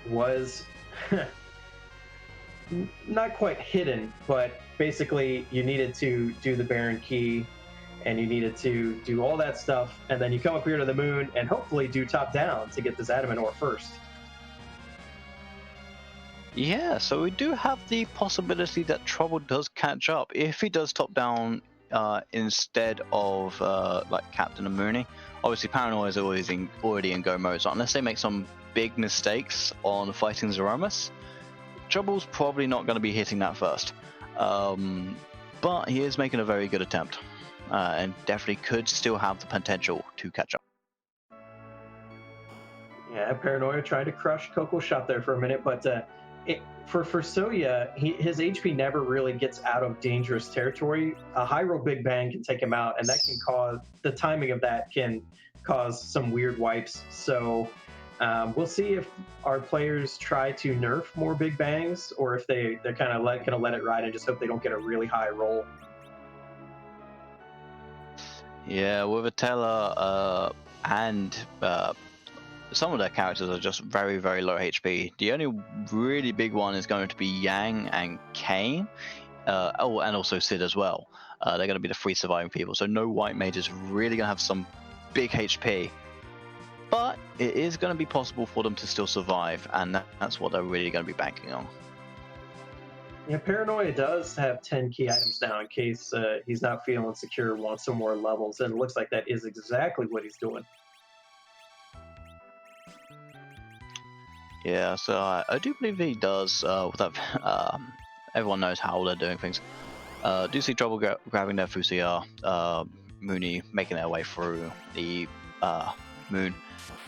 was not quite hidden, but basically you needed to do the Baron Key and you needed to do all that stuff, and then you come up here to the moon and hopefully do top down to get this adamant ore first. Yeah, so we do have the possibility that Trouble does catch up if he does top down instead of like Captain and Mooney. Obviously, Paranoia is already in go mode, so unless they make some big mistakes on fighting Zeromus, Trouble's probably not going to be hitting that first. But he is making a very good attempt, and definitely could still have the potential to catch up. Yeah, Paranoia tried to crush Coco Shop there for a minute, but for Soya, his HP never really gets out of dangerous territory. A high roll Big Bang can take him out, and that can cause the timing of that can cause some weird wipes. So we'll see if our players try to nerf more Big Bangs, or if they're kind of gonna let it ride and just hope they don't get a really high roll. Yeah, with Atella and some of their characters are just very, very low HP. The only really big one is going to be Yang and Kane. Oh, and also Sid as well. They're going to be the 3 surviving people. So no white mage is really going to have some big HP. But it is going to be possible for them to still survive. And that's what they're really going to be banking on. Yeah, Paranoia does have 10 key items now in case he's not feeling secure, wants some more levels. And it looks like that is exactly what he's doing. Yeah, so I do believe he does. Everyone knows how they're doing things. Do see Trouble grabbing their Fusiar, Mooney making their way through the moon.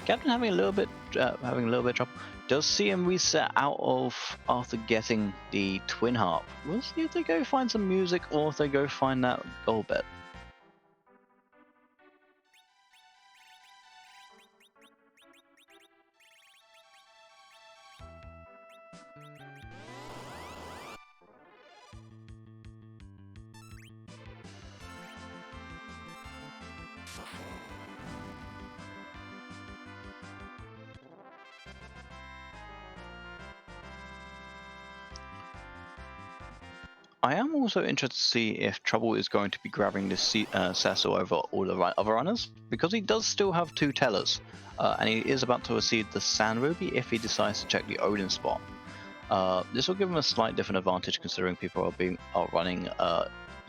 Captain having a little bit of trouble. Does see him reset out of after getting the Twin Harp. We'll see if they go find some music or if they go find that gold bet. I am also interested to see if Trouble is going to be grabbing this Cecil over all the other runners, because he does still have 2 tellers, and he is about to receive the Sand Ruby if he decides to check the Odin spot. This will give him a slight different advantage considering people are running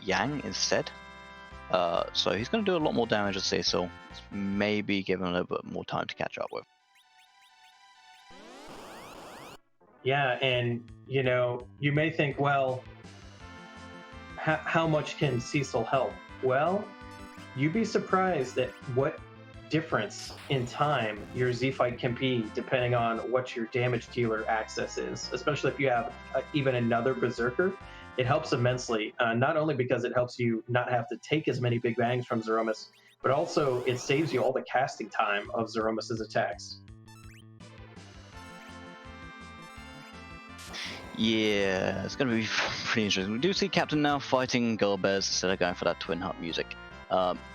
Yang instead. So he's going to do a lot more damage at Cecil, maybe give him a little bit more time to catch up with. Yeah, and you may think, well, how much can Cecil help? Well, you'd be surprised at what difference in time your Z-Fight can be depending on what your damage dealer access is, especially if you have even another Berserker. It helps immensely, not only because it helps you not have to take as many Big Bangs from Zeromus, but also it saves you all the casting time of Zeromus's attacks. Yeah, it's going to be pretty interesting. We do see Captain now fighting Goldbears instead of going for that Twin Harp music.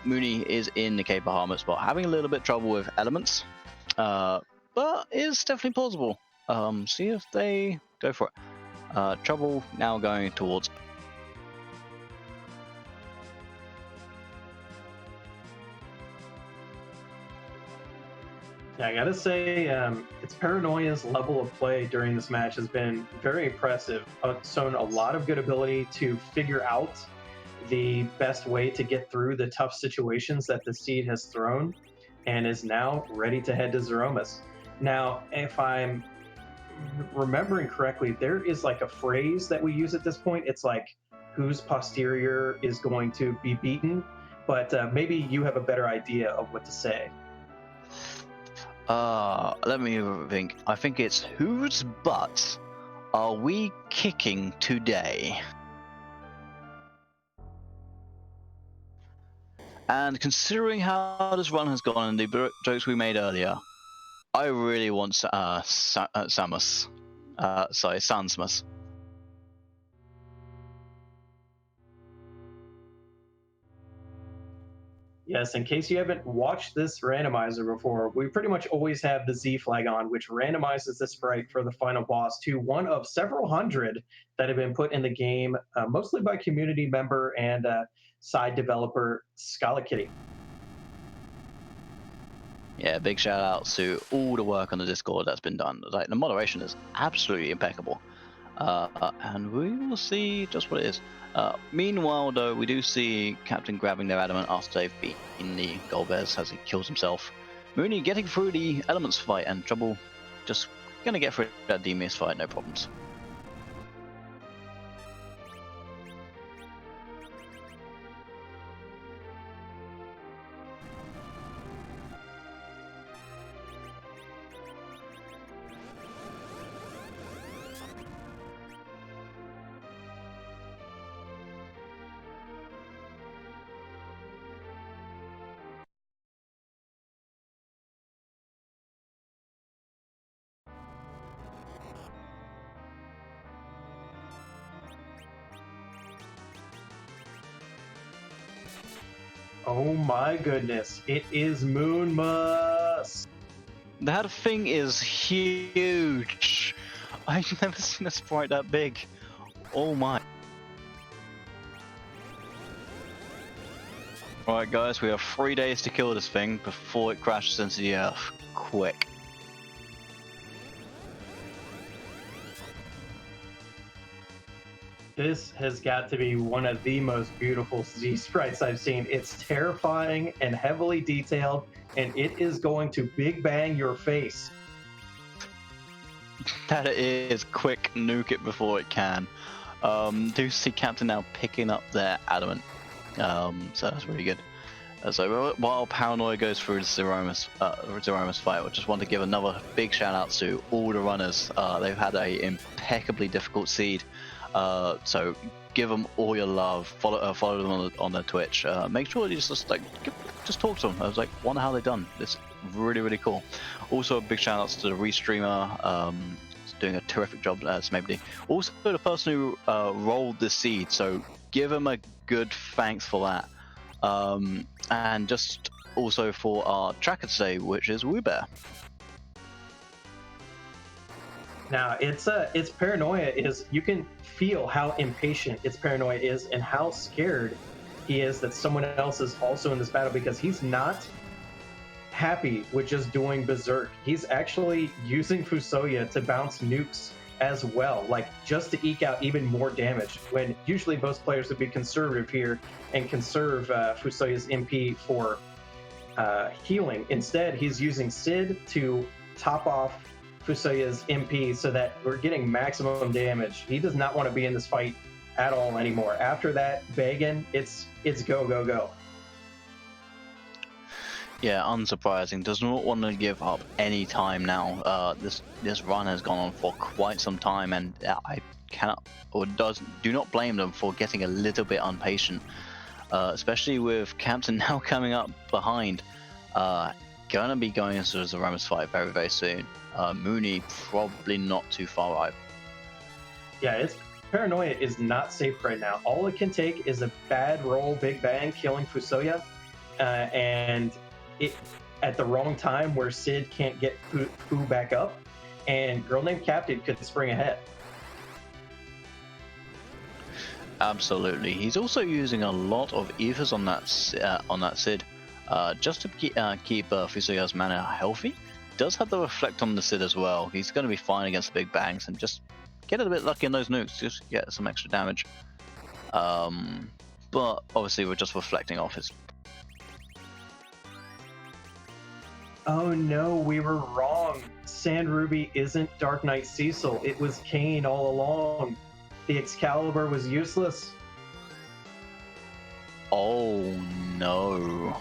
Mooney is in the Cape Bahamut spot, having a little bit of trouble with elements, but is definitely plausible. See if they go for it. Trouble now going towards. Yeah, I gotta say, it's Paranoia's level of play during this match has been very impressive. Shown a lot of good ability to figure out the best way to get through the tough situations that the seed has thrown, and is now ready to head to Zeromus. Now, if I'm remembering correctly, there is like a phrase that we use at this point. It's like, whose posterior is going to be beaten? But maybe you have a better idea of what to say. Let me think. I think it's whose butt are we kicking today? And considering how this run has gone and the jokes we made earlier, I really want Samus. Sorry, Sansmus. Yes, in case you haven't watched this randomizer before, we pretty much always have the Z flag on, which randomizes the sprite for the final boss to one of several hundred that have been put in the game, mostly by community member and side developer Scala Kitty. Yeah, big shout out to all the work on the Discord that's been done. Like, the moderation is absolutely impeccable. And we will see just what it is. Meanwhile, though, we do see Captain grabbing their adamant after they've beaten the Golbears as he kills himself. Mooney getting through the elements fight, and Trouble just gonna get through that Demis fight, no problems. Oh my goodness, it is Moonmus! That thing is huge. I've never seen a sprite that big. Oh my. Alright guys, we have 3 days to kill this thing before it crashes into the earth. Quick. This has got to be one of the most beautiful Z sprites I've seen. It's terrifying and heavily detailed, and it is going to big bang your face. That it is. Quick, nuke it before it can. Do see Captain now picking up their adamant. So that's really good. So while Paranoia goes through the Zeromus fight, I just want to give another big shout out to all the runners. They've had a impeccably difficult seed. So give them all your love. Follow them on their Twitch. Make sure you just talk to them. I was like, wonder how they done. It's really cool. Also, big shout outs to the restreamer. Doing a terrific job as maybe. Also, the person who rolled the seed. So give him a good thanks for that. And just also for our tracker today, which is Woobear. Now, its paranoia is, you can feel how impatient its paranoia is and how scared he is that someone else is also in this battle, because he's not happy with just doing berserk. He's actually using Fusoya to bounce nukes as well, like just to eke out even more damage, when usually most players would be conservative here and conserve Fusoya's MP for healing. Instead, he's using Sid to top off Fusoya's MP so that we're getting maximum damage. He does not want to be in this fight at all anymore. After that Bagan, it's go. Yeah, unsurprising. Does not want to give up any time now. This run has gone on for quite some time, and I do not blame them for getting a little bit impatient, especially with Captain now coming up behind. Gonna be going into the Zeromus fight very soon. Mooney probably not too far right. Yeah, its paranoia is not safe right now. All it can take is a bad roll, big bang, killing Fusoya, and it at the wrong time where Sid can't get Fu back up, and Girl Named Captain could spring ahead. Absolutely. He's also using a lot of ethers on that Sid, just to keep Fusoya's mana healthy. Does have the reflect on the Sid as well. He's going to be fine against big bangs and just get a bit lucky in those nukes, just get some extra damage. But obviously we're just reflecting off his. Oh no, we were wrong. Sand Ruby isn't Dark Knight Cecil. It was Kane all along. The Excalibur was useless. Oh no.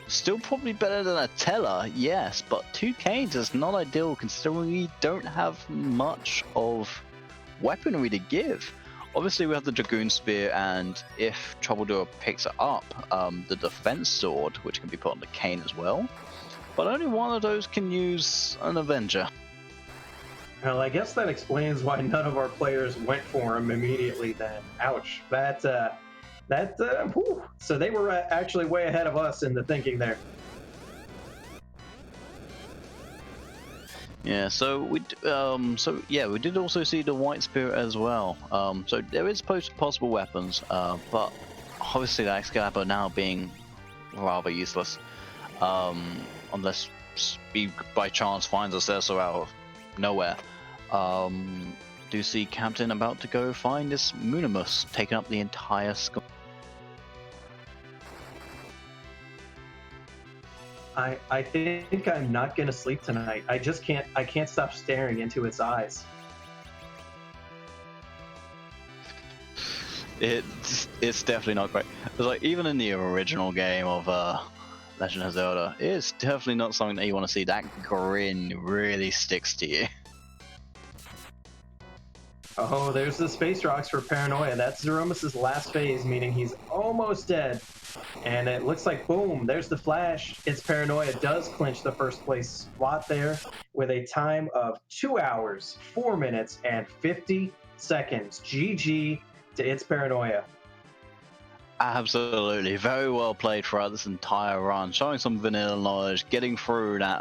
Still probably better than a Teller, yes, but 2 Canes is not ideal considering we don't have much of weaponry to give. Obviously we have the Dragoon Spear, and if Troubledoer picks it up, the Defense Sword, which can be put on the Cane as well. But only one of those can use an Avenger. Well, I guess that explains why none of our players went for him immediately then. Ouch. Whew. So they were actually way ahead of us in the thinking there. Yeah, so we did also see the White Spirit as well. So there is possible weapons, but obviously the Excalibur now being rather useless, unless he by chance finds us there, so out of nowhere. Do see Captain about to go find this Moonimus, taking up the entire sky. I think I'm not gonna sleep tonight. I can't stop staring into its eyes. It's definitely not great. It's like even in the original game of Legend of Zelda, it's definitely not something that you want to see. That grin really sticks to you. Oh, there's the space rocks for paranoia. That's Zeromus's last phase, meaning he's almost dead. And it looks like, boom, there's the flash. Its paranoia does clinch the first place spot there with a time of 2 hours, 4 minutes, and 50 seconds. GG to its paranoia. Absolutely, very well played throughout this entire run, showing some vanilla knowledge, getting through that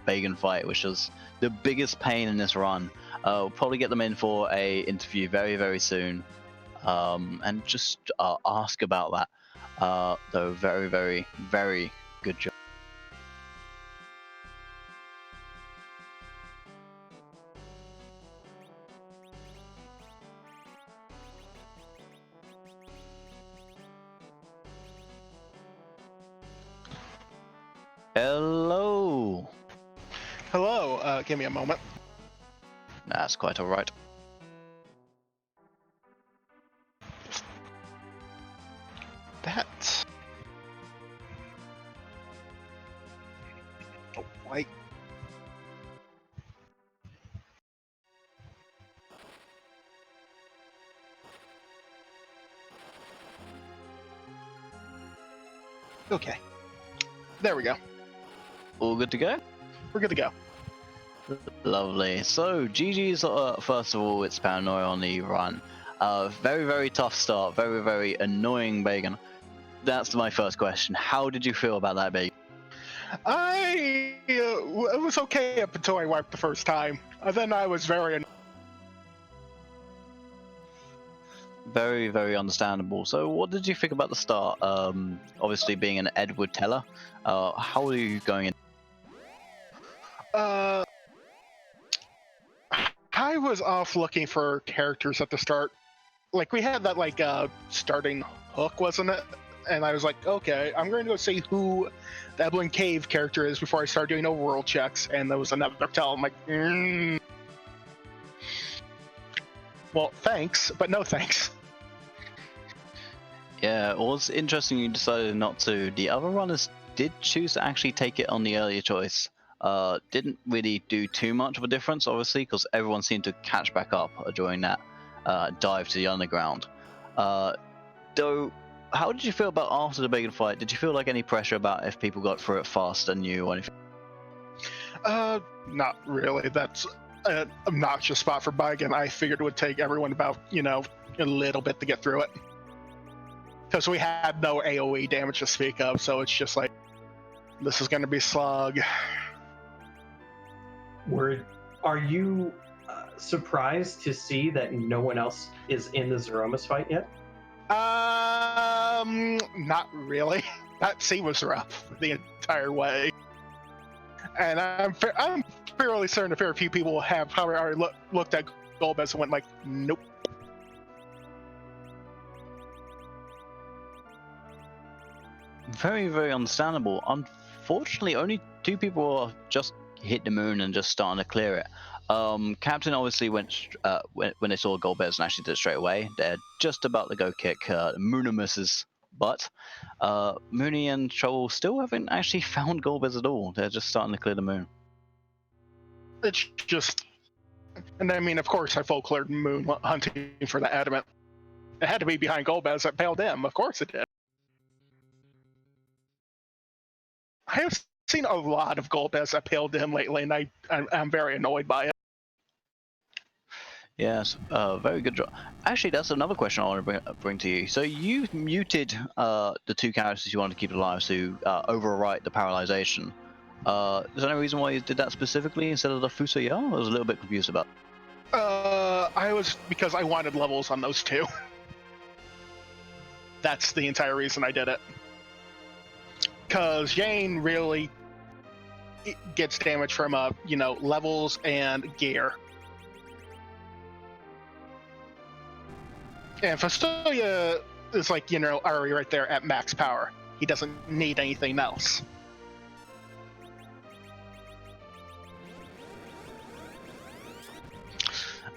Bagan fight, which was the biggest pain in this run. We'll probably get them in for a interview very, very soon, and just ask about that. Though very, very, very good job. Hello. Hello, give me a moment. That's quite alright. That. Oh, wait. Okay. There we go. All good to go? We're good to go. Lovely. So, GG's, first of all, it's paranoia on the run. Very, very tough start. Very, very annoying Bagan. That's my first question. How did you feel about that, Bagan? It was okay up until I wiped the first time. Then I was very. Very, very understandable. So, what did you think about the start? Obviously, being an Edward Teller, how are you going in? I was off looking for characters at the start. Like, we had that, like, starting hook, wasn't it? And I was like, okay, I'm going to go see who the Eblan Cave character is before I start doing overworld checks. And there was another tell. I'm like, well, thanks, but no thanks. Yeah, it was interesting you decided not to. The other runners did choose to actually take it on the earlier choice. Didn't really do too much of a difference, obviously, because everyone seemed to catch back up during that dive to the underground. Though, how did you feel about after the Bagan fight? Did you feel like any pressure about if people got through it faster than you or anything? Not really. That's an obnoxious spot for Bagan. I figured it would take everyone about, a little bit to get through it. Because we had no AoE damage to speak of, so it's just like, this is going to be slog. Are you surprised to see that no one else is in the Zeromus fight yet? Not really. That scene was rough the entire way, and I'm fairly certain a fair few people have probably already looked at Golbez and went like, nope. Very, very understandable. Unfortunately, only two people are just hit the moon and just starting to clear it. Captain obviously went when they saw gold bears and actually did it straight away. They're just about to go kick Moonimus's butt. Mooney and Trouble still haven't actually found gold bears at all. They're just starting to clear the moon. It's just, and I mean, of course, I full cleared moon hunting for the adamant. It had to be behind gold bears that paled him. Of course it did. I have seen a lot of gold bears that paled him lately, and I'm very annoyed by it. Yes, very good job. Actually, that's another question I want to bring to you. So you muted the two characters you wanted to keep alive to overwrite the paralyzation. Is there any reason why you did that specifically instead of the Fusaya? I was a little bit confused about. Because I wanted levels on those two. That's the entire reason I did it. Because Jane really gets damage from levels and gear. And Fusoya is already right there at max power. He doesn't need anything else.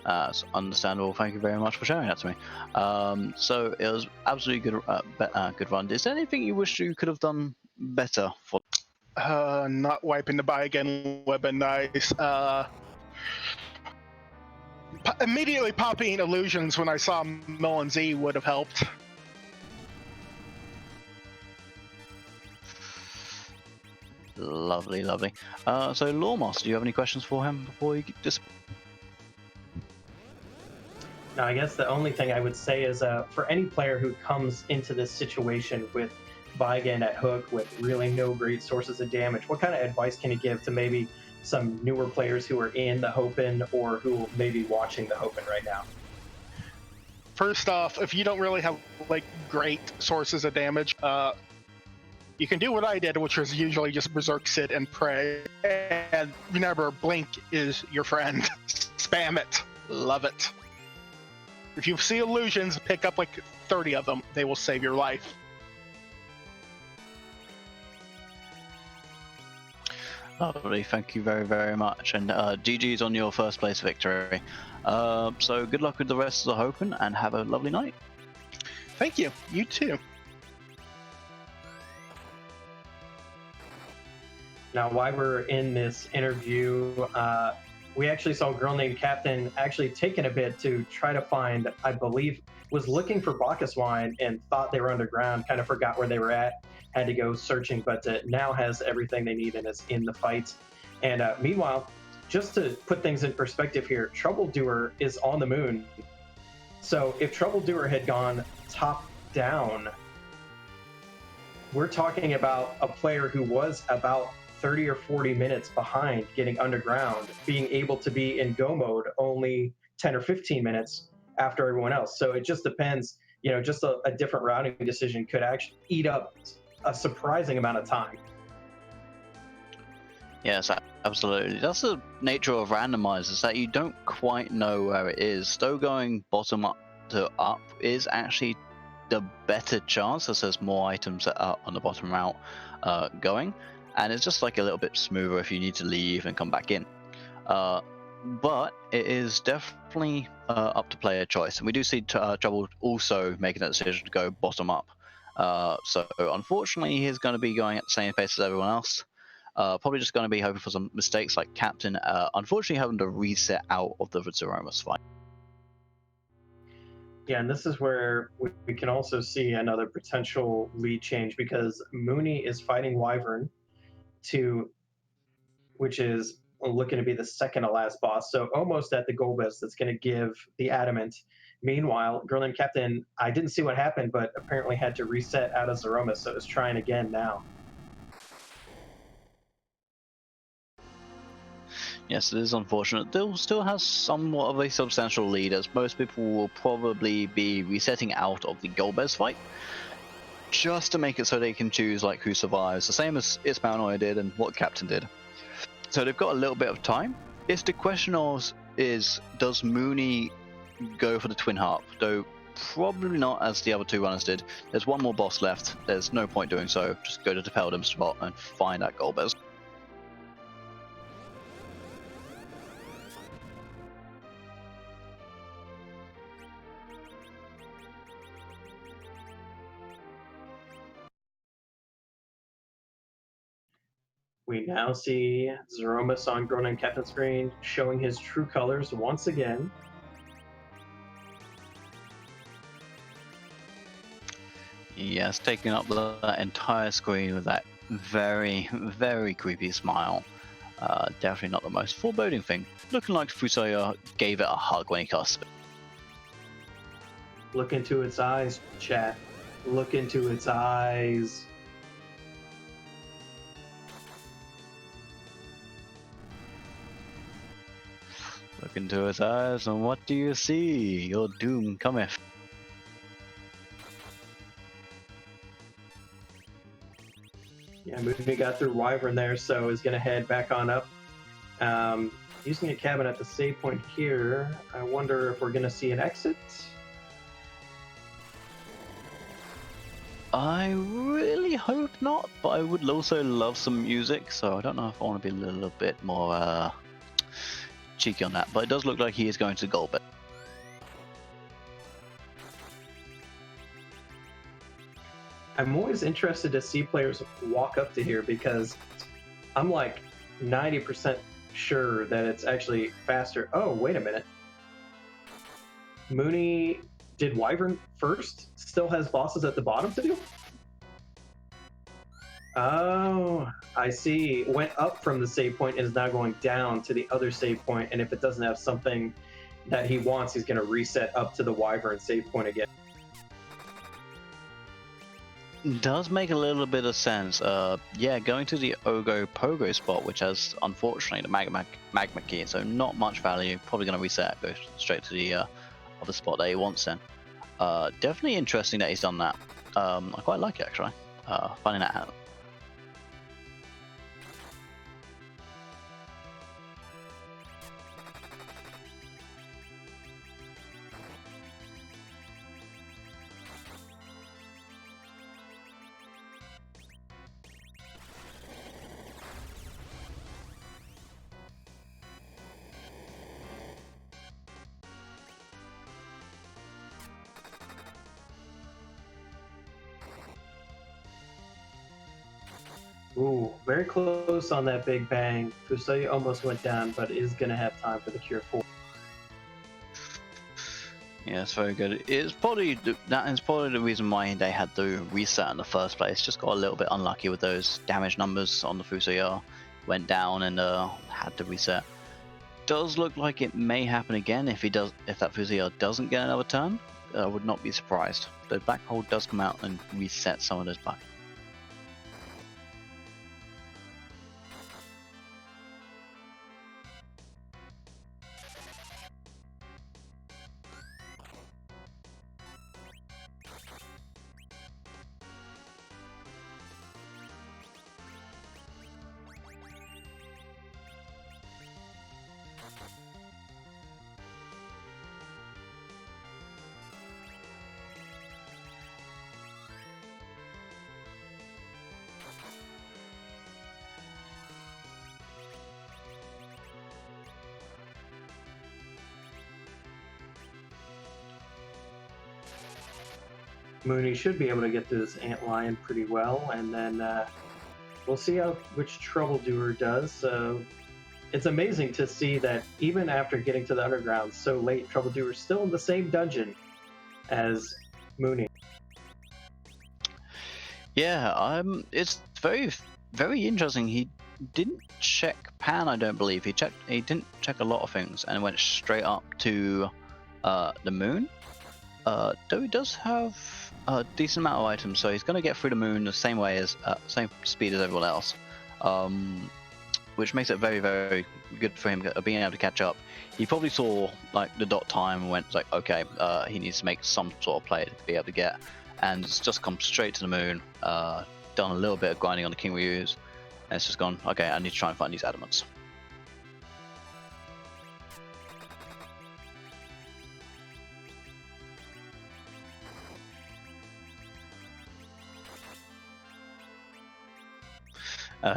It's understandable. Thank you very much for sharing that to me. So it was absolutely good, good run. Is there anything you wish you could have done better for? Not wiping the buy again would have been nice. Immediately popping illusions when I saw Mill Z would have helped. Lovely, lovely. So Lawmaster, do you have any questions for him before you just? Now, I guess the only thing I would say is for any player who comes into this situation with Vigan at hook with really no great sources of damage, what kind of advice can you give to maybe some newer players who are in the Hopen or who may be watching the Hopen right now? First off, if you don't really have great sources of damage, you can do what I did, which was usually just berserk sit and pray. And remember, blink is your friend. Spam it. Love it. If you see illusions, pick up 30 of them. They will save your life. Lovely, thank you very, very much. And GG's on your first place victory. So good luck with the rest of the Hopen and have a lovely night. Thank you. You too. Now, while we're in this interview, we actually saw girlnamedcaptain actually taking a bit to try to find, I believe, was looking for Bacchus wine and thought they were underground, kind of forgot where they were at, had to go searching, but now has everything they need and is in the fight. And meanwhile, just to put things in perspective here, troubledoer is on the moon. So if troubledoer had gone top down, we're talking about a player who was about 30 or 40 minutes behind getting underground, being able to be in go mode only 10 or 15 minutes after everyone else. So it just depends, just a different routing decision could actually eat up a surprising amount of time. Yes, absolutely. That's the nature of randomizers, that you don't quite know where it is. Though going bottom up to up is actually the better chance, as there's more items that are on the bottom route going, and it's just a little bit smoother if you need to leave and come back in. But it is definitely up to player choice, and we do see Trouble also making that decision to go bottom up. So unfortunately, he's going to be going at the same pace as everyone else. Probably just going to be hoping for some mistakes like Captain, unfortunately having to reset out of the Zeromus fight. Yeah, and this is where we can also see another potential lead change, because Mooney is fighting Wyvern, which is looking to be the second to last boss, so almost at the goal best that's going to give the adamant. Meanwhile, girlnamedcaptain, I didn't see what happened, but apparently had to reset out of Zeromus, so is trying again now. Yes, it is unfortunate. They'll still have somewhat of a substantial lead, as most people will probably be resetting out of the Golbez fight, just to make it so they can choose who survives, the same as It's Paranoia did and what Captain did. So they've got a little bit of time. It's the question is does Mooney go for the Twin Harp? Though probably not, as the other two runners did. There's one more boss left. There's no point doing so. Just go to the Peldum spot and find that Golbez. We now see Zeromus on Girl Named Captain screen showing his true colors once again. Yes, taking up that entire screen with that very, very creepy smile. Definitely not the most foreboding thing. Looking like Fusaya gave it a hug when he cast it. Look into its eyes, chat. Look into its eyes. Look into his eyes, and what do you see? Your doom cometh. Yeah, Mooney got through Wyvern there, so is going to head back on up. Using a cabin at the save point here, I wonder if we're going to see an exit. I really hope not, but I would also love some music, so I don't know if I want to be a little bit more cheeky on that, but it does look like he is going to goal bet. I'm always interested to see players walk up to here because I'm like 90% sure that it's actually faster. Oh, wait a minute. Mooney did Wyvern first? Still has bosses at the bottom to do? Oh, I see. Went up from the save point and is now going down to the other save point, and if it doesn't have something that he wants, he's going to reset up to the Wyvern save point again. Does make a little bit of sense. Yeah, going to the Ogo Pogo spot, which has unfortunately the magma key, so not much value. Probably going to reset, go straight to the other spot that he wants then. Definitely interesting that he's done that. I quite like it actually. Finding that out. Ooh, very close on that big bang. Fusaya almost went down, but is going to have time for the Cure 4. Yeah, it's very good. It's probably that is probably the reason why they had to reset in the first place. Just got a little bit unlucky with those damage numbers on the Fusaya. Went down and had to reset. Does look like it may happen again if that Fusaya doesn't get another turn. I would not be surprised. The black hole does come out and reset some of those bugs. Mooney should be able to get through this antlion pretty well, and then we'll see which troubledoer does. So it's amazing to see that even after getting to the underground so late, troubledoer's still in the same dungeon as Mooney. Yeah, it's very, very interesting. He didn't check Pan, I don't believe. He didn't check a lot of things and went straight up to the moon. Though he does have a decent amount of items, so he's going to get through the moon the same way as same speed as everyone else, which makes it very, very good for him being able to catch up. He probably saw like the dot time and went like, okay, he needs to make some sort of play to be able to get, and it's just come straight to the moon. Done a little bit of grinding on the King Ryu's, and it's just gone. Okay, I need to try and find these adamants.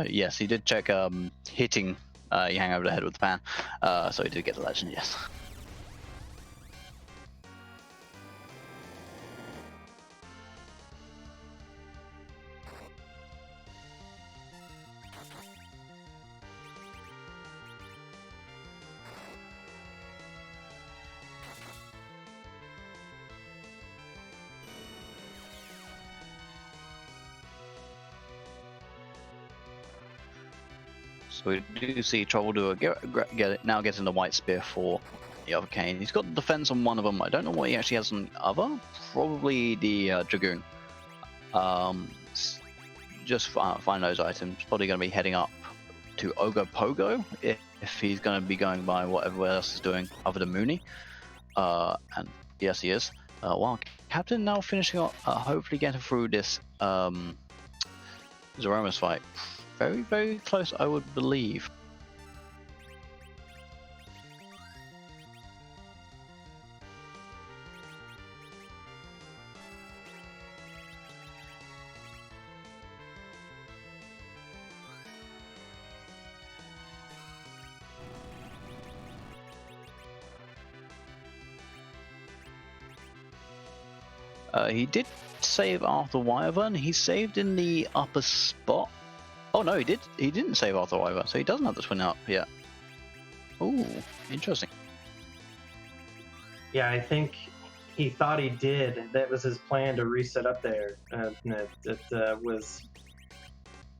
Yes, he did check hitting Yang over the head with the pan, so he did get the legend, yes. So we do see troubledoer now getting the white spear for the other cane. He's got defense on one of them. I don't know what he actually has on the other. Probably the dragoon. Just find those items. Probably going to be heading up to Ogo Pogo if he's going to be going by whatever else is doing other than Mooney. And yes, he is. While Captain now finishing up, hopefully getting through this Zeromus fight. Very, very close, I would believe. He did save Arthur Wyvern. He saved in the upper spot. Oh no, he did. He didn't save Arthur Wyvern, so he doesn't have the twin up yet. Ooh, interesting. Yeah, I think he thought he did. That was his plan to reset up there. It was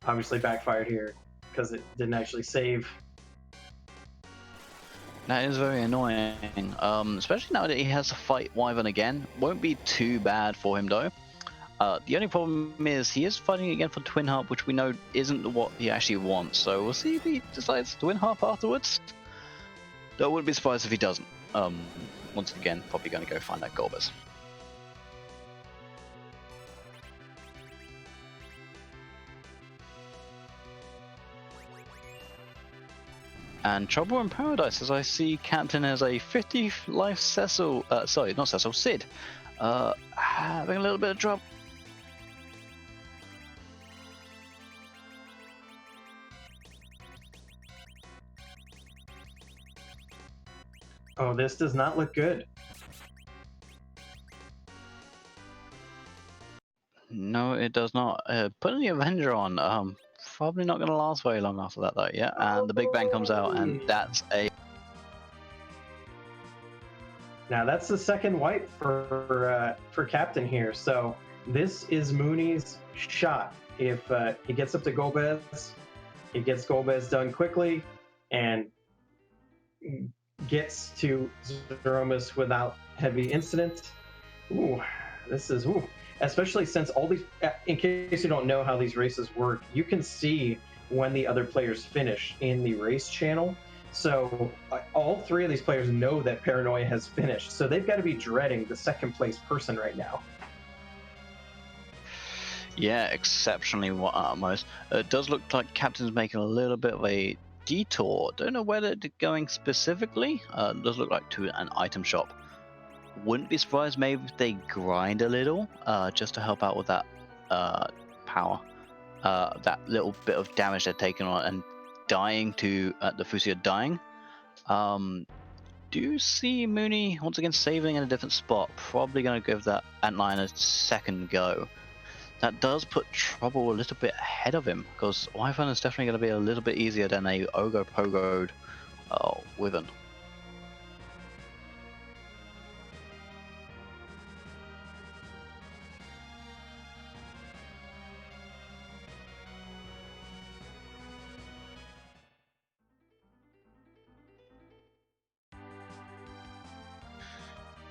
obviously backfired here because it didn't actually save. That is very annoying, especially now that he has to fight Wyvern again. Won't be too bad for him though. The only problem is he is fighting again for Twin Harp, which we know isn't what he actually wants. So we'll see if he decides Twin Harp afterwards. Though I wouldn't be surprised if he doesn't. Once again, probably going to go find that Golbez. And Trouble in Paradise, as I see Captain as a 50 life Cecil, sorry, not Cecil, Sid, having a little bit of trouble. Oh, this does not look good. No, it does not. Putting the Avenger on, probably not going to last very long after that though, yeah? And the Big Bang comes out, and that's a... Now that's the second wipe for Captain here. So this is Mooney's shot. If he gets up to Golbez, he gets Golbez done quickly, and gets to Zeromus without heavy incident. Ooh, this is especially since all these. In case you don't know how these races work, you can see when the other players finish in the race channel. So all three of these players know that Paranoia has finished, so they've got to be dreading the second place person right now. Yeah, exceptionally almost. It does look like Captain's making a little bit of a detour. Don't know where they're going specifically. It does look like to an item shop. Wouldn't be surprised maybe if they grind a little, just to help out with that power. That little bit of damage they're taking on and dying to the Fusia dying. Do see Mooney once again saving in a different spot. Probably going to give that Antlion a second go. That does put Trouble a little bit ahead of him, because Wyvern is definitely going to be a little bit easier than a Ogo Pogoed Wyvern.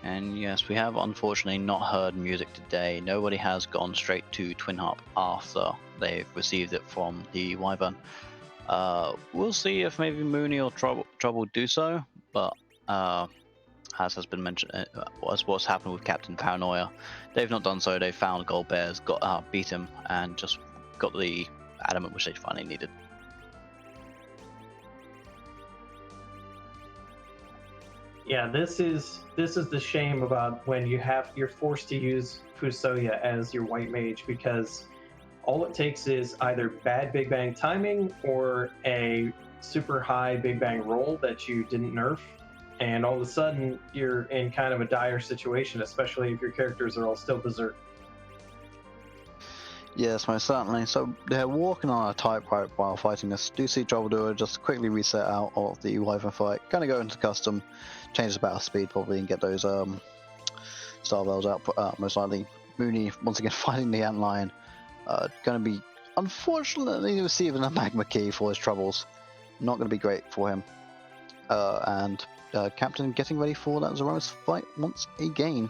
And yes, we have unfortunately not heard music today. Nobody has gone straight to Twin Harp after they've received it from the Wyvern. We'll see if maybe Mooney or Trouble do so, but as has been mentioned, was what's happened with Captain Paranoia. They've not done so. They found Golbez, beat him, and just got the adamant which they finally needed. Yeah, this is the shame about when you're forced to use Fusoya as your white mage, because all it takes is either bad Big Bang timing or a super high Big Bang roll that you didn't nerf, and all of a sudden you're in kind of a dire situation, especially if your characters are all still berserk. Yes, most certainly. So they're walking on a tightrope while fighting this. Do see Troubledoer just quickly reset out of the Wyvern fight. Gonna go into custom, change the battle speed probably, and get those star bells out. Most likely, Mooney once again fighting the Antlion. Gonna be unfortunately receiving a magma key for his troubles. not going to be great for him. And Captain getting ready for that Zeronis fight once again.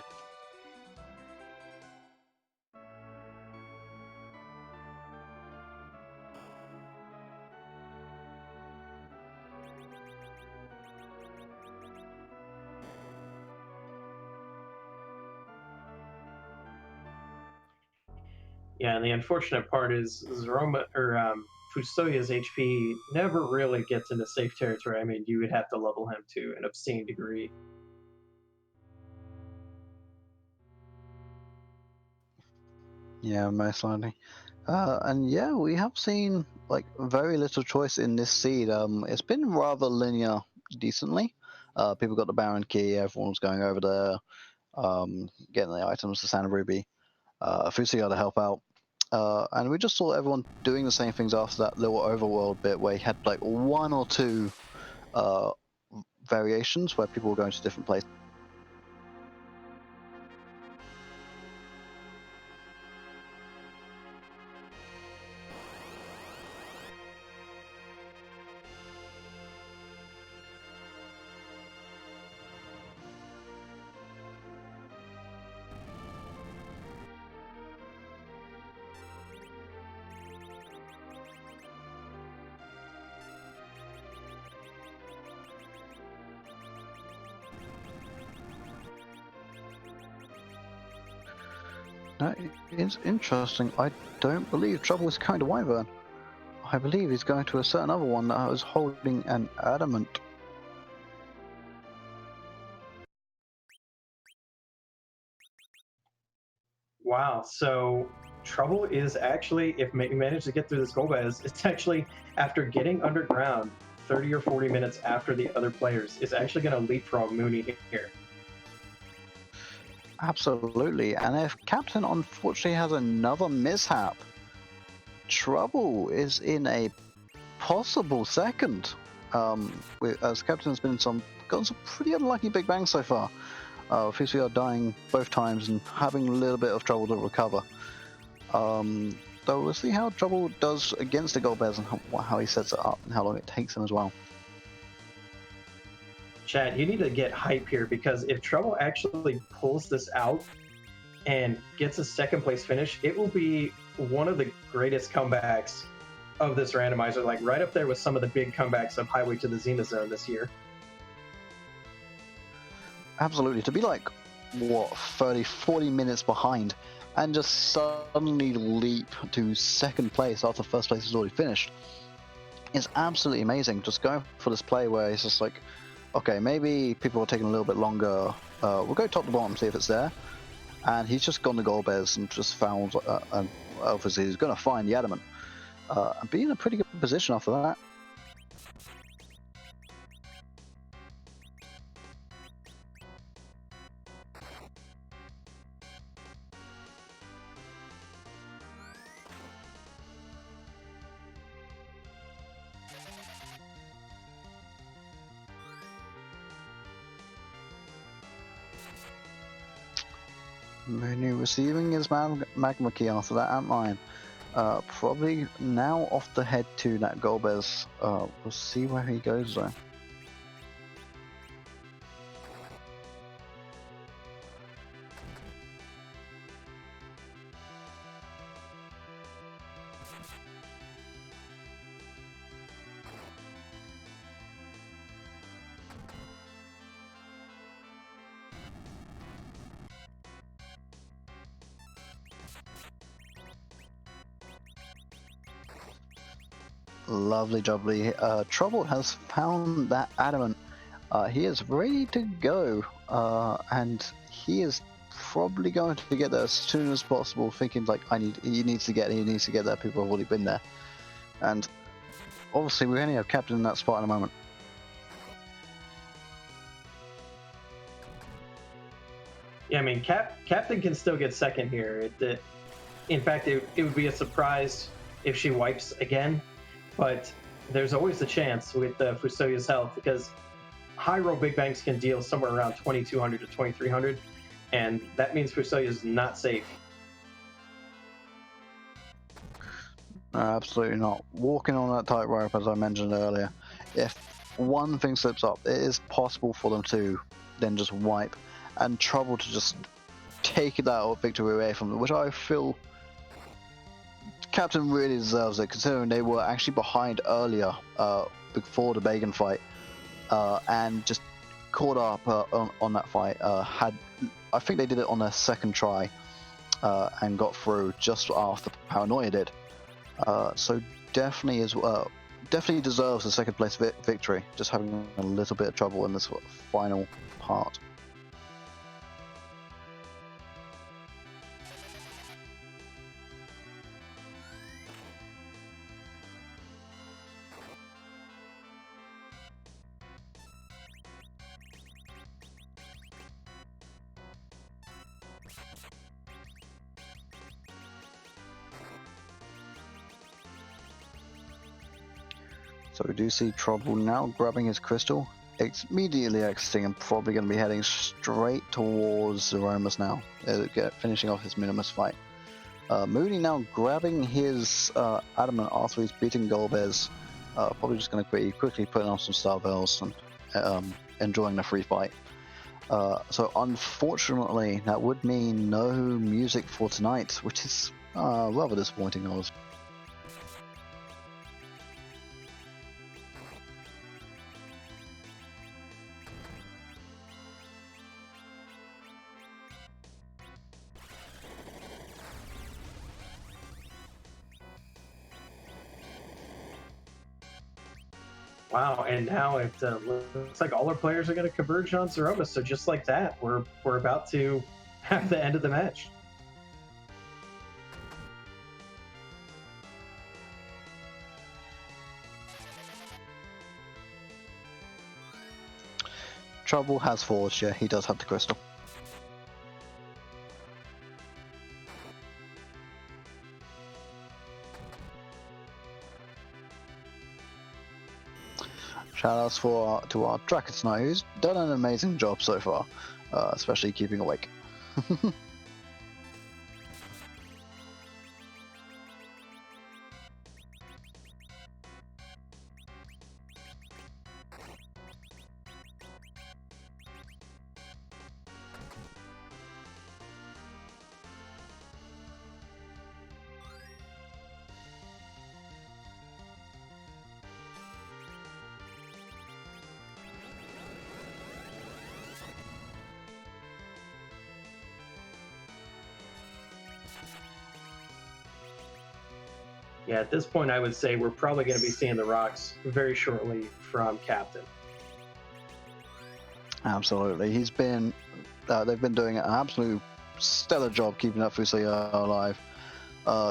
Yeah, and the unfortunate part is Fusoya's HP never really gets into safe territory. I mean, you would have to level him to an obscene degree. Yeah, most likely. And yeah, we have seen like very little choice in this seed. It's been rather linear, decently. People got the Baron key. Everyone was going over there, getting the items to Santa Ruby. Fusia to help out. And we just saw everyone doing the same things after that little overworld bit where you had like one or two variations where people were going to different places. That is interesting. I don't believe Trouble is going to Wyvern. I believe he's going to a certain other one that was holding an adamant. Wow, so Trouble is actually, if you manage to get through this Golbez, it's actually after getting underground 30 or 40 minutes after the other players, is actually going to leapfrog Mooney here. Absolutely, and if Captain unfortunately has another mishap, Trouble is in a possible second. As Captain's been gotten some pretty unlucky big bangs so far. Fusia dying both times and having a little bit of trouble to recover. Though we'll see how Trouble does against the Golbez and how he sets it up and how long it takes him as well. Chad, you need to get hype here because if Trouble actually pulls this out and gets a second place finish, it will be one of the greatest comebacks of this randomizer, like right up there with some of the big comebacks of Highway to the Zenith Zone this year. Absolutely, to be like, what, 30, 40 minutes behind and just suddenly leap to second place after first place is already finished. It's absolutely amazing. Just going for this play where it's just like, okay, maybe people are taking a little bit longer. We'll go top to bottom, see if it's there. And he's just gone to Golbez and just found, and obviously he's going to find the adamant. And be in a pretty good position after that. Mooney receiving his magma key after that antlion. Probably now off the head to that Golbez. We'll see where he goes though. Lovely jubbly. Trouble has found that adamant. He is ready to go, and he is probably going to get there as soon as possible, thinking like, he needs to get there. People have already been there, and obviously we only have Captain in that spot in a moment. Yeah, I mean, Captain can still get second here. In fact, it would be a surprise if she wipes again. But there's always the chance with Fusoya's health because high roll big bangs can deal somewhere around 2,200 to 2,300, and that means Fusoya's not safe. Absolutely not. Walking on that tightrope, as I mentioned earlier, if one thing slips up, it is possible for them to then just wipe, and Trouble to just take that victory away from them, which I feel Captain really deserves it, considering they were actually behind earlier, before the Bacon fight, and just caught up on that fight. I think they did it on their second try, and got through just after Paranoia did. So definitely definitely deserves a second place victory, just having a little bit of trouble in this final part. So we do see Trouble now grabbing his crystal, immediately exiting and probably going to be heading straight towards Zeromus now, finishing off his Minimus fight. Mooney now grabbing his Adamant after he's beating Golbez, probably just going to quickly put on some Star Bells and enjoying the free fight. So unfortunately, that would mean no music for tonight, which is rather disappointing, honestly. Wow, and now it looks like all our players are going to converge on Zeromus. So just like that, we're about to have the end of the match. Trouble has forged, yeah, he does have the crystal. Shoutouts to our tracker tonight, who's done an amazing job so far, especially keeping awake. Yeah, at this point, I would say we're probably going to be seeing the rocks very shortly from Captain. Absolutely, they've been doing an absolute stellar job keeping that Fusilier alive,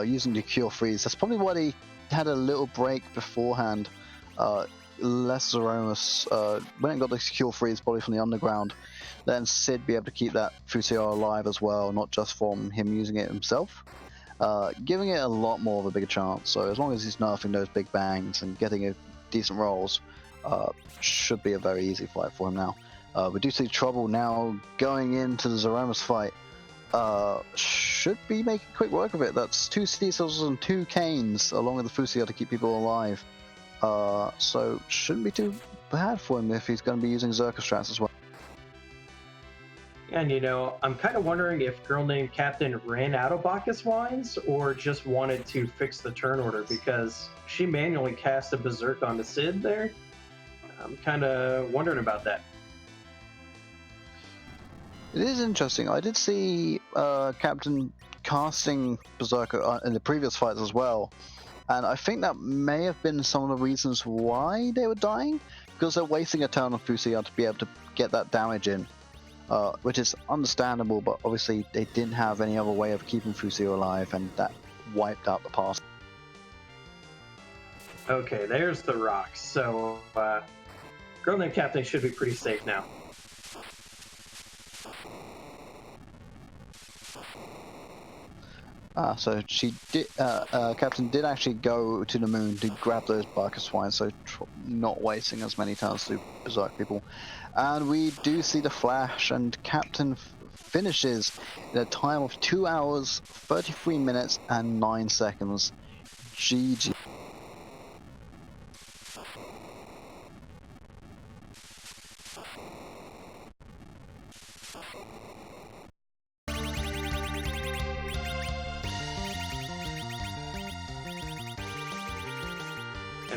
using the Cure Freeze. That's probably why they had a little break beforehand. Less Zeromus, when it got the Cure Freeze probably from the underground, then Sid be able to keep that Fusilier alive as well, not just from him using it himself. Giving it a lot more of a bigger chance. So as long as he's nerfing those big bangs and getting a decent rolls, should be a very easy fight for him now. We do see Trouble now going into the Zeromus fight. Should be making quick work of it. That's 2 Cecils and 2 Canes along with the Fusilier to keep people alive. So shouldn't be too bad for him if he's going to be using Zerka strats as well. And, you know, I'm kind of wondering if Girl Named Captain ran out of Bacchus wines or just wanted to fix the turn order, because she manually cast a Berserk onto Sid there. I'm kind of wondering about that. It is interesting. I did see Captain casting Berserker in the previous fights as well, and I think that may have been some of the reasons why they were dying, because they're wasting a turn on Fusilier to be able to get that damage in. Which is understandable, but obviously they didn't have any other way of keeping Fusilier alive, and that wiped out the pass. Okay, there's the rocks. So, Girl Named Captain should be pretty safe now. So she did. Captain did actually go to the moon to grab those Bacchus wines, so not wasting as many turns to Berserk people. And we do see the flash, and Captain finishes in a time of 2 hours, 33 minutes, and 9 seconds. GG.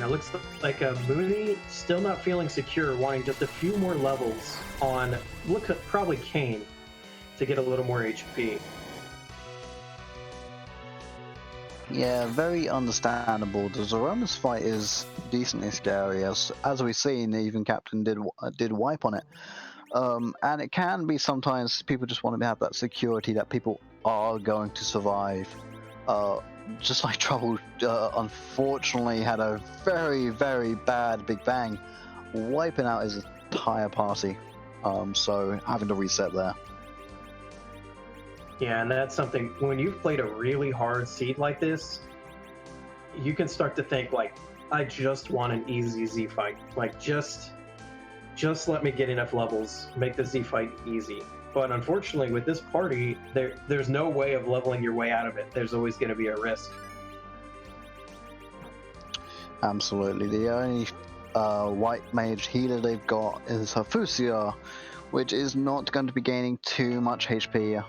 And it looks like Mooney still not feeling secure, wanting just a few more levels on, probably Kane to get a little more HP. Yeah, very understandable. The Zeromus fight is decently scary, as we've seen, even Captain did wipe on it. And it can be sometimes people just want to have that security that people are going to survive. Just like Trouble, unfortunately, had a very, very bad Big Bang, wiping out his entire party. So having to reset there. Yeah, and that's something, when you've played a really hard seed like this, you can start to think, like, I just want an easy Z fight. Like, just let me get enough levels, make the Z fight easy. But unfortunately, with this party, there's no way of leveling your way out of it. There's always going to be a risk. Absolutely. The only white mage healer they've got is Hafusia, which is not going to be gaining too much HP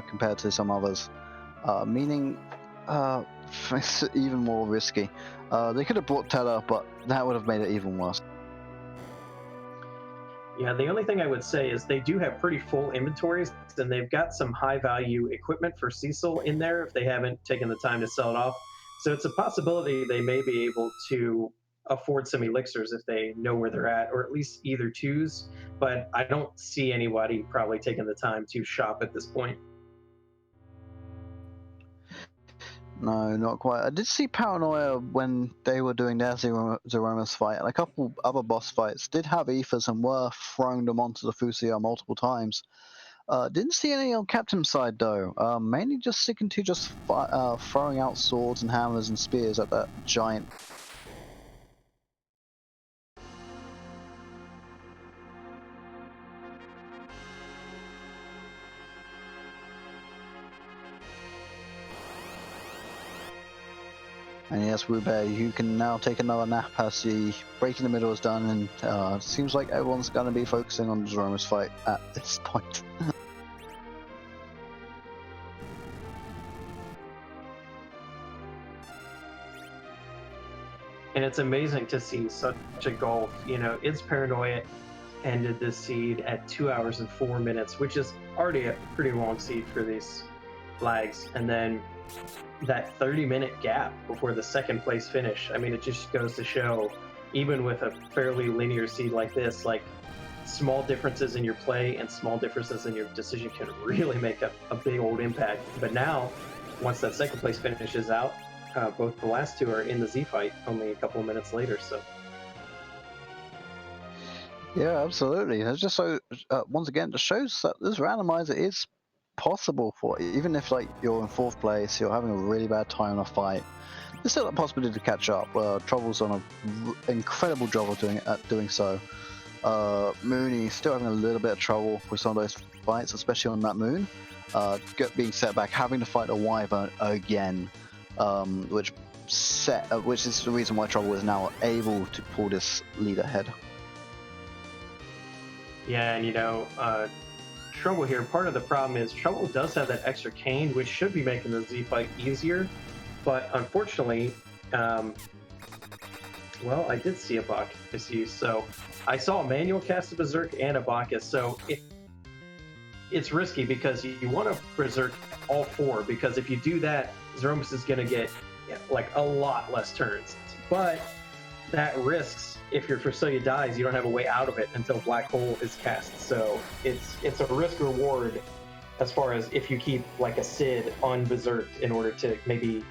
compared to some others, meaning it's even more risky. They could have brought Teller, but that would have made it even worse. Yeah, the only thing I would say is they do have pretty full inventories, and they've got some high-value equipment for Cecil in there if they haven't taken the time to sell it off. So it's a possibility they may be able to afford some elixirs if they know where they're at, or at least either twos. But I don't see anybody probably taking the time to shop at this point. No, not quite. I did see Paranoia when they were doing their Zeromus fight, and a couple other boss fights did have ethers and were throwing them onto the Fusia multiple times. Didn't see any on Captain's side though. Mainly just sticking to just throwing out swords and hammers and spears at that giant. And yes, Rubert, you can now take another nap as the break in the middle is done, and it seems like everyone's going to be focusing on the Zeromus fight at this point. And it's amazing to see such a gulf. You know, its Paranoia ended this seed at 2 hours and 4 minutes, which is already a pretty long seed for these flags. And then that 30-minute gap before the second place finish. I mean, it just goes to show, even with a fairly linear seed like this, like, small differences in your play and small differences in your decision can really make a big old impact. But now, once that second place finishes out, both the last two are in the Z fight only a couple of minutes later. So Yeah, absolutely. It's just so once again, just shows that this randomizer is possible for even if like you're in fourth place, you're having a really bad time in a fight. There's still a possibility to catch up. Trouble's on an incredible job of doing so. Mooney still having a little bit of trouble with some of those fights, especially on that moon. Being set back, having to fight a wyvern again, which is the reason why Trouble is now able to pull this lead ahead. yeah, and you know, Trouble here, part of the problem is Trouble does have that extra cane, which should be making the Z fight easier, but unfortunately, well, I did see a Bacchus use, so I saw a manual cast a Berserk and a Bacchus, so it's risky because you want to Berserk all four, because if you do that, Zeromus is going to get like a lot less turns, but that risks, if your Fusoya dies, you don't have a way out of it until Black Hole is cast. So it's a risk reward as far as if you keep like a Sid on Berserk in order to maybe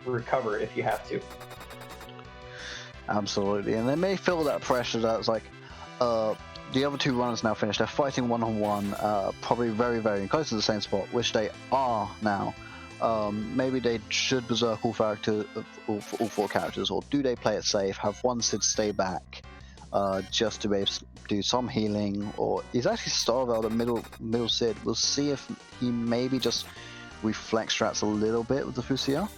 recover if you have to. Absolutely, and they may feel that pressure that's like the other two runners now finished. They're fighting one-on-one, probably very, very close to the same spot, which they are now. Maybe they should berserk all four characters, or do they play it safe, have one Sid stay back, just to be able to do some healing, or he's actually Starvel, the middle Sid. We'll see if he maybe just reflex strats a little bit with the Fusia.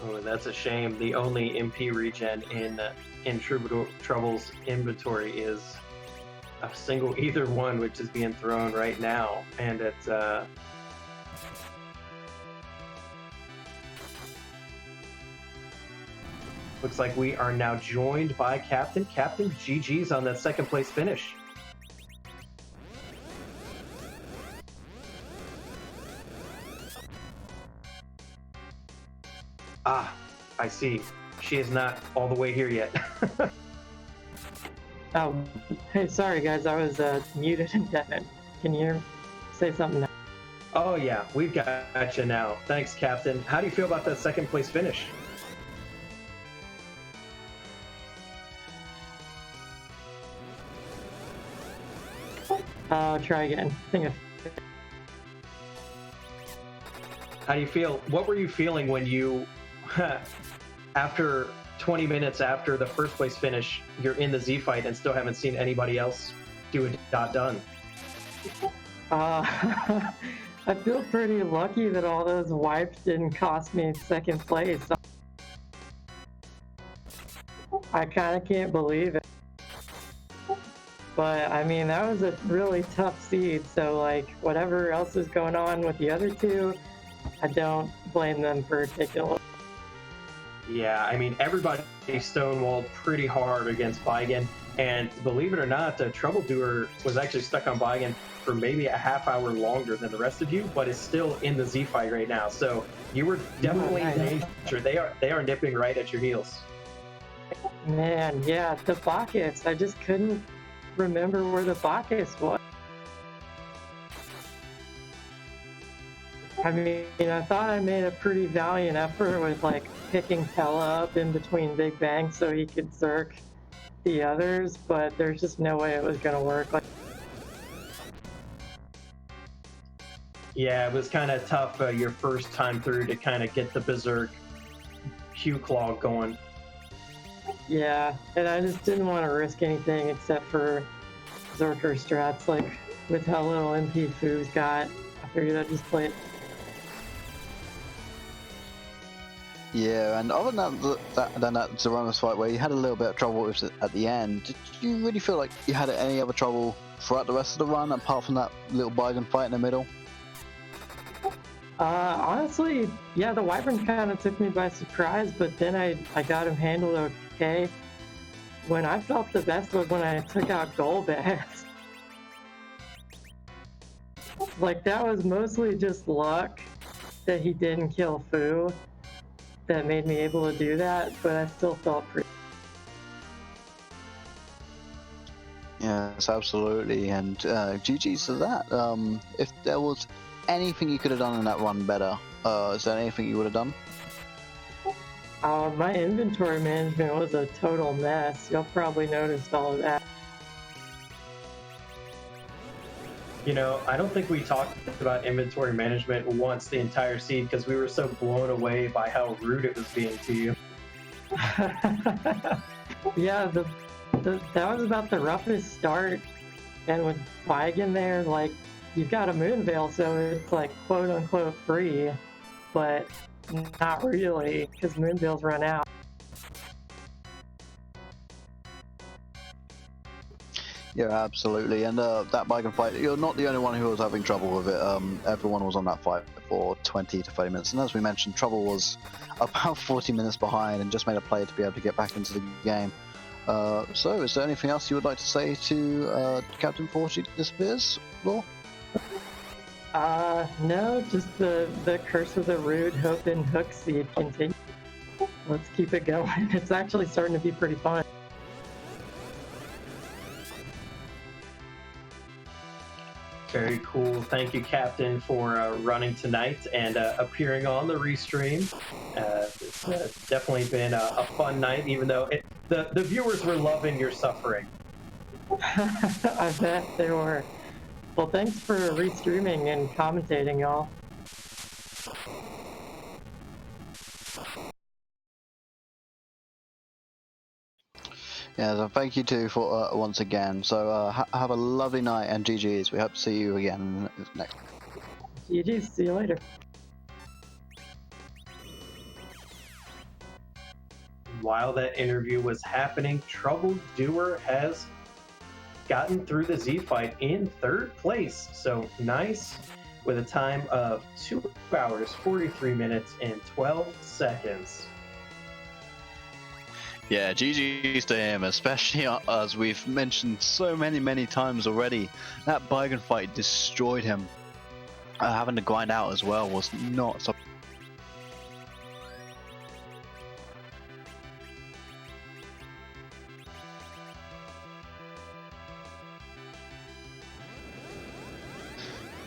Oh, that's a shame. The only MP regen in Trouble's inventory is a single either one, which is being thrown right now, and it's looks like we are now joined by Captain. Captain, GG's on that second place finish. Ah, I see. She is not all the way here yet. Oh, hey, sorry guys, I was muted and dead. Can you say something now? Oh yeah, we've got you now. Thanks, Captain. How do you feel about that second place finish? Try again. How do you feel? What were you feeling when you, after 20 minutes after the first place finish, you're in the Z fight and still haven't seen anybody else do a dot done? I feel pretty lucky that all those wipes didn't cost me second place. I kind of can't believe it. But I mean, that was a really tough seed, so like whatever else is going on with the other two, I don't blame them for taking a look. Yeah, I mean, everybody stonewalled pretty hard against Baigen, and believe it or not, the troubledoer was actually stuck on Baigen for maybe a half hour longer than the rest of you, but is still in the Z fight right now. So you were definitely in danger. They are nipping right at your heels. Man, yeah, the Bacchus. I just couldn't remember where the Bacchus was. I mean, I thought I made a pretty valiant effort with like picking Pella up in between Big Bang so he could zerk the others, but there's just no way it was gonna work. Like, yeah, it was kind of tough your first time through to kind of get the Berserk Q Claw going. yeah, and I just didn't want to risk anything except for Zerker strats. Like, with how little MP Fu's got, I figured I'd just play it. Yeah, and other than that Zeromus fight where you had a little bit of trouble with it at the end, did you really feel like you had any other trouble throughout the rest of the run apart from that little Baigen fight in the middle? Honestly, yeah, the Wyvern kind of took me by surprise, but then I got him handled okay. When I felt the best was when I took out Golbez. Like, that was mostly just luck that he didn't kill Fu that made me able to do that, but I still felt pretty. Yes, absolutely, and GG's to that. If there was anything you could have done in that run better, is there anything you would have done? My inventory management was a total mess. You'll probably notice all of that. You know, I don't think we talked about inventory management once the entire seed because we were so blown away by how rude it was being to you. Yeah, that was about the roughest start. And with Baigen there, like, you've got a moon veil, so it's like quote unquote free, but not really, because moon veils run out. Yeah, absolutely, and that Baigen fight, you're not the only one who was having trouble with it. Everyone was on that fight for 20 to 30 minutes, and as we mentioned, Trouble was about 40 minutes behind and just made a play to be able to get back into the game. So is there anything else you would like to say to Captain before she disappears, Law? No, just the curse of the rude hope and hook seed continue. Let's keep it going. It's actually starting to be pretty fun. Very cool. Thank you, Captain, for running tonight and appearing on the restream. It's definitely been a fun night, even though the viewers were loving your suffering. I bet they were. Well, thanks for restreaming and commentating, y'all. Yeah, so thank you too for once again. So have a lovely night and GG's. We hope to see you again next. GG's, see you later. while that interview was happening, Troubledoer has gotten through the Z fight in third place. So nice, with a time of 2 hours, 43 minutes, and 12 seconds. Yeah, GG's to him, especially as we've mentioned so many times already. That Baigan fight destroyed him. Having to grind out as well was not so.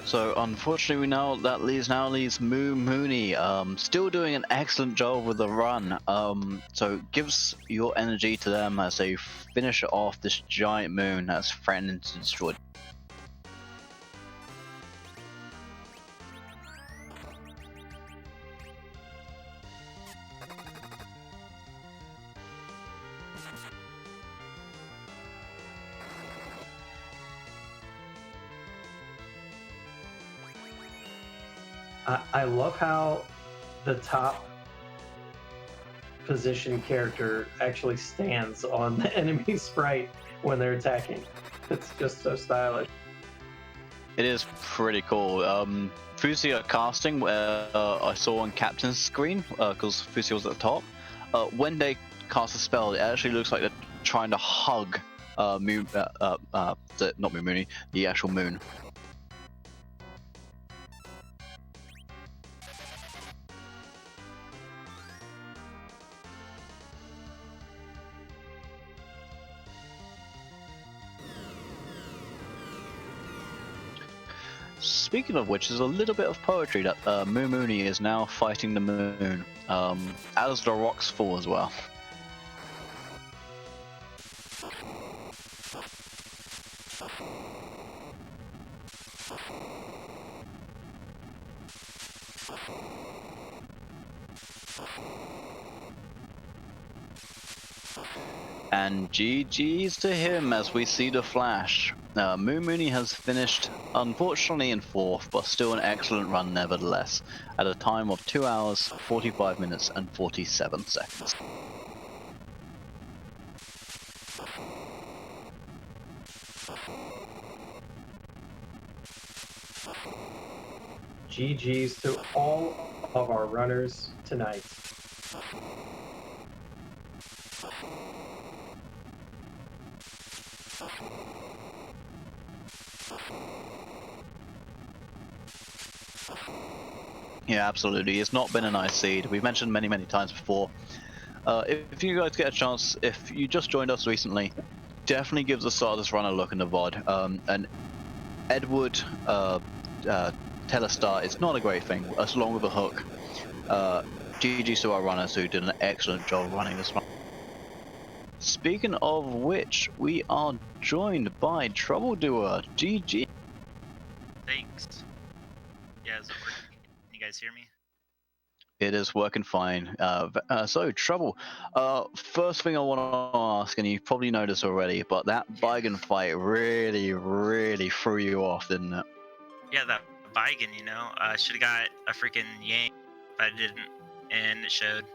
So unfortunately, that leaves Mooney. Still doing an excellent job with the run. So gives your energy to them as they finish off this giant moon that's threatening to destroy. I love how the top position character actually stands on the enemy sprite when they're attacking. It's just so stylish. It is pretty cool. Fusia casting, I saw on Captain's screen, because Fusia was at the top. When they cast a spell, it actually looks like they're trying to hug not Mooney, the actual moon. Speaking of which, there's a little bit of poetry that Mooney is now fighting the moon, as the rocks fall as well. And GG's to him as we see the flash. Mooney has finished, unfortunately, in 4th, but still an excellent run nevertheless, at a time of 2 hours, 45 minutes, and 47 seconds. GG's to all of our runners tonight. Yeah, absolutely. It's not been a nice seed. We've mentioned many times before. If you guys get a chance, if you just joined us recently, definitely give the start of this run a look in the VOD. And Edward Telestar is not a great thing, as long with a hook. GG's to our runners who did an excellent job running this run. Speaking of which, we are joined by Troubledoer. GG. Thanks. Yeah, is it working? Can you guys hear me? It is working fine. So, Trouble, first thing I want to ask, and you probably know this already, but that Baigan fight really threw you off, didn't it? Yeah, that Baigan, you know, I should have got a freaking Yang, but I didn't, and it showed.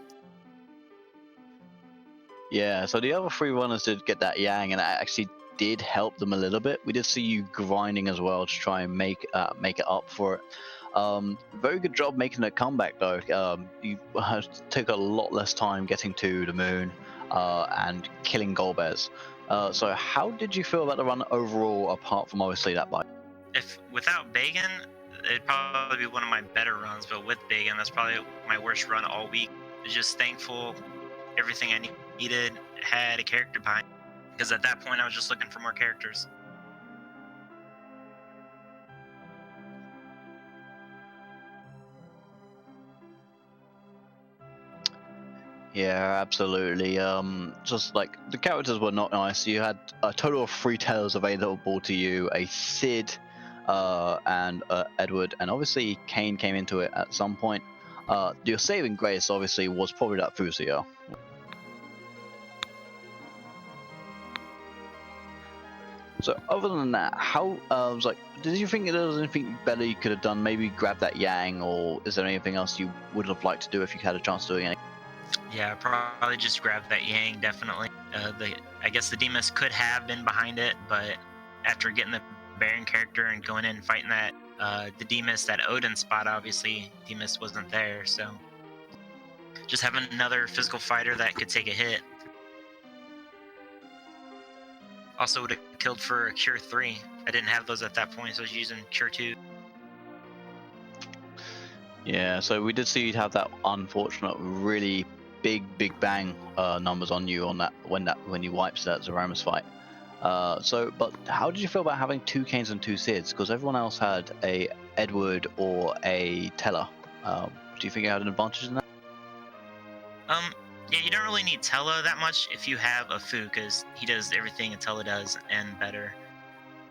Yeah, so the other 3 runners did get that Yang, and that actually did help them a little bit. We did see you grinding as well to try and make it up for it. Very good job making a comeback though. You took a lot less time getting to the moon and killing Golbez. So how did you feel about the run overall, apart from obviously that bite? If without Bacon, it'd probably be one of my better runs, but with Bacon, that's probably my worst run all week. I'm just thankful everything I needed had a character behind, because at that point I was just looking for more characters. Yeah, absolutely. Just like the characters were not nice. You had a total of 3 tails available to you: a Sid, and Edward, and obviously Kane came into it at some point. Your saving grace obviously was probably that Fusia. So other than that, how did you think there was anything better you could have done? Maybe grab that Yang, or is there anything else you would have liked to do if you had a chance of doing anything? Yeah, probably just grab that Yang, definitely. I guess the Demas could have been behind it, but after getting the Baron character and going in and fighting that the Demas, that Odin spot, obviously Demas wasn't there, so just having another physical fighter that could take a hit. Also would have killed for a Cure 3. I didn't have those at that point, so I was using Cure 2. Yeah, so we did see you'd have that unfortunate, really big bang numbers on you on that when you wiped that Zeramus fight. But how did you feel about having 2 Canes and 2 Sids? Because everyone else had a Edward or a Teller. Do you think you had an advantage in that? Yeah, you don't really need Tella that much if you have a Fu, because he does everything Tella does and better.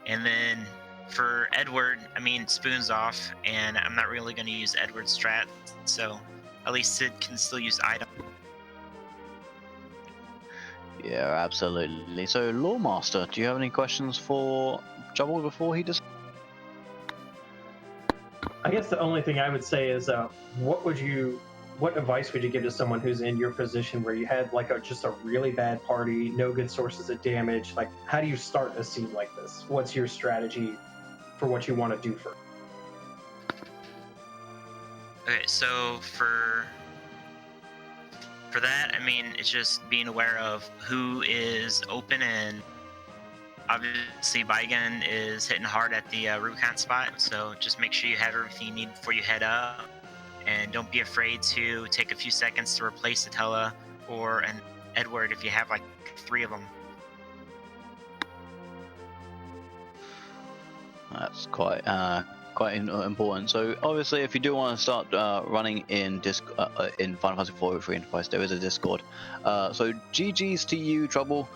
And then for Edward, I mean, Spoon's off, and I'm not really going to use Edward's strat, so at least Sid can still use item. Yeah, absolutely. So, Lawmaster, do you have any questions for Jubble before he does? I guess the only thing I would say is, what advice would you give to someone who's in your position where you had like just a really bad party, no good sources of damage? Like, how do you start a scene like this? What's your strategy for what you want to do first? Okay, so for that, I mean, it's just being aware of who is open, and obviously Baigen is hitting hard at the Rubicon spot, so just make sure you have everything you need before you head up, and don't be afraid to take a few seconds to replace a Tella or an Edward if you have like 3 of them. That's quite important. So obviously, if you do want to start running in in Final Fantasy 4 Free Enterprise, there is a Discord. So GG's to you, Trouble.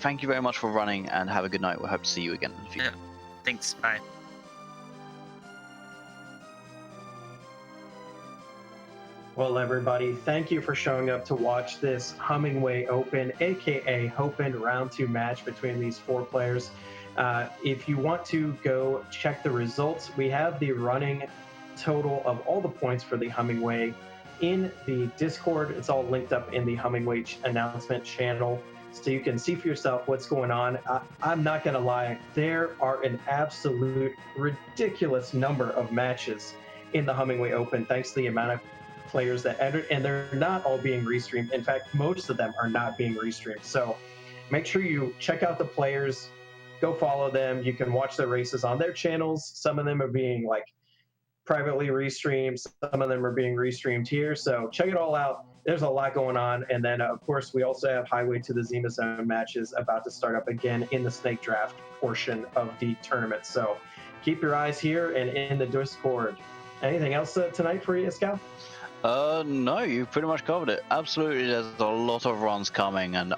Thank you very much for running, and have a good night. We hope to see you again in the future. Yeah. Thanks. Bye. Well, everybody, thank you for showing up to watch this Hummingway Open, aka Hopen Round 2 match between these 4 players. If you want to go check the results, we have the running total of all the points for the Hummingway in the Discord. It's all linked up in the Hummingway announcement channel, so you can see for yourself what's going on. I'm not going to lie, there are an absolute ridiculous number of matches in the Hummingway Open, thanks to the amount of players that entered, and they're not all being restreamed. In fact, most of them are not being restreamed. So make sure you check out the players, go follow them. You can watch their races on their channels. Some of them are being like privately restreamed, some of them are being restreamed here. So check it all out. There's a lot going on. And then of course we also have Highway to the Zima Zone matches about to start up again in the snake draft portion of the tournament. So keep your eyes here and in the Discord. Anything else tonight for you, Scout? No, you pretty much covered it. Absolutely, there's a lot of runs coming, and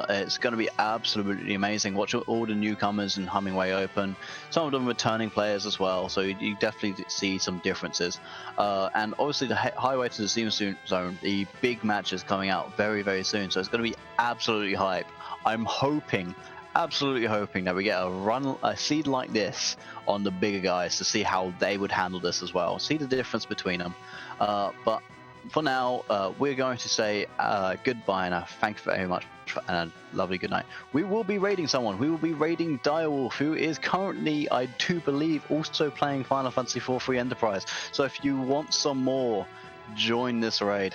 it's going to be absolutely amazing. Watch all the newcomers in Hummingway Open. Some of them returning players as well, so you definitely see some differences. And obviously, the Highway to the Zima Zone, the big match is coming out very, very soon, so it's going to be absolutely hype. I'm absolutely hoping that we get a seed like this on the bigger guys to see how they would handle this as well. See the difference between them. But for now, we're going to say goodbye and thank you very much and a lovely good night. We will be raiding someone. We will be raiding Direwolf, who is currently, I do believe, also playing Final Fantasy 4 Free Enterprise. So if you want some more, join this raid.